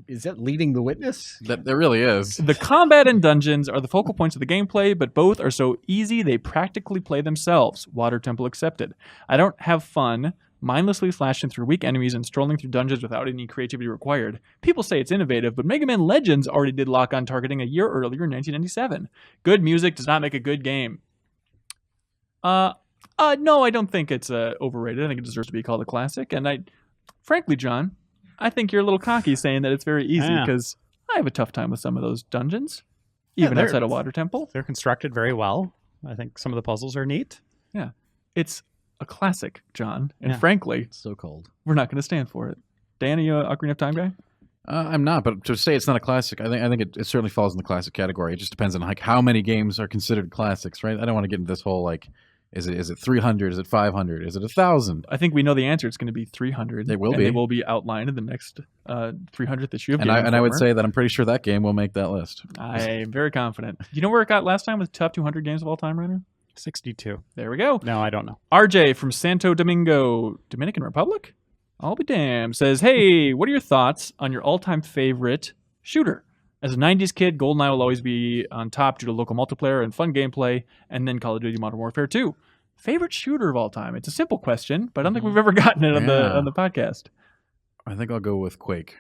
Is that leading the witness? That really is. "The combat and dungeons are the focal points of the gameplay, but both are so easy they practically play themselves, Water Temple accepted. I don't have fun mindlessly slashing through weak enemies and strolling through dungeons without any creativity required. People say it's innovative, but Mega Man Legends already did lock-on targeting a year earlier in 1997. Good music does not make a good game." No, I don't think it's overrated. I think it deserves to be called a classic. And frankly, John, I think you're a little cocky saying that it's very easy because I have a tough time with some of those dungeons, even outside of Water Temple. They're constructed very well. I think some of the puzzles are neat. Yeah, it's a classic, John. And frankly, It's so cold. we're not going to stand for it. Dan, are you a Ocarina of Time guy? I'm not, but to say it's not a classic, I think it certainly falls in the classic category. It just depends on like how many games are considered classics, right? I don't want to get into this whole like, is it 300? Is it 500? Is it 1,000? I think we know the answer. It's going to be 300. They will and be. They will be outlined in the next 300th issue of And Game I would Informer. say that I'm pretty sure that game will make that list. I'm very confident. You know where it got last time with top 200 games of all time, Ryder? 62. There we go. No, I don't know. RJ from Santo Domingo, Dominican Republic? I'll be damned. Says, hey, what are your thoughts on your all-time favorite shooter? As a 90s kid, GoldenEye will always be on top due to local multiplayer and fun gameplay, and then Call of Duty Modern Warfare 2. Favorite shooter of all time? It's a simple question, but I don't think we've ever gotten it on the podcast. I think I'll go with Quake.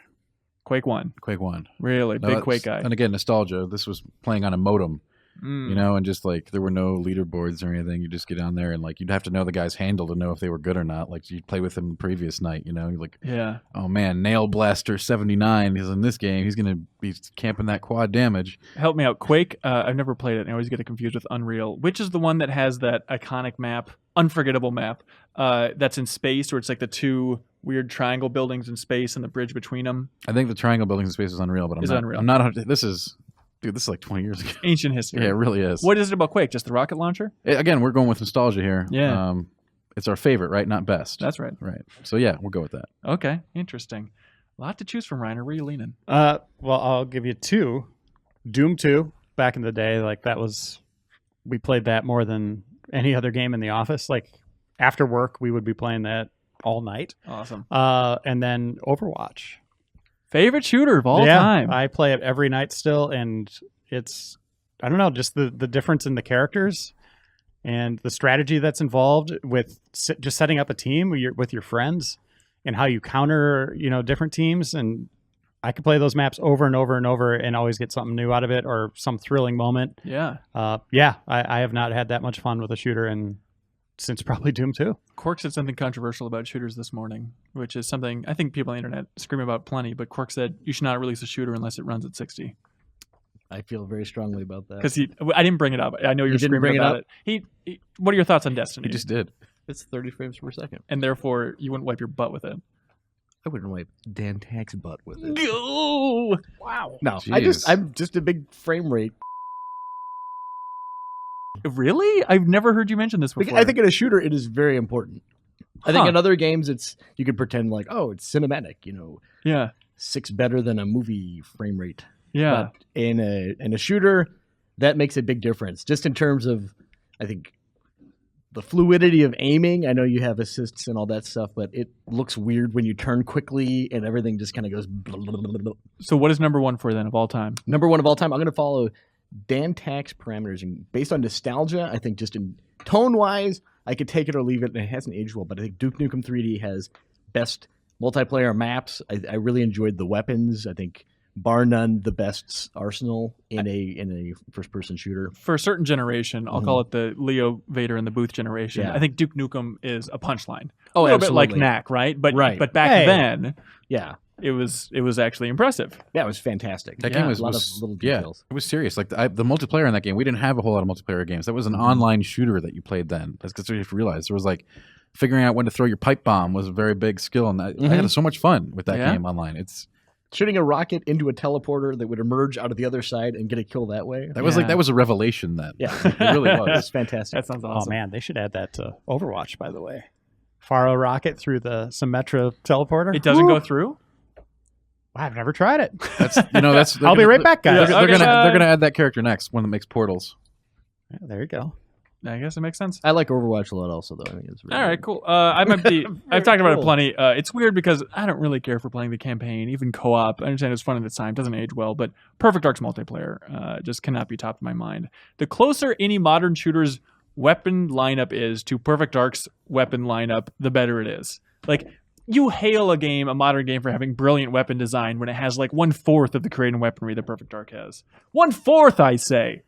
Quake 1. Quake 1. Really? Big Quake guy. And again, nostalgia. This was playing on a modem. Mm. You know, and just like there were no leaderboards or anything. You just get on there and like you'd have to know the guy's handle to know if they were good or not. Like you'd play with them the previous night, you know, you're like, yeah, oh man, Nail Blaster 79 is in this game. He's gonna be camping that quad damage. Help me out. Quake, I've never played it, and I always get it confused with Unreal. Which is the one that has that iconic map, unforgettable map, that's in space, where it's like the two weird triangle buildings in space and the bridge between them? I think the triangle buildings in space is Unreal, but Unreal. I'm not. This is like 20 years ago. Ancient history. Yeah, it really is. What is it about Quake? Just the rocket launcher? Again, we're going with nostalgia here. Yeah. It's our favorite, right? Not best. That's right. Right. So yeah, we'll go with that. Okay, interesting. A lot to choose from, Reiner. Where are you leaning? Well, I'll give you two. Doom 2, back in the day, we played that more than any other game in the office. Like, after work, we would be playing that all night. Awesome. And then Overwatch. Favorite shooter of all time. I play it every night still, and it's, I don't know, just the difference in the characters and the strategy that's involved with just setting up a team with your friends and how you counter, different teams. And I could play those maps over and over and over and always get something new out of it or some thrilling moment. Yeah. I have not had that much fun with a shooter since probably Doom 2. Quark said something controversial about shooters this morning, which is something I think people on the internet scream about plenty, but Quark said you should not release a shooter unless it runs at 60. I feel very strongly about that. Because I didn't bring it up. I know you're didn't screaming bring it about up? it. He what are your thoughts on Destiny? He just did. It's 30 frames per second. And therefore, you wouldn't wipe your butt with it. I wouldn't wipe Dan Tack's butt with it. Go! Wow. No, Jeez. I'm just a big frame rate. Really? I've never heard you mention this before. I think in a shooter, it is very important. I think Huh. in other games, you could pretend like, oh, it's cinematic, Yeah. 6 better than a movie frame rate. Yeah. But in a shooter, that makes a big difference. Just in terms of, I think, the fluidity of aiming. I know you have assists and all that stuff, but it looks weird when you turn quickly and everything just kind of goes. Blah, blah, blah, blah. So what is number one for you then of all time? Number one of all time, I'm going to follow Dan Tack's parameters. And based on nostalgia, I think just in tone-wise, I could take it or leave it, and it hasn't aged well. But I think Duke Nukem 3D has best multiplayer maps. I really enjoyed the weapons. I think, bar none, the best arsenal in a first-person shooter. For a certain generation, I'll call it the Leo Vader and the Booth generation. Yeah. I think Duke Nukem is a punchline. Oh, a little bit like absolutely. Knack, right? But Right. but back Hey. then, Yeah, it was actually impressive. that was fantastic. That Yeah, game a was, lot was of little yeah, details. it was serious. Like the multiplayer in that game, we didn't have a whole lot of multiplayer games. That was an online shooter that you played then. That's because you have to realize there was like figuring out when to throw your pipe bomb was a very big skill, and I had so much fun with that Yeah. game online. Shooting a rocket into a teleporter that would emerge out of the other side and get a kill that way. That was Yeah. that was a revelation then. Yeah, It really it was. was fantastic. That sounds awesome. Oh man, they should add that to Overwatch, by the way. Faro rocket through the Symmetra teleporter. It doesn't Woo! go through? I've never tried it. That's I'll be right back, guys. They're gonna add that character next, one that makes portals. Yeah, there you go. I guess it makes sense. I like Overwatch a lot also, though. I think it's really All right, cool. I might be. I've talked about it cool. plenty. It's weird because I don't really care for playing the campaign, even co-op. I understand it's fun at its time, doesn't age well, but Perfect Dark's multiplayer just cannot be top of my mind. The closer any modern shooter's weapon lineup is to Perfect Dark's weapon lineup, the better it is. Like, you hail a modern game, for having brilliant weapon design when it has like 1/4 of the creative weaponry that Perfect Dark has. 1/4, I say.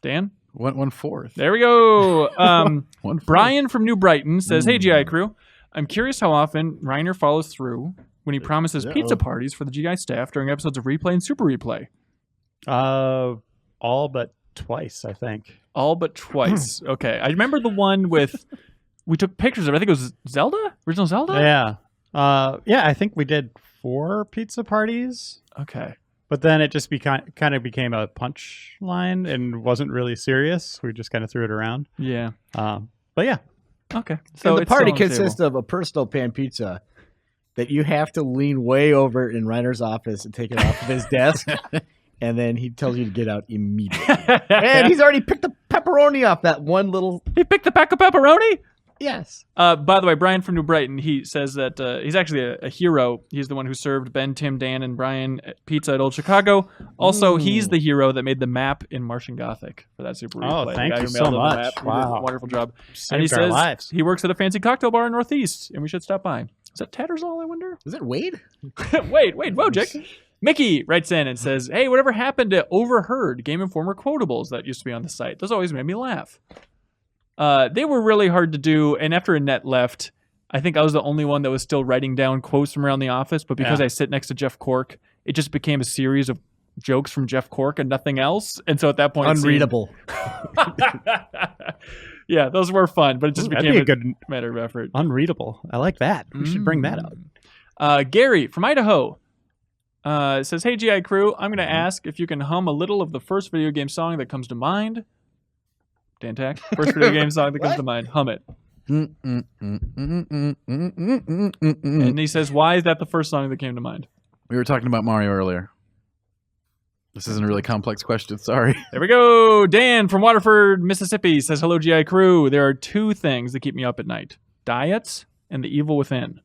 Dan? 1/4. There we go. 1/4. Brian from New Brighton says, "Hey, GI crew, I'm curious how often Reiner follows through when he promises pizza parties for the GI staff during episodes of Replay and Super Replay." All but twice, I think. All but twice. Okay. I remember the one with, we took pictures of, I think it was Zelda? Original Zelda? Yeah. Yeah, I think we did 4 pizza parties. Okay. But then it just kind of became a punch line and wasn't really serious. We just kind of threw it around. Yeah. But yeah. Okay. So So the it's still party on the consists table. of a personal pan pizza that you have to lean way over in Reiner's office and take it off of his desk. And then he tells you to get out immediately. And he's already picked the pepperoni off that one little... He picked the pack of pepperoni? Yes. By the way, Brian from New Brighton, he says that he's actually a hero. He's the one who served Ben, Tim, Dan, and Brian pizza at Old Chicago. Also, he's the hero that made the map in Martian Gothic for that Super Replay. The thank guy you who so mailed over the much. map. He did a Wow. wonderful job. Saved And he our says lives. he works at a fancy cocktail bar in Northeast, and we should stop by. Is that Tattersall, I wonder? Is it Wade? wait, Wojcik. Mickey writes in and says, "Hey, whatever happened to Overheard Game Informer quotables that used to be on the site? Those always made me laugh." They were really hard to do, and after Annette left, I think I was the only one that was still writing down quotes from around the office, but because I sit next to Jeff Cork, it just became a series of jokes from Jeff Cork and nothing else. And so at that point, Unreadable. Yeah, those were fun, but it just That'd became be a a good matter of effort. unreadable. I like that. We should bring that up. Gary from Idaho says, "Hey, GI crew, I'm going to ask if you can hum a little of the first video game song that comes to mind." Dan Tack, first video game song that comes to mind. Hum it. And he says, "Why is that the first song that came to mind?" We were talking about Mario earlier. This isn't a really complex question. Sorry. There we go. Dan from Waterford, Mississippi says, "Hello, GI crew. There are 2 things that keep me up at night: diets and the evil within."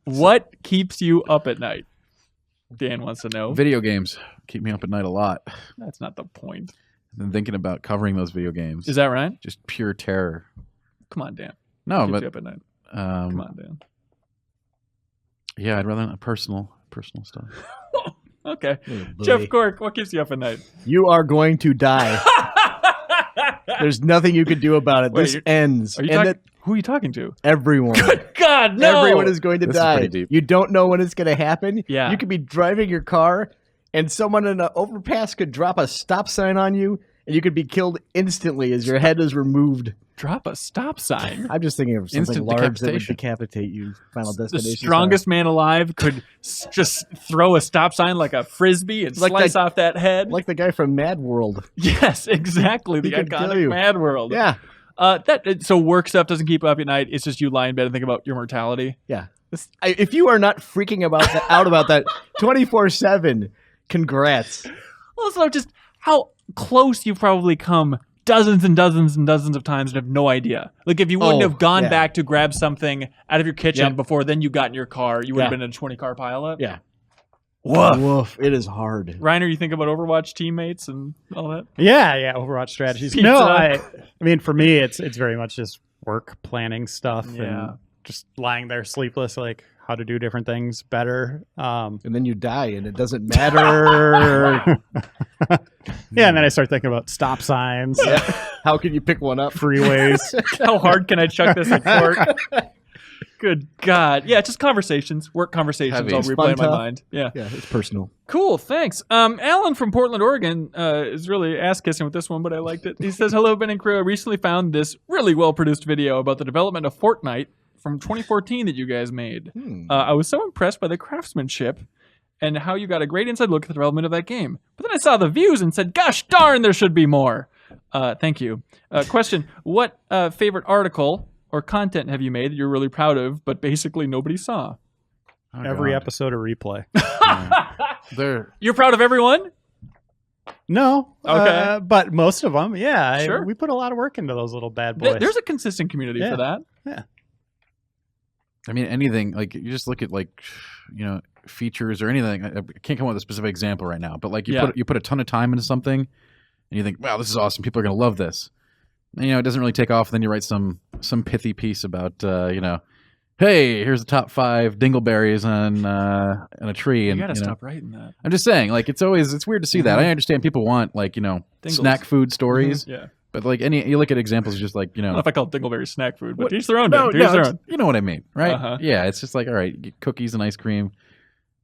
What keeps you up at night? Dan wants to know. Video games keep me up at night a lot. That's not the point. I've been thinking about covering those video games. Is that right? Just pure terror. Come on, Dan. No, Keeps but you up at night. Come um, on, Dan. yeah, I'd rather not personal stuff. Okay. Oh, boy. Jeff Cork, what keeps you up at night? You are going to die. There's nothing you can do about it. Wait, This ends. Are you And talking? that Who are you talking to? everyone. Good God, no! Everyone is going to This is die. pretty deep. You don't know when it's going to happen. Yeah. You could be driving your car, and someone in an overpass could drop a stop sign on you, and you could be killed instantly as your head is removed. Drop a stop sign. I'm just thinking of something Instant large that would decapitation. decapitate you. Final The Destination. strongest man alive could just throw a stop sign like a frisbee and Like slice that- off that head. like the guy from Mad World. Yes, exactly. The He could kill iconic you. Mad World. Yeah. So work stuff doesn't keep you up at night. It's just you lie in bed and think about your mortality. Yeah. If you are not freaking out about that 24/7, congrats. Also, just how close you've probably come dozens and dozens and dozens of times and have no idea. Like if you wouldn't have gone yeah. back to grab something out of your kitchen Yep. before then you got in your car, you would have Yeah. been in a 20-car pileup. Yeah. Woof. Woof. It is hard. Reiner, you think about Overwatch teammates and all that? Yeah, Overwatch strategies. Pizza. No, I mean, for me, it's very much just work planning stuff Yeah. and just lying there sleepless, like how to do different things better. And then you die, and it doesn't matter. Yeah, and then I start thinking about stop signs, How can you pick one up? freeways. How hard can I chuck this at court? Good God. Yeah, just conversations, work conversations. Heavy. I'll It's replay in my fun, tough. mind. Yeah. Yeah, it's personal. Cool, thanks. Alan from Portland, Oregon is really ass-kissing with this one, but I liked it. He says, "Hello, Ben and crew. I recently found this really well-produced video about the development of Fortnite from 2014 that you guys made. I was so impressed by the craftsmanship and how you got a great inside look at the development of that game. But then I saw the views and said, gosh darn, there should be more." Thank you. Question, what favorite article or content have you made that you're really proud of, but basically nobody saw? Oh, Every God. episode of replay. They're You're proud of everyone? No, Okay. but most of them, yeah. Sure. We put a lot of work into those little bad boys. There's a consistent community for that. I mean, anything, like, you just look at, like, features or anything. I can't come up with a specific example right now, but, like, you put a ton of time into something, and you think, wow, this is awesome. People are going to love this. And, it doesn't really take off. Then you write some pithy piece about, hey, here's the top 5 dingleberries on a tree, and You gotta know, stop writing that. I'm just saying, like, it's weird to see that. I understand people want, like, Dingles. snack food stories, Yeah. but like you look at examples, just like I don't know if I call dingleberry snack food, but What? each their own. no, Dude. Each their it's- own. you know what I mean, right? Uh-huh. Yeah, it's just like, all right, you get cookies and ice cream,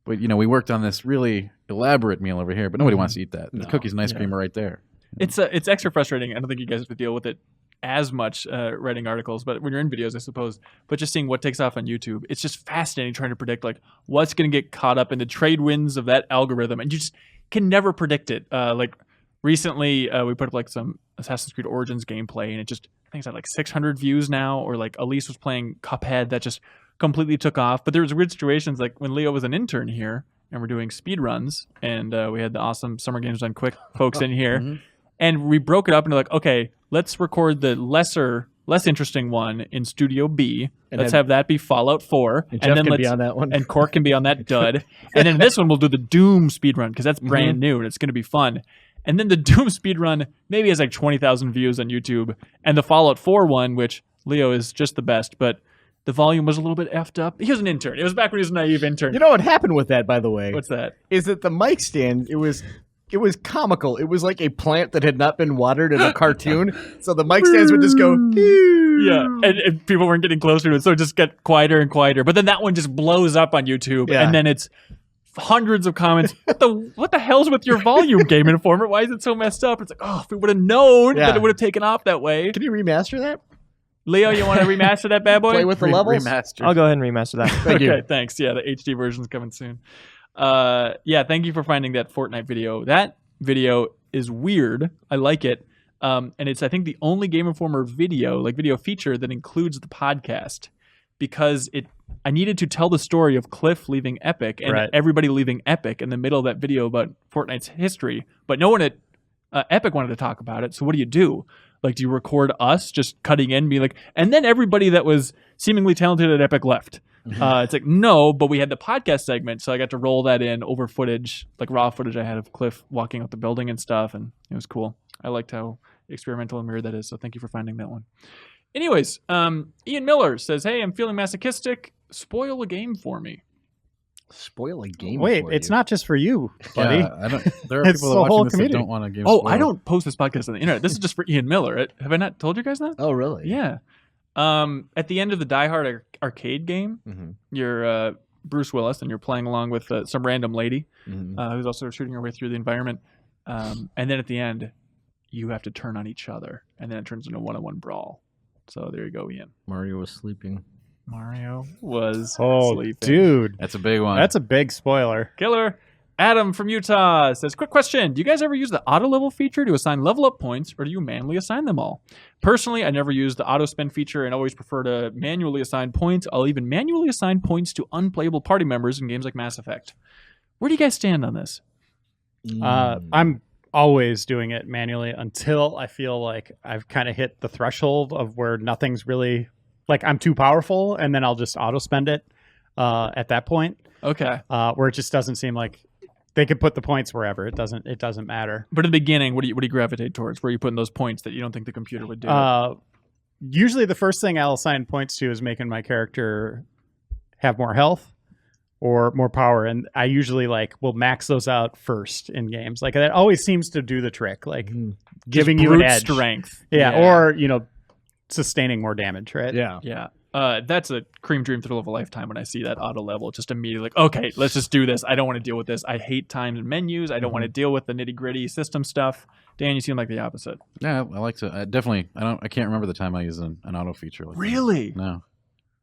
but we worked on this really elaborate meal over here, but nobody wants to eat that. The cookies and ice cream are right there. It's extra frustrating. I don't think you guys have to deal with it as much writing articles, but when you're in videos, I suppose. But just seeing what takes off on YouTube, it's just fascinating trying to predict like what's going to get caught up in the trade winds of that algorithm, and you just can never predict it. Like recently, we put up like some Assassin's Creed Origins gameplay, and I think it's at like 600 views now. Or like Elise was playing Cuphead, that just completely took off. But there was weird situations like when Leo was an intern here, and we're doing speed runs, and we had the awesome Summer Games Done Quick folks in here. And we broke it up into like, okay, let's record the less interesting one in Studio B. Let's have that be Fallout 4. And Jeff then can be on that one. And Cork can be on that dud. And then this one we'll do the Doom speedrun because that's brand new and it's going to be fun. And then the Doom speedrun maybe has like 20,000 views on YouTube. And the Fallout 4 one, which Leo is just the best, but the volume was a little bit effed up. He was an intern. It was back when he was a naive intern. You know what happened with that, by the way? What's that? Is that the mic stand? It was comical. It was like a plant that had not been watered in a cartoon. So the mic stands would just go. Yeah, and people weren't getting closer to it, so it just got quieter and quieter. But then that one just blows up on YouTube, Yeah. and then it's hundreds of comments. What the hell's with your volume, Game Informer? Why is it so messed up? It's like, oh, if we would have known that it would have taken off that way. Can you remaster that? Leo, you want to remaster that bad boy? Play with the levels. Remastered. I'll go ahead and remaster that. Thank you. Okay, thanks. Yeah, the HD version's coming soon. Yeah, thank you for finding that Fortnite video. That video is weird. I like it. And it's, I think, the only Game Informer video feature that includes the podcast because I needed to tell the story of Cliff leaving Epic and everybody leaving Epic in the middle of that video about Fortnite's history. But no one at Epic wanted to talk about it. So what do? Like, do you record us just cutting in, be like, and then everybody that was seemingly talented at Epic left? It's like, no, but we had the podcast segment, so I got to roll that in over footage, like raw footage I had of Cliff walking out the building and stuff, and it was cool. I liked how experimental and weird that is, so thank you for finding that one. Anyways, Ian Miller says, hey, I'm feeling masochistic. Spoil a game for me. Spoil a game. Wait, for it's you. not just for you, buddy. Yeah, there are It's people the that whole watching this that community. don't want a game. Oh, spoiled. I don't post this podcast on the internet. This is just for Ian Miller. Have I not told you guys that? Oh, really? Yeah. At the end of the Die Hard arcade game, you're Bruce Willis, and you're playing along with some random lady who's also shooting her way through the environment. And then at the end, you have to turn on each other, and then it turns into a one-on-one brawl. So there you go, Ian. Mario was sleeping. Mario was Oh, sleeping. dude. That's a big one. That's a big spoiler. Killer. Adam from Utah says, quick question. Do you guys ever use the auto level feature to assign level up points, or do you manually assign them all? Personally, I never use the auto spend feature and always prefer to manually assign points. I'll even manually assign points to unplayable party members in games like Mass Effect. Where do you guys stand on this? I'm always doing it manually until I feel like I've kind of hit the threshold of where nothing's really, like, I'm too powerful, and then I'll just auto spend it at that point. Okay. Where it just doesn't seem like they could put the points wherever. It doesn't matter. But in the beginning, what do you gravitate towards? Where are you putting those points that you don't think the computer would do? Usually the first thing I'll assign points to is making my character have more health or more power, and I usually will max those out first in games. Like, that always seems to do the trick, giving you an brute edge. strength. Yeah, or sustaining more damage, right? Yeah. Yeah. That's a cream dream thrill of a lifetime when I see that auto level. Just immediately okay, let's just do this. I don't want to deal with this. I hate times and menus. I don't want to deal with the nitty gritty system stuff. Dan, you seem like the opposite. Yeah, I like to. Definitely. I can't remember the time I used an auto feature. Like Really? That. No.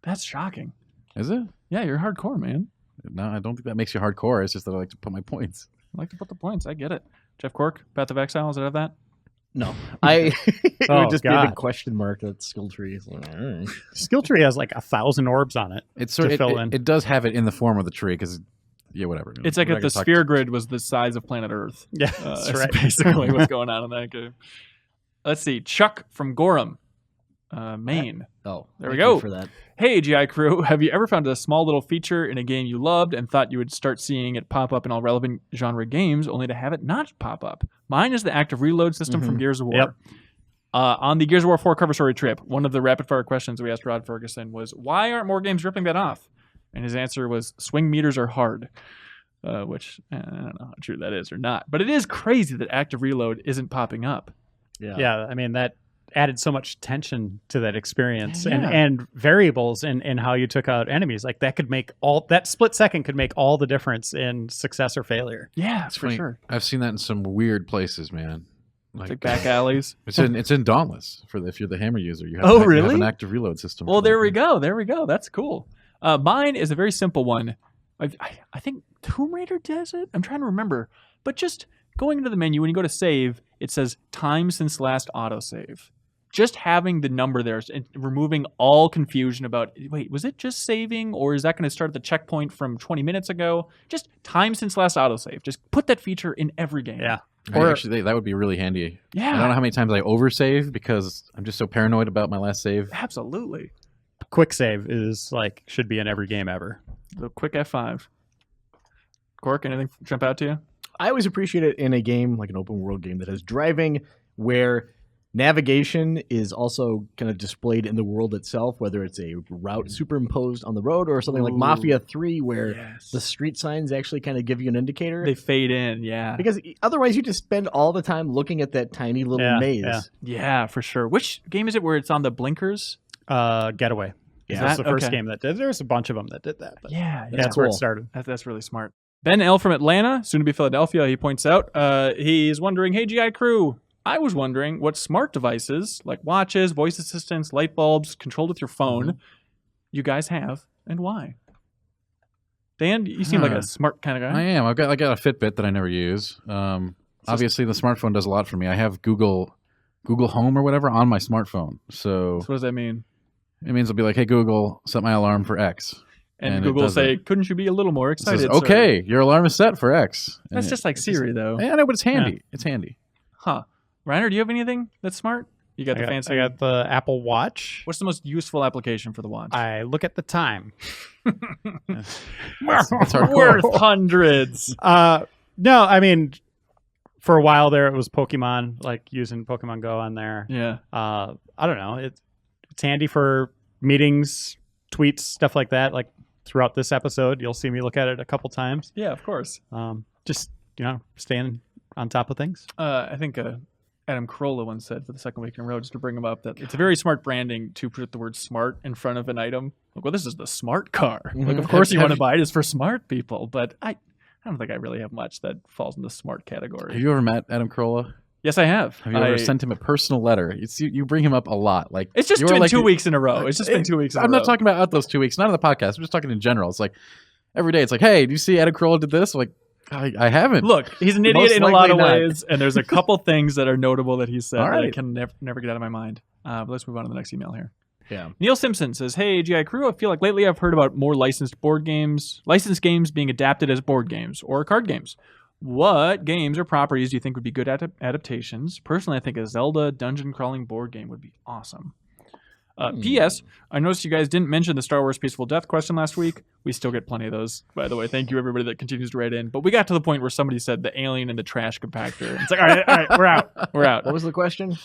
That's shocking. Is it? Yeah, you're hardcore, man. No, I don't think that makes you hardcore. It's just that I like to put my points. I like to put the points. I get it. Jeff Cork, Path of Exile, does it have that? No, it Oh, would just be a God. big question mark. That skill tree. It's like, Skill tree has 1,000 orbs on it. It's to fill in. It does have it in the form of the tree because, yeah, whatever. It's like We're if not the gonna talk- sphere grid was the size of planet Earth. Yeah, that's That's right. basically what's going on in that game. Let's see. Chuck from Gorham, Maine. oh, There we thank you go. for that. Hey, GI crew, have you ever found a small little feature in a game you loved and thought you would start seeing it pop up in all relevant genre games only to have it not pop up? Mine is the active reload system from Gears of War. Yep. On the Gears of War 4 cover story trip, one of the rapid-fire questions we asked Rod Ferguson was, why aren't more games ripping that off? And his answer was, swing meters are hard. Which, I don't know how true that is or not. But it is crazy that active reload isn't popping up. Yeah, I mean, that added so much tension to that experience and variables in how you took out enemies. Like that could make that split second could make all the difference in success or failure. Yeah, it's for funny. sure. I've seen that in some weird places, man. Like back alleys. It's in Dauntless if you're the hammer user. You have, Oh, you really? have an active reload system. Well, for that. there we go. That's cool. Mine is a very simple one. I think Tomb Raider does it. I'm trying to remember. But just going into the menu, when you go to save, it says time since last autosave. Just having the number there and removing all confusion about, wait, was it just saving or is that going to start at the checkpoint from 20 minutes ago? Just time since last autosave. Just put that feature in every game. Yeah. Actually, that would be really handy. Yeah. I don't know how many times I oversave because I'm just so paranoid about my last save. Absolutely. Quick save is should be in every game ever. The quick F5. Cork, anything jump out to you? I always appreciate it in a game, like an open world game that has driving, where navigation is also kind of displayed in the world itself, whether it's a route superimposed on the road or something like Mafia 3, where the street signs actually kind of give you an indicator. They fade in, yeah. Because otherwise you just spend all the time looking at that tiny little maze. Yeah, for sure. Which game is it where it's on the blinkers? Getaway. Yeah, That's the first okay. game that did. There's a bunch of them that did that. But Yeah, that's where it started. That's really smart. Ben L. from Atlanta, soon to be Philadelphia, he points out, he's wondering, hey, GI crew, I was wondering what smart devices, like watches, voice assistants, light bulbs, controlled with your phone, you guys have, and why? Dan, you seem like a smart kind of guy. I am. I got a Fitbit that I never use. Obviously, the smartphone does a lot for me. I have Google Home or whatever on my smartphone. So what does that mean? it means I'll be like, hey, Google, set my alarm for X. And it Google will does say, it. couldn't you be a little more It says, excited? okay, your alarm is set for X. That's And just like Siri, though. I know, but it's handy. It's handy. Huh. Reiner, do you have anything that's smart? You got the fancy. I got the Apple Watch. What's the most useful application for the watch? I look at the time. That's hardcore. Worth hundreds. No, I mean, for a while there, it was Pokemon, like using Pokemon Go on there. Yeah. I don't know. It's handy for meetings, tweets, stuff like that. Like throughout this episode, you'll see me look at it a couple times. Yeah, of course. Just staying on top of things. I think Adam Carolla once said for the second week in a row, just to bring him up, that it's a very smart branding to put the word smart in front of an item. Like, well, this is the smart car. Like, of course you want to buy it. It's for smart people. But I don't think I really have much that falls in the smart category. Have you ever met Adam Carolla? Yes, I have. Have you ever sent him a personal letter? You bring him up a lot. Like It's just you were been like 2 weeks in a row. It's just been 2 weeks in a row. I'm not talking about those 2 weeks, not on the podcast. I'm just talking in general. It's like every day. It's like, hey, do you see Adam Carolla did this? Like, I haven't. Look, he's an idiot Most in a lot of likely not. ways, and there's a couple things that are notable that he said All that I right. can never get out of my mind. But let's move on to the next email here. Yeah. Neil Simpson says, hey, GI Crew, I feel like lately I've heard about more licensed games being adapted as board games or card games. What games or properties do you think would be good adaptations? Personally, I think a Zelda dungeon crawling board game would be awesome. P.S. I noticed you guys didn't mention the Star Wars Peaceful Death question last week. We still get plenty of those, by the way. Thank you, everybody that continues to write in. But we got to the point where somebody said the alien in the trash compactor. It's like, all right, we're out. What was the question?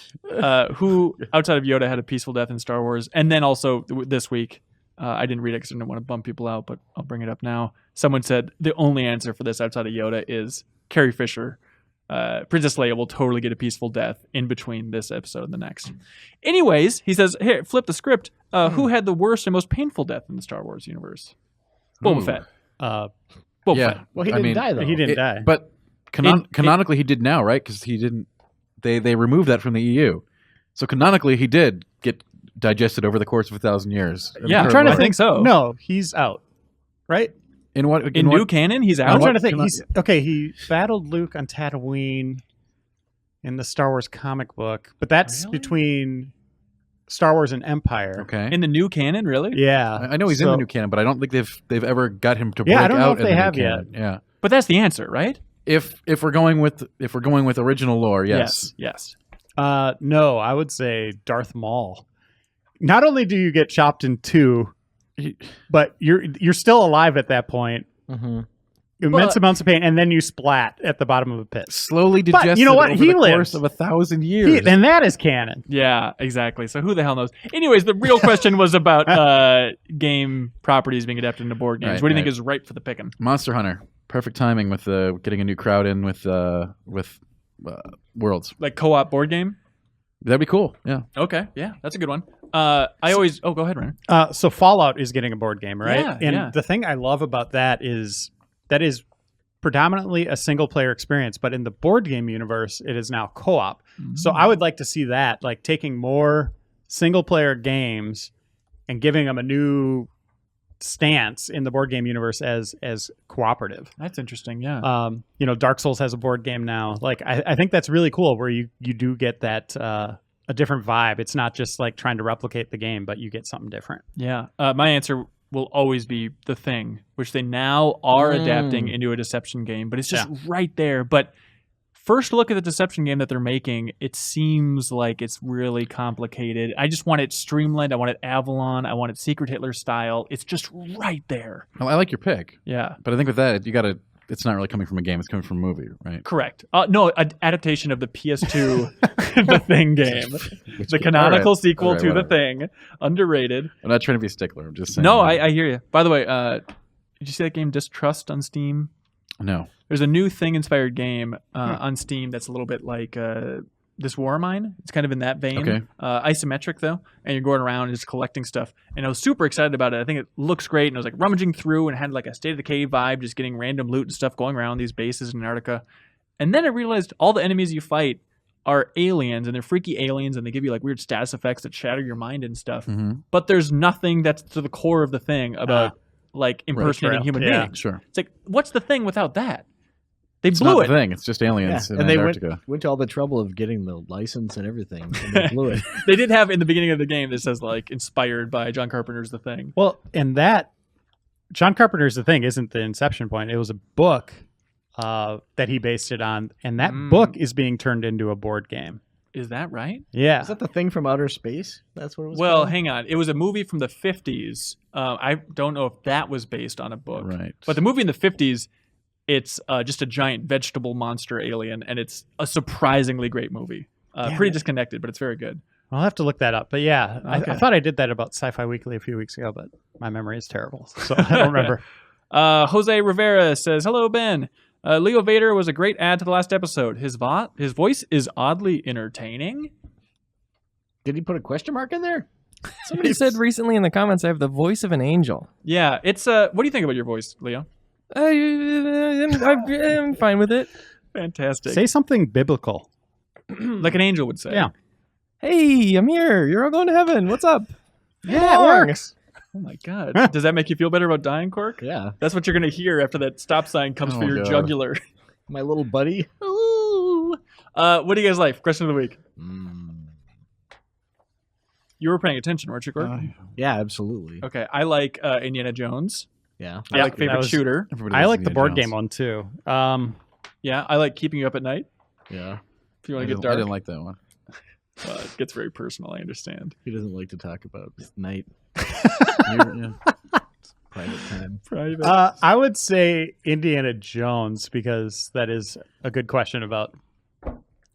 Who, outside of Yoda, had a peaceful death in Star Wars? And then also this week, I didn't read it because I didn't want to bum people out, but I'll bring it up now. Someone said the only answer for this outside of Yoda is Carrie Fisher. Princess Leia will totally get a peaceful death in between this episode and the next. Anyways, he says, here, flip the script. Who had the worst and most painful death in the Star Wars universe? Boba Fett. Boba Fett. Well, he didn't die, though. He didn't die. But canonically, he did now, right? Because he didn't. They removed that from the EU. So canonically, he did get digested over the course of 1,000 years. Yeah, I'm trying to think so. No, he's out. Right? In what? In what- new canon, he's I'm out. trying to think. He battled Luke on Tatooine in the Star Wars comic book, but that's Really? between Star Wars and Empire. Okay. In the new canon, really? Yeah. I know he's in the new canon, but I don't think they've ever got him to break Yeah, I don't know out if in they the new have canon. Yeah. But that's the answer, right? If we're going with original lore, yes. Yes. No, I would say Darth Maul. Not only do you get chopped in two, but you're still alive at that point. Mm-hmm. immense amounts of pain, and then you splat at the bottom of a pit. Slowly digested you know what? over He the course lives. of 1,000 years. And that is canon. Yeah, exactly. So who the hell knows? Anyways, the real question was about game properties being adapted into board games. Right, What do you right. think is ripe for the picking? Monster Hunter. Perfect timing with getting a new crowd in with Worlds. Like co-op board game? That'd be cool. Yeah. Okay, yeah, that's a good one. Go ahead, Ryan. So Fallout is getting a board game, right? Yeah, and yeah. the thing I love about that is predominantly a single player experience, but in the board game universe, it is now co-op. So I would like to see that, like taking more single player games and giving them a new stance in the board game universe as cooperative. That's interesting, yeah. Dark Souls has a board game now. Like I think that's really cool where you do get that a different vibe. It's not just like trying to replicate the game, but you get something different. Yeah. My answer will always be The Thing, which they now are adapting into a deception game, but it's just right there. But first look at the deception game that they're making, it seems like it's really complicated. I just want it streamlined. I want it Avalon. I want it Secret Hitler style. It's just right there. Well, I like your pick, Yeah. but I think with that, it's not really coming from a game. It's coming from a movie, right? Correct. No, an adaptation of the PS2 The Thing game. The canonical All right. sequel All right, to The whatever. Thing. Underrated. I'm not trying to be a stickler. I'm just saying. No, I hear you. By the way, did you see that game Distrust on Steam? No. There's a new Thing-inspired game on Steam that's a little bit like This War of Mine. It's kind of in that vein. Okay. Isometric, though, and you're going around and just collecting stuff. And I was super excited about it. I think it looks great, and I was like rummaging through and had like a State of Decay vibe, just getting random loot and stuff going around these bases in Antarctica. And then I realized all the enemies you fight are aliens, and they're freaky aliens, and they give you like weird status effects that shatter your mind and stuff. Mm-hmm. But there's nothing that's to the core of the thing about like impersonating human Yeah. beings. Sure. It's like, what's the thing without that? They It's blew not it. the thing. It's just aliens in and they Antarctica. went to all the trouble of getting the license and everything, and they blew it. They did have in the beginning of the game that says like inspired by John Carpenter's The Thing. Well, and that John Carpenter's The Thing isn't the inception point. It was a book that he based it on, and that book is being turned into a board game. Is that right? Yeah. Is that the Thing from outer space? That's what it was Well, called? hang on. It was a movie from the 50s. I don't know if that was based on a book. Right. But the movie in the 50s, it's just a giant vegetable monster alien, and it's a surprisingly great movie. Pretty disconnected, but it's very good. I'll have to look that up. But yeah, Okay. I thought I did that about Sci-Fi Weekly a few weeks ago, but my memory is terrible, so I don't remember. Jose Rivera says, "Hello, Ben. Leo Vader was a great add to the last episode. His voice is oddly entertaining." Did he put a question mark in there? Somebody said recently in the comments, I have the voice of an angel. Yeah, it's what do you think about your voice, Leo? I'm fine with it. Fantastic. Say something biblical. Like an angel would say. Yeah. Hey, I'm here. You're all going to heaven. What's up? Yeah, it works. Oh my God. Does that make you feel better about dying, Cork? Yeah. That's what you're going to hear after that stop sign comes Oh, for your God. jugular. My little buddy. Ooh. What do you guys like? Question of the week. You were paying attention, weren't you, Cork? Yeah, absolutely. Okay. I like Indiana Jones. Yeah. I like that favorite was- shooter. Everybody I loves like the Indiana board Jones. game one too. Yeah. I like keeping you up at night. Yeah. If you want I to get didn't, dark. I didn't like that one. It gets very personal. I understand. He doesn't like to talk about night. Yeah. Private time. Private. I would say Indiana Jones because that is a good question about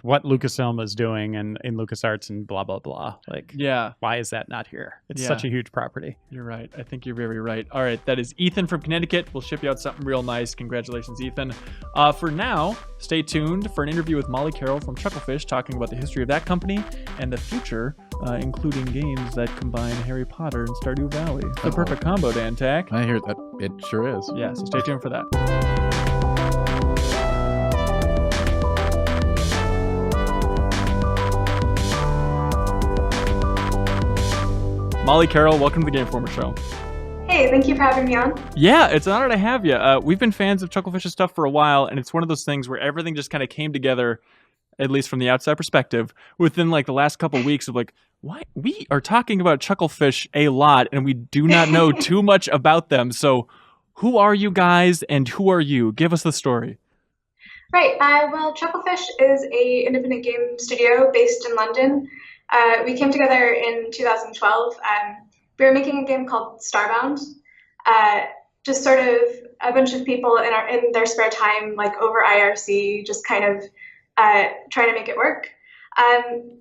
what Lucasfilm is doing and in LucasArts and blah blah blah. Like, Yeah, why is that not here? It's Yeah. such a huge property. you're right. I think you're very right. All right, that is Ethan from Connecticut. We'll ship you out something real nice. Congratulations, Ethan. For now, stay tuned for an interview with Molly Carroll from Chucklefish talking about the history of that company and the future, including games that combine Harry Potter and Stardew Valley. It's the perfect combo, Dan Tack. I hear that. It sure is. Yeah, so stay tuned for that. Molly Carroll, welcome to the Game Informer Show. Hey, thank you for having me on. Yeah, it's an honor to have you. We've been fans of Chucklefish's stuff for a while, and it's one of those things where everything just kind of came together, at least from the outside perspective, within like the last couple of weeks of like, why we are talking about Chucklefish a lot, and we do not know too much about them. So, who are you guys, and who are you? Give us the story. Right. Well, Chucklefish is a independent game studio based in London. We came together in 2012. We were making a game called Starbound. just sort of a bunch of people in their spare time, like over IRC, just kind of trying to make it work.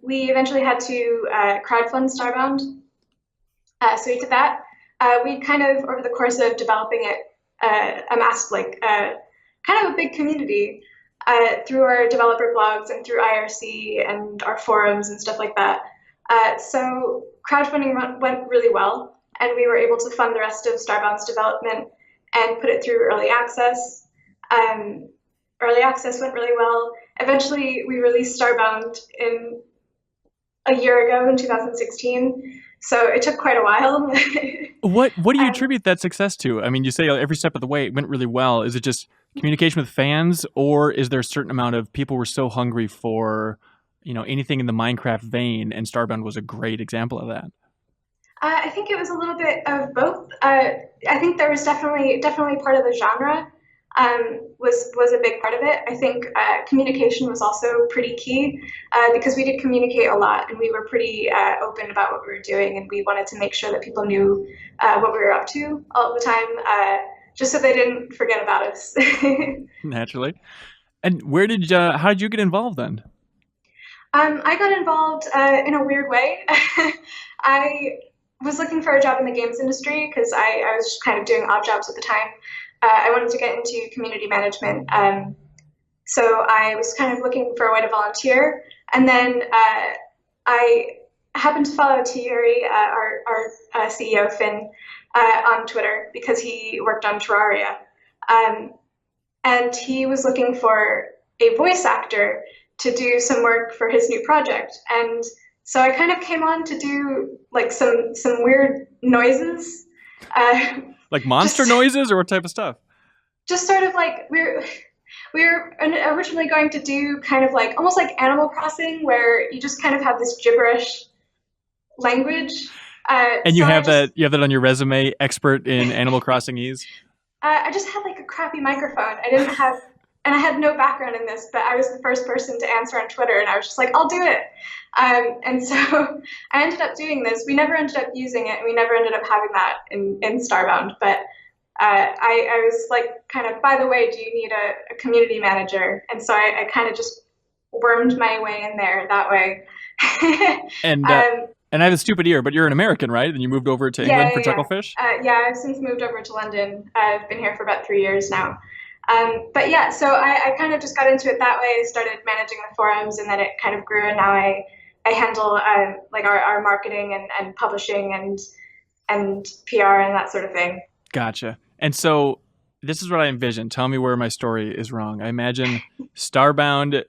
We eventually had to crowdfund Starbound, so we did that. We kind of, over the course of developing it, amassed like kind of a big community through our developer blogs and through IRC and our forums and stuff like that. So crowdfunding went really well, and we were able to fund the rest of Starbound's development and put it through early access. Early access went really well. Eventually, we released Starbound a year ago in 2016. So it took quite a while. What do you attribute that success to? I mean, you say every step of the way it went really well. Is it just communication with fans, or is there a certain amount of people were so hungry for, anything in the Minecraft vein, and Starbound was a great example of that? I think it was a little bit of both. I think there was definitely part of the genre was a big part of it. I think communication was also pretty key because we did communicate a lot, and we were pretty open about what we were doing, and we wanted to make sure that people knew what we were up to all the time, just so they didn't forget about us. Naturally. And how did you get involved then? I got involved in a weird way. I was looking for a job in the games industry because I was just kind of doing odd jobs at the time. I wanted to get into community management. So I was kind of looking for a way to volunteer. And then I happened to follow Thierry, our CEO, Finn, on Twitter because he worked on Terraria. And he was looking for a voice actor to do some work for his new project. And so I kind of came on to do like some weird noises. Like monster noises, or what type of stuff? Just sort of like we were originally going to do kind of like almost like Animal Crossing, where you just kind of have this gibberish language. And you have that on your resume, expert in Animal Crossingese. I just had like a crappy microphone. And I had no background in this, but I was the first person to answer on Twitter, and I was just like, I'll do it. And so I ended up doing this. We never ended up using it, and we never ended up having that in Starbound. But I was like, kind of, by the way, do you need a community manager? And so I kind of just wormed my way in there that way. And I have a stupid ear, but you're an American, right? And you moved over to England for Chucklefish? Yeah, I've since moved over to London. I've been here for about 3 years now. But yeah, so I kind of just got into it that way. I started managing the forums, and then it kind of grew, and now I handle like our marketing and publishing and PR and that sort of thing. Gotcha. And so this is what I envision. Tell me where my story is wrong. I imagine Starbound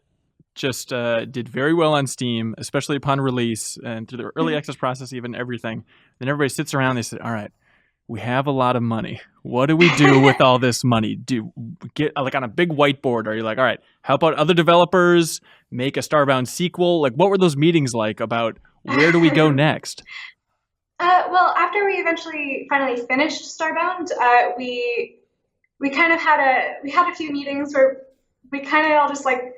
just did very well on Steam, especially upon release and through the early access process, even everything. Then everybody sits around, they said, all right, we have a lot of money. What do we do with all this money? Do get like on a big whiteboard? Are you like, all right, how about other developers make a Starbound sequel? Like, what were those meetings like about where do we go next? Well, after we eventually finally finished Starbound, we kind of had a few meetings where we kind of all just like,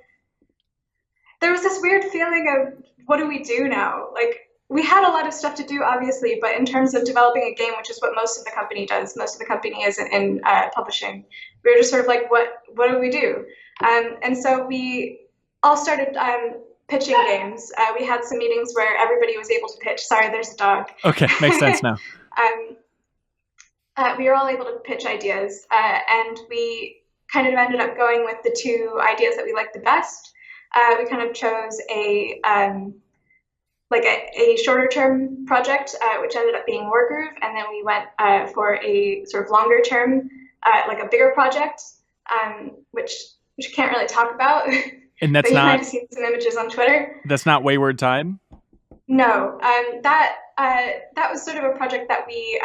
there was this weird feeling of what do we do now? Like, we had a lot of stuff to do, obviously, but in terms of developing a game, which is what most of the company does, most of the company is in publishing, we were just sort of like, what do we do? And so we all started pitching games. We had some meetings where everybody was able to pitch. Sorry, there's a dog. Okay, makes sense now. We were all able to pitch ideas, and we kind of ended up going with the two ideas that we liked the best. We kind of chose a shorter term project, which ended up being Wargroove, and then we went for a sort of longer term, like a bigger project, which I can't really talk about. And that's but you not. might have seen some images on Twitter. That's not Wayward Tide. No, that was sort of a project that we,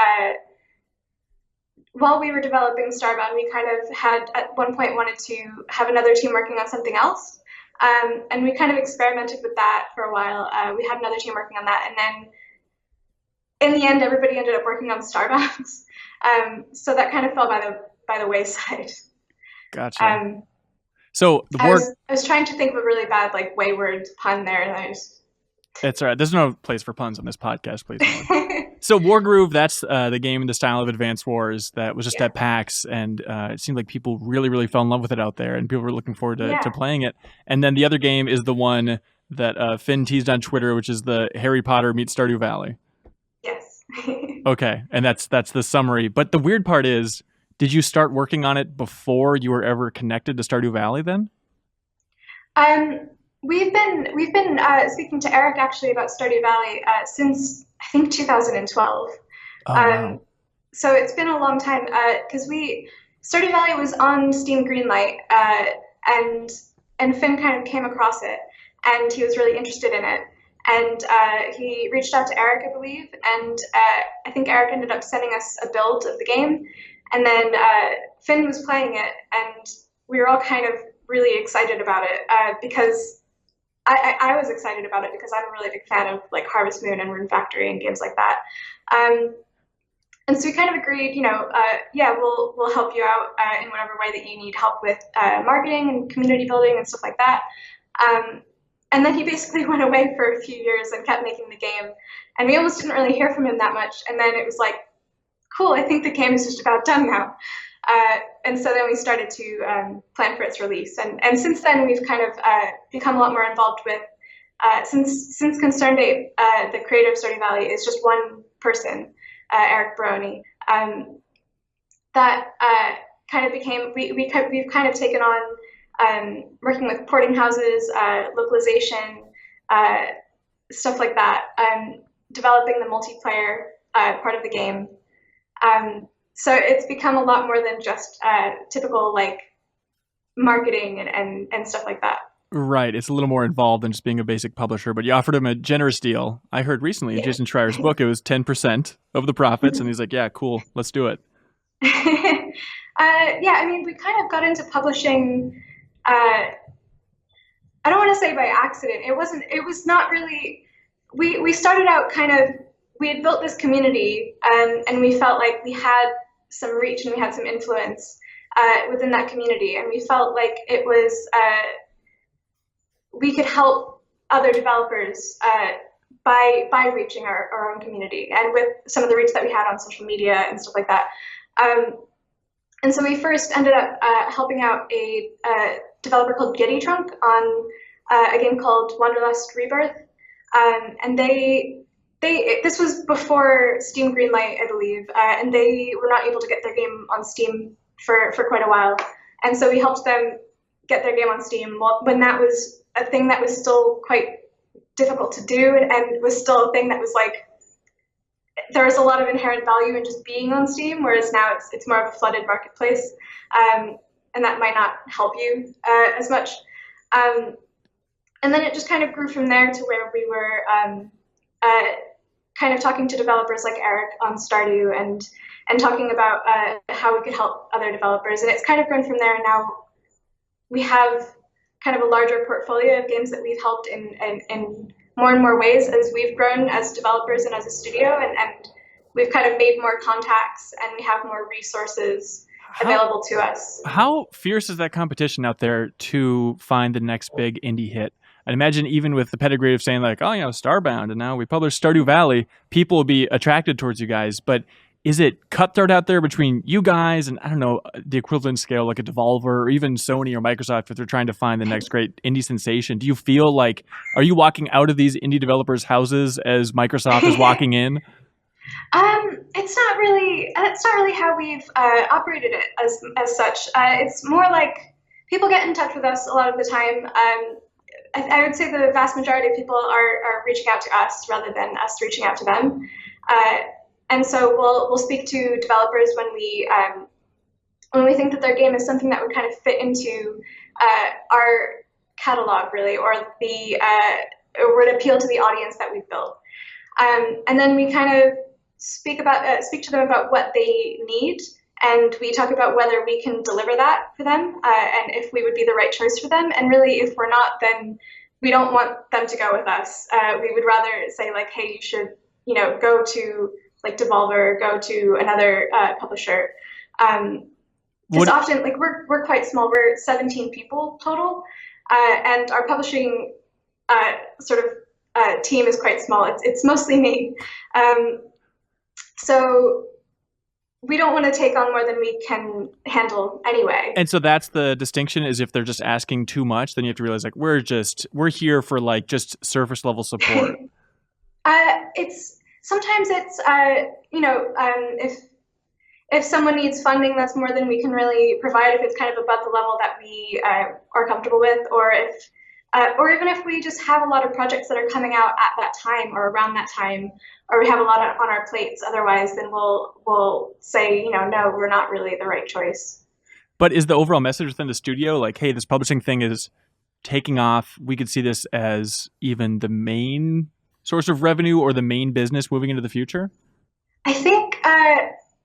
while we were developing Starbound, we kind of had at one point wanted to have another team working on something else. And we kind of experimented with that for a while. We had another team working on that, and then in the end, everybody ended up working on Starbound. So that kind of fell by the wayside. Gotcha. So the I was trying to think of a really bad like wayward pun there, and I just That's all right. There's no place for puns on this podcast, please. So Wargroove, that's the game in the style of Advance Wars that was just at PAX, and it seemed like people really, really fell in love with it out there, and people were looking forward to playing it. And then the other game is the one that Finn teased on Twitter, which is the Harry Potter meets Stardew Valley. Yes. Okay, and that's the summary. But the weird part is, did you start working on it before you were ever connected to Stardew Valley then? We've been speaking to Eric actually about Stardew Valley since I think 2012. Wow. So it's been a long time because Stardew Valley was on Steam Greenlight and Finn kind of came across it and he was really interested in it. And he reached out to Eric, I believe, and I think Eric ended up sending us a build of the game. And then Finn was playing it, and we were all kind of really excited about it because I was excited about it because I'm a really big fan of like Harvest Moon and Rune Factory and games like that. And so we kind of agreed, we'll help you out in whatever way that you need help with marketing and community building and stuff like that. And then he basically went away for a few years and kept making the game. And we almost didn't really hear from him that much. And then it was like, cool, I think the game is just about done now. And so then we started to plan for its release. And since then, we've kind of become a lot more involved with, since Concerned Ape, the creator of Stardew Valley, is just one person, Eric Baroni. That kind of became, we've kind of taken on working with porting houses, localization, stuff like that, developing the multiplayer part of the game. So it's become a lot more than just typical like marketing and stuff like that. Right. It's a little more involved than just being a basic publisher, but you offered him a generous deal. I heard recently in Jason Schreier's book, it was 10% of the profits. And he's like, yeah, cool. Let's do it. I mean, we kind of got into publishing, I don't want to say by accident. It was not really, we started out we had built this community and we felt like we had some reach and we had some influence within that community. And we felt like it was, we could help other developers by reaching our own community and with some of the reach that we had on social media and stuff like that. And so we first ended up helping out a developer called Giddy Trunk on a game called Wanderlust Rebirth. And this was before Steam Greenlight, I believe, and they were not able to get their game on Steam for quite a while. And so we helped them get their game on Steam when that was a thing that was still quite difficult to do and was still a thing that was like, there was a lot of inherent value in just being on Steam, whereas now it's more of a flooded marketplace, and that might not help you as much. And then it just kind of grew from there to where we were kind of talking to developers like Eric on Stardew and talking about how we could help other developers. And it's kind of grown from there. Now we have kind of a larger portfolio of games that we've helped in more and more ways as we've grown as developers and as a studio, and we've kind of made more contacts and we have more resources available to us. How fierce is that competition out there to find the next big indie hit? I'd imagine even with the pedigree of saying like, oh, Starbound, and now we publish Stardew Valley, people will be attracted towards you guys. But is it cutthroat out there between you guys and, I don't know, the equivalent scale like a Devolver or even Sony or Microsoft if they're trying to find the next great indie sensation? Do you feel like, are you walking out of these indie developers' houses as Microsoft is walking in? It's not really how we've operated it as such. It's more like people get in touch with us a lot of the time. I would say the vast majority of people are reaching out to us rather than us reaching out to them. And so we'll speak to developers when we think that their game is something that would kind of fit into our catalog, really, or would appeal to the audience that we've built. And then we kind of speak to them about what they need, and we talk about whether we can deliver that for them, and if we would be the right choice for them. And really, if we're not, then we don't want them to go with us. We would rather say like, hey, you should, go to like Devolver, go to another publisher. Because often, like we're quite small. We're 17 people total, and our publishing sort of team is quite small. It's mostly me. So we don't want to take on more than we can handle anyway. And so that's the distinction, is if they're just asking too much, then you have to realize, like, we're here for like just surface level support. Sometimes it's if someone needs funding that's more than we can really provide, if it's kind of above the level that we are comfortable with, or even if we just have a lot of projects that are coming out at that time or around that time, or we have a lot on our plates otherwise, then we'll say, no, we're not really the right choice. But is the overall message within the studio like, hey, this publishing thing is taking off, we could see this as even the main source of revenue or the main business moving into the future? I think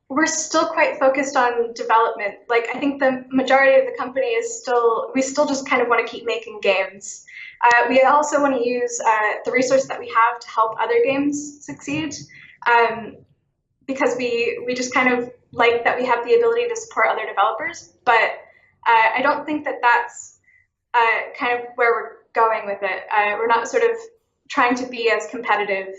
we're still quite focused on development. Like, I think the majority of the company we still just kind of want to keep making games. We also want to use the resource that we have to help other games succeed, because we just kind of like that we have the ability to support other developers. But I don't think that that's kind of where we're going with it. We're not sort of trying to be as competitive.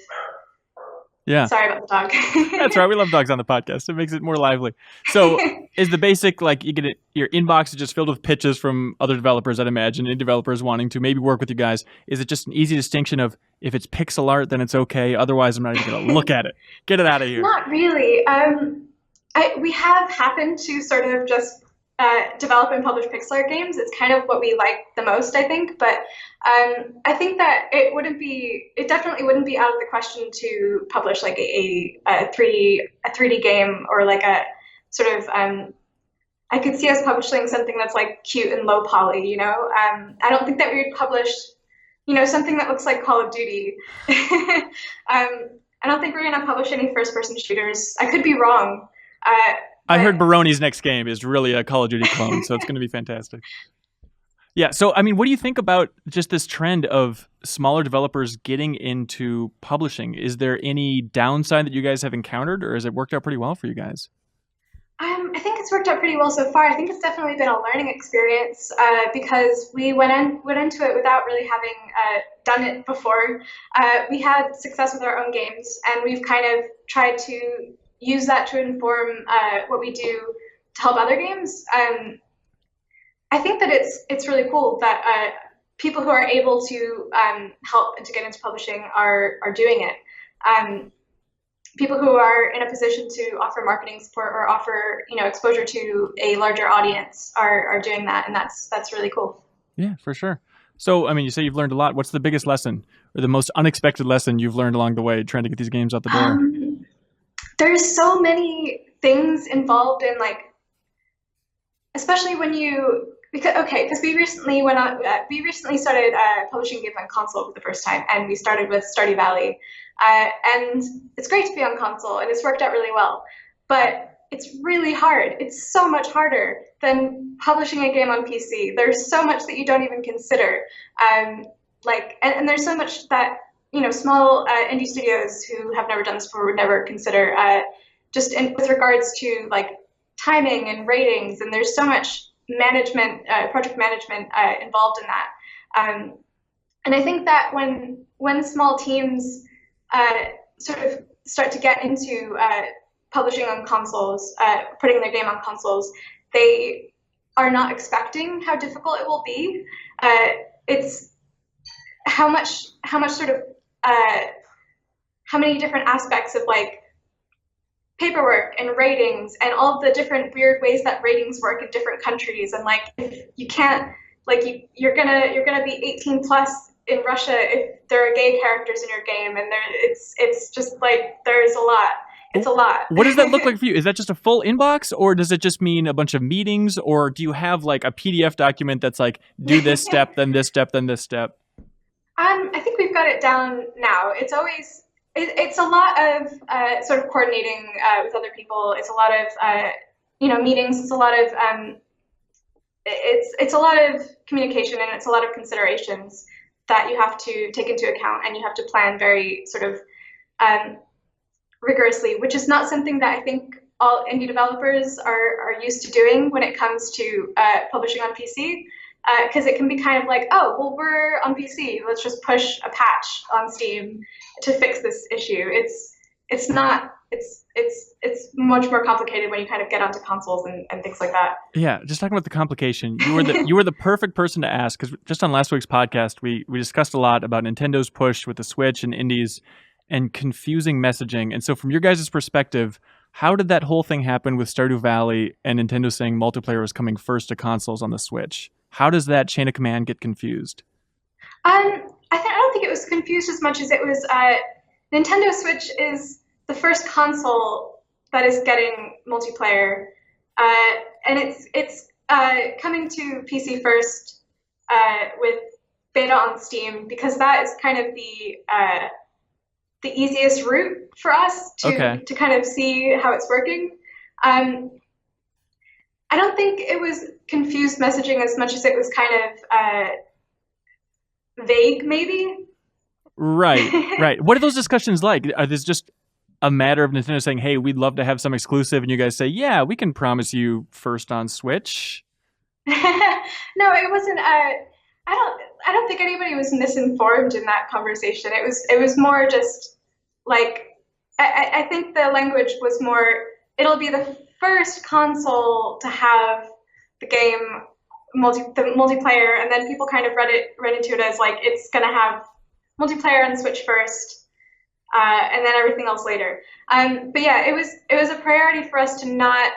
Yeah. Sorry about the dog. That's right. We love dogs on the podcast. It makes it more lively. So is the basic, like, you get it, your inbox is just filled with pitches from other developers, I'd imagine, and developers wanting to maybe work with you guys. Is it just an easy distinction of, if it's pixel art, then it's okay. Otherwise, I'm not even going to look at it. Get it out of here. Not really. We have happened to sort of just develop and publish pixel art games. It's kind of what we like the most, I think. But I think that it definitely wouldn't be out of the question to publish like a 3D game, or like a sort of, I could see us publishing something that's like cute and low poly, I don't think that we would publish, something that looks like Call of Duty. I don't think we're going to publish any first-person shooters. I could be wrong. I heard Baroni's next game is really a Call of Duty clone, so it's going to be fantastic. Yeah, so, I mean, what do you think about just this trend of smaller developers getting into publishing? Is there any downside that you guys have encountered, or has it worked out pretty well for you guys? I think it's worked out pretty well so far. I think it's definitely been a learning experience, because we went into it without really having done it before. We had success with our own games, and we've kind of tried to use that to inform what we do to help other games. I think that it's really cool that people who are able to help and to get into publishing are doing it. People who are in a position to offer marketing support or offer exposure to a larger audience are doing that, and that's really cool. Yeah, for sure. So, I mean, you say you've learned a lot. What's the biggest lesson, or the most unexpected lesson you've learned along the way trying to get these games out the door? There's so many things involved in, like, especially when because we recently started publishing games on console for the first time, and we started with Stardew Valley, and it's great to be on console, and it's worked out really well, but it's really hard. It's so much harder than publishing a game on PC. There's so much that you don't even consider, and there's so much that small indie studios who have never done this before would never consider, with regards to like timing and ratings, and there's so much project management involved in that. And I think that when small teams sort of start to get into publishing on consoles, putting their game on consoles, they are not expecting how difficult it will be. It's how many different aspects of like paperwork and ratings and all the different weird ways that ratings work in different countries, and like if you can't, like you're gonna be 18 plus in Russia if there are gay characters in your game, and it's just like there's a lot. It's a lot. What does that look like for you? Is that just a full inbox, or does it just mean a bunch of meetings, or do you have like a PDF document that's like do this step, then this step, then this step? I think we've got it down now. It's a lot of sort of coordinating with other people. It's a lot of meetings. It's a lot of it's a lot of communication, and it's a lot of considerations that you have to take into account, and you have to plan very sort of rigorously, which is not something that I think all indie developers are used to doing when it comes to publishing on PC. because it can be kind of like, oh, well, we're on PC. Let's just push a patch on Steam to fix this issue. It's not. It's much more complicated when you kind of get onto consoles and things like that. Yeah, just talking about the complication, you were the perfect person to ask, because just on last week's podcast, we discussed a lot about Nintendo's push with the Switch and indies and confusing messaging. And so from your guys' perspective, how did that whole thing happen with Stardew Valley and Nintendo saying multiplayer was coming first to consoles on the Switch? How does that chain of command get confused? I don't think it was confused as much as it was Nintendo Switch is the first console that is getting multiplayer, and it's coming to PC first with beta on Steam, because that is kind of the easiest route for us to kind of see how it's working. I don't think it was confused messaging as much as it was kind of vague, maybe. Right. What are those discussions like? Are this just a matter of Nintendo saying, hey, we'd love to have some exclusive, and you guys say, yeah, we can promise you first on Switch? No, it wasn't. I don't think anybody was misinformed in that conversation. It was more just like, I think the language was more, it'll be the first console to have the game the multiplayer, and then people kind of read into it as like it's gonna have multiplayer on Switch first. And then everything else later. But yeah, it was a priority for us to not,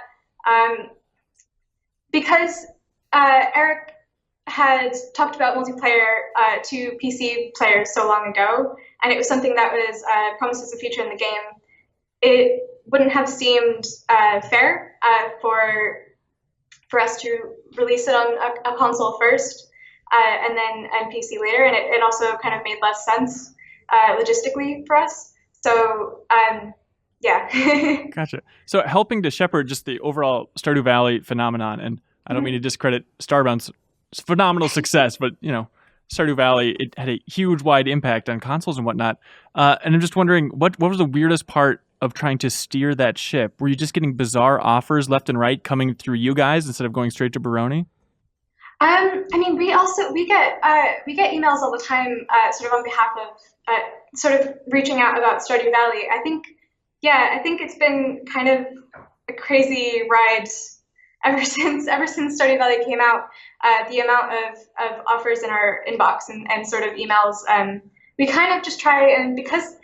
because Eric had talked about multiplayer to PC players so long ago, and it was something that was promised as a feature in the game. It wouldn't have seemed fair for us to release it on a console first, and PC later, and it also kind of made less sense logistically for us. So, yeah. Gotcha. So helping to shepherd just the overall Stardew Valley phenomenon, and I don't mean to discredit Starbound's phenomenal success, but, Stardew Valley, it had a huge, wide impact on consoles and whatnot. And I'm just wondering, what was the weirdest part of trying to steer that ship? Were you just getting bizarre offers left and right coming through you guys instead of going straight to Baroni? I mean, we get emails all the time, sort of on behalf of sort of reaching out about Stardew Valley. I think it's been kind of a crazy ride ever since Stardew Valley came out. The amount of offers in our inbox and sort of emails, we kind of just try, and because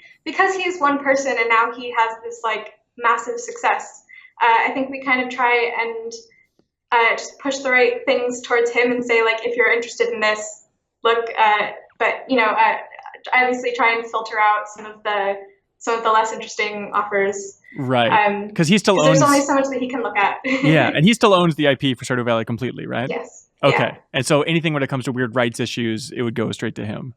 he is one person and now he has this like massive success, I think we kind of try and just push the right things towards him and say, like, if you're interested in this, look, but obviously try and filter out some of the less interesting offers. Right. Because he still owns. There's only so much that he can look at. Yeah, and he still owns the IP for Stardew Valley completely, right? Yes. Okay. Yeah. And so anything when it comes to weird rights issues, it would go straight to him.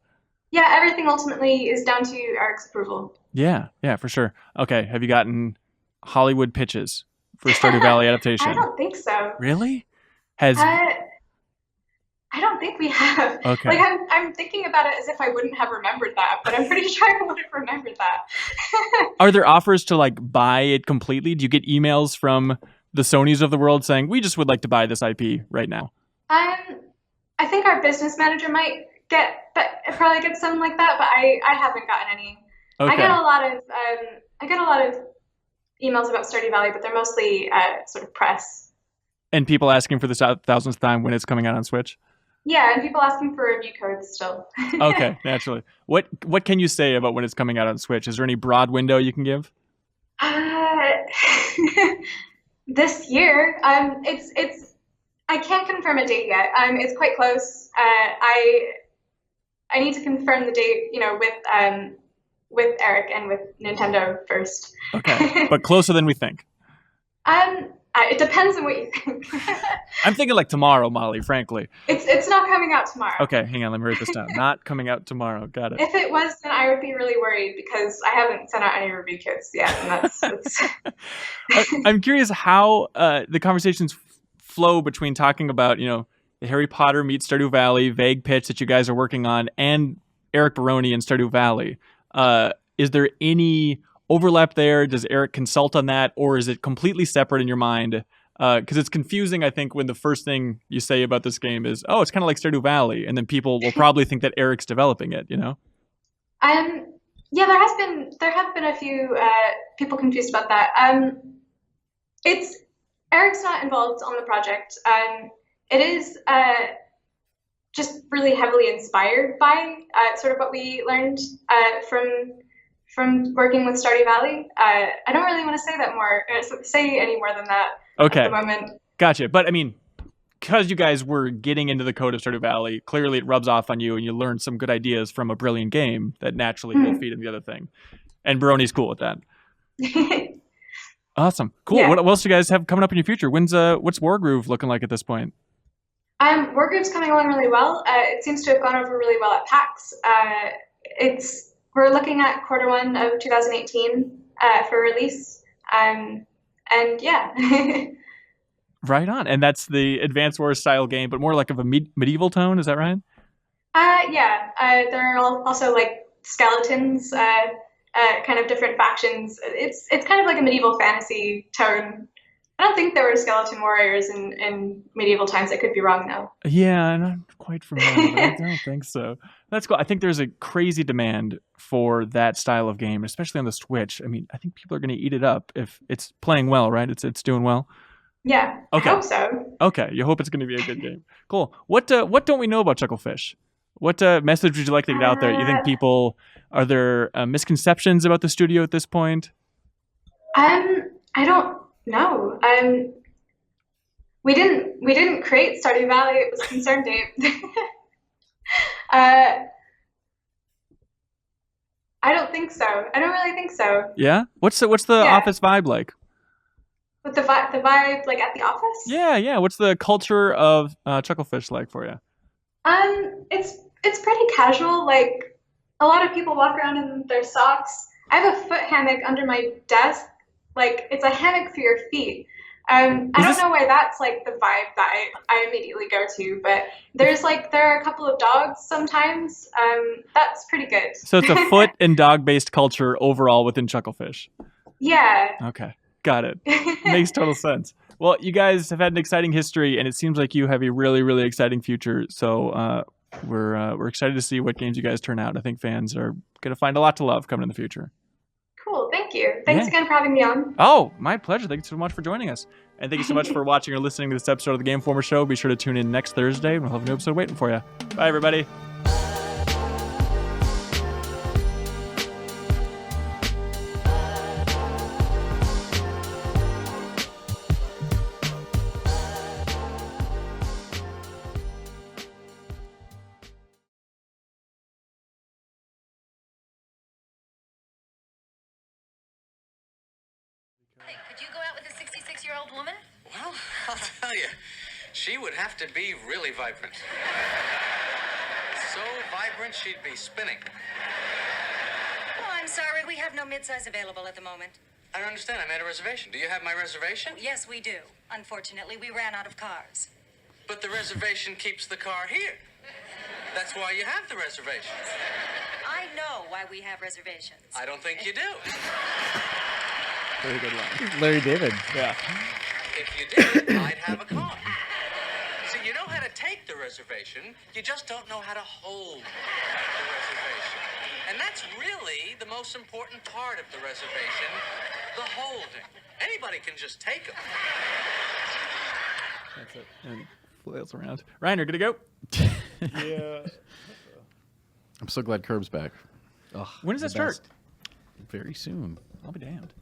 Yeah, everything ultimately is down to Eric's approval. Yeah, for sure. Okay. Have you gotten Hollywood pitches for Stardew Valley adaptation? I don't think so. Really? I don't think we have. Okay. Like, I'm thinking about it as if I wouldn't have remembered that, but I'm pretty sure I would have remembered that. Are there offers to like buy it completely? Do you get emails from the Sonys of the world saying, we just would like to buy this IP right now? I think our business manager might probably get something like that, but I haven't gotten any. Okay. I get a lot of emails about Stardew Valley, but they're mostly sort of press. And people asking for the 1000th time when it's coming out on Switch? Yeah, and people asking for review codes still. Okay, naturally. What can you say about when it's coming out on Switch? Is there any broad window you can give? This year, it's I can't confirm a date yet. It's quite close. I need to confirm the date, with Eric and with Nintendo first. Okay, but closer than we think. It depends on what you think. I'm thinking like tomorrow, Molly, frankly. It's not coming out tomorrow. Okay, hang on, let me write this down. Not coming out tomorrow. Got it. If it was, then I would be really worried because I haven't sent out any review kits yet, and that's I'm curious how the conversations flow between talking about, the Harry Potter meets Stardew Valley vague pitch that you guys are working on and Eric Baroni and Stardew Valley. Is there any overlap there? Does Eric consult on that, or is it completely separate in your mind? Because it's confusing, I think, when the first thing you say about this game is, "Oh, it's kind of like Stardew Valley," and then people will probably think that Eric's developing it. You know? Yeah, there have been a few people confused about that. Eric's not involved on the project. It is just really heavily inspired by sort of what we learned from working with Stardew Valley. I don't really want to say any more than that at the moment. Gotcha. But I mean, because you guys were getting into the code of Stardew Valley, clearly it rubs off on you, and you learned some good ideas from a brilliant game that naturally will feed in the other thing. And Baroni's cool with that. Awesome. Cool. Yeah. What else do you guys have coming up in your future? What's Wargroove looking like at this point? Wargroove's coming along really well. It seems to have gone over really well at PAX. We're looking at Q1 of 2018 for release. And yeah. Right on. And that's the Advance Wars style game, but more like of a medieval tone, is that right? Yeah. There are also like skeletons, kind of different factions. It's kind of like a medieval fantasy tone. I don't think there were skeleton warriors in medieval times. I could be wrong, though. Yeah, I'm not quite familiar, but I don't think so. That's cool. I think there's a crazy demand for that style of game, especially on the Switch. I mean, I think people are going to eat it up if it's playing well, right? It's doing well. Yeah, okay. I hope so. Okay, you hope it's going to be a good game. Cool. What don't we know about Chucklefish? What message would you like to get out there? You think are there misconceptions about the studio at this point? I don't know. We didn't create Stardew Valley. It was Concerned Ape. I don't think so. I don't really think so. Yeah. What's the office vibe like? With the vibe like at the office? Yeah. What's the culture of Chucklefish like for you? It's pretty casual. Like a lot of people walk around in their socks. I have a foot hammock under my desk. Like it's a hammock for your feet. I don't know why that's like the vibe that I immediately go to, but there are a couple of dogs sometimes. That's pretty good. So it's a foot and dog based culture overall within Chucklefish. Yeah. Okay. Got it. Makes total sense. Well, you guys have had an exciting history, and it seems like you have a really, really exciting future. So we're excited to see what games you guys turn out. I think fans are going to find a lot to love coming in the future. Cool. Thank you. Thanks again for having me on. Oh, my pleasure. Thank you so much for joining us. And thank you so much for watching or listening to this episode of the Game Informer Show. Be sure to tune in next Thursday, and we'll have a new episode waiting for you. Bye, everybody. Hey, could you go out with a 66-year-old woman? Well, I'll tell you, she would have to be really vibrant. So vibrant, she'd be spinning. Oh, I'm sorry, we have no midsize available at the moment. I don't understand. I made a reservation. Do you have my reservation? Yes, we do. Unfortunately, we ran out of cars. But the reservation keeps the car here. That's why you have the reservations. I know why we have reservations. I don't think you do. Very good line. Larry David. Yeah. If you did, I'd have a car. See, you know how to take the reservation, you just don't know how to hold the reservation. And that's really the most important part of the reservation, the holding. Anybody can just take them. That's it. And flails around. Reiner, gonna go? Yeah. I'm so glad Curb's back. Oh, When does that start? Very soon. I'll be damned.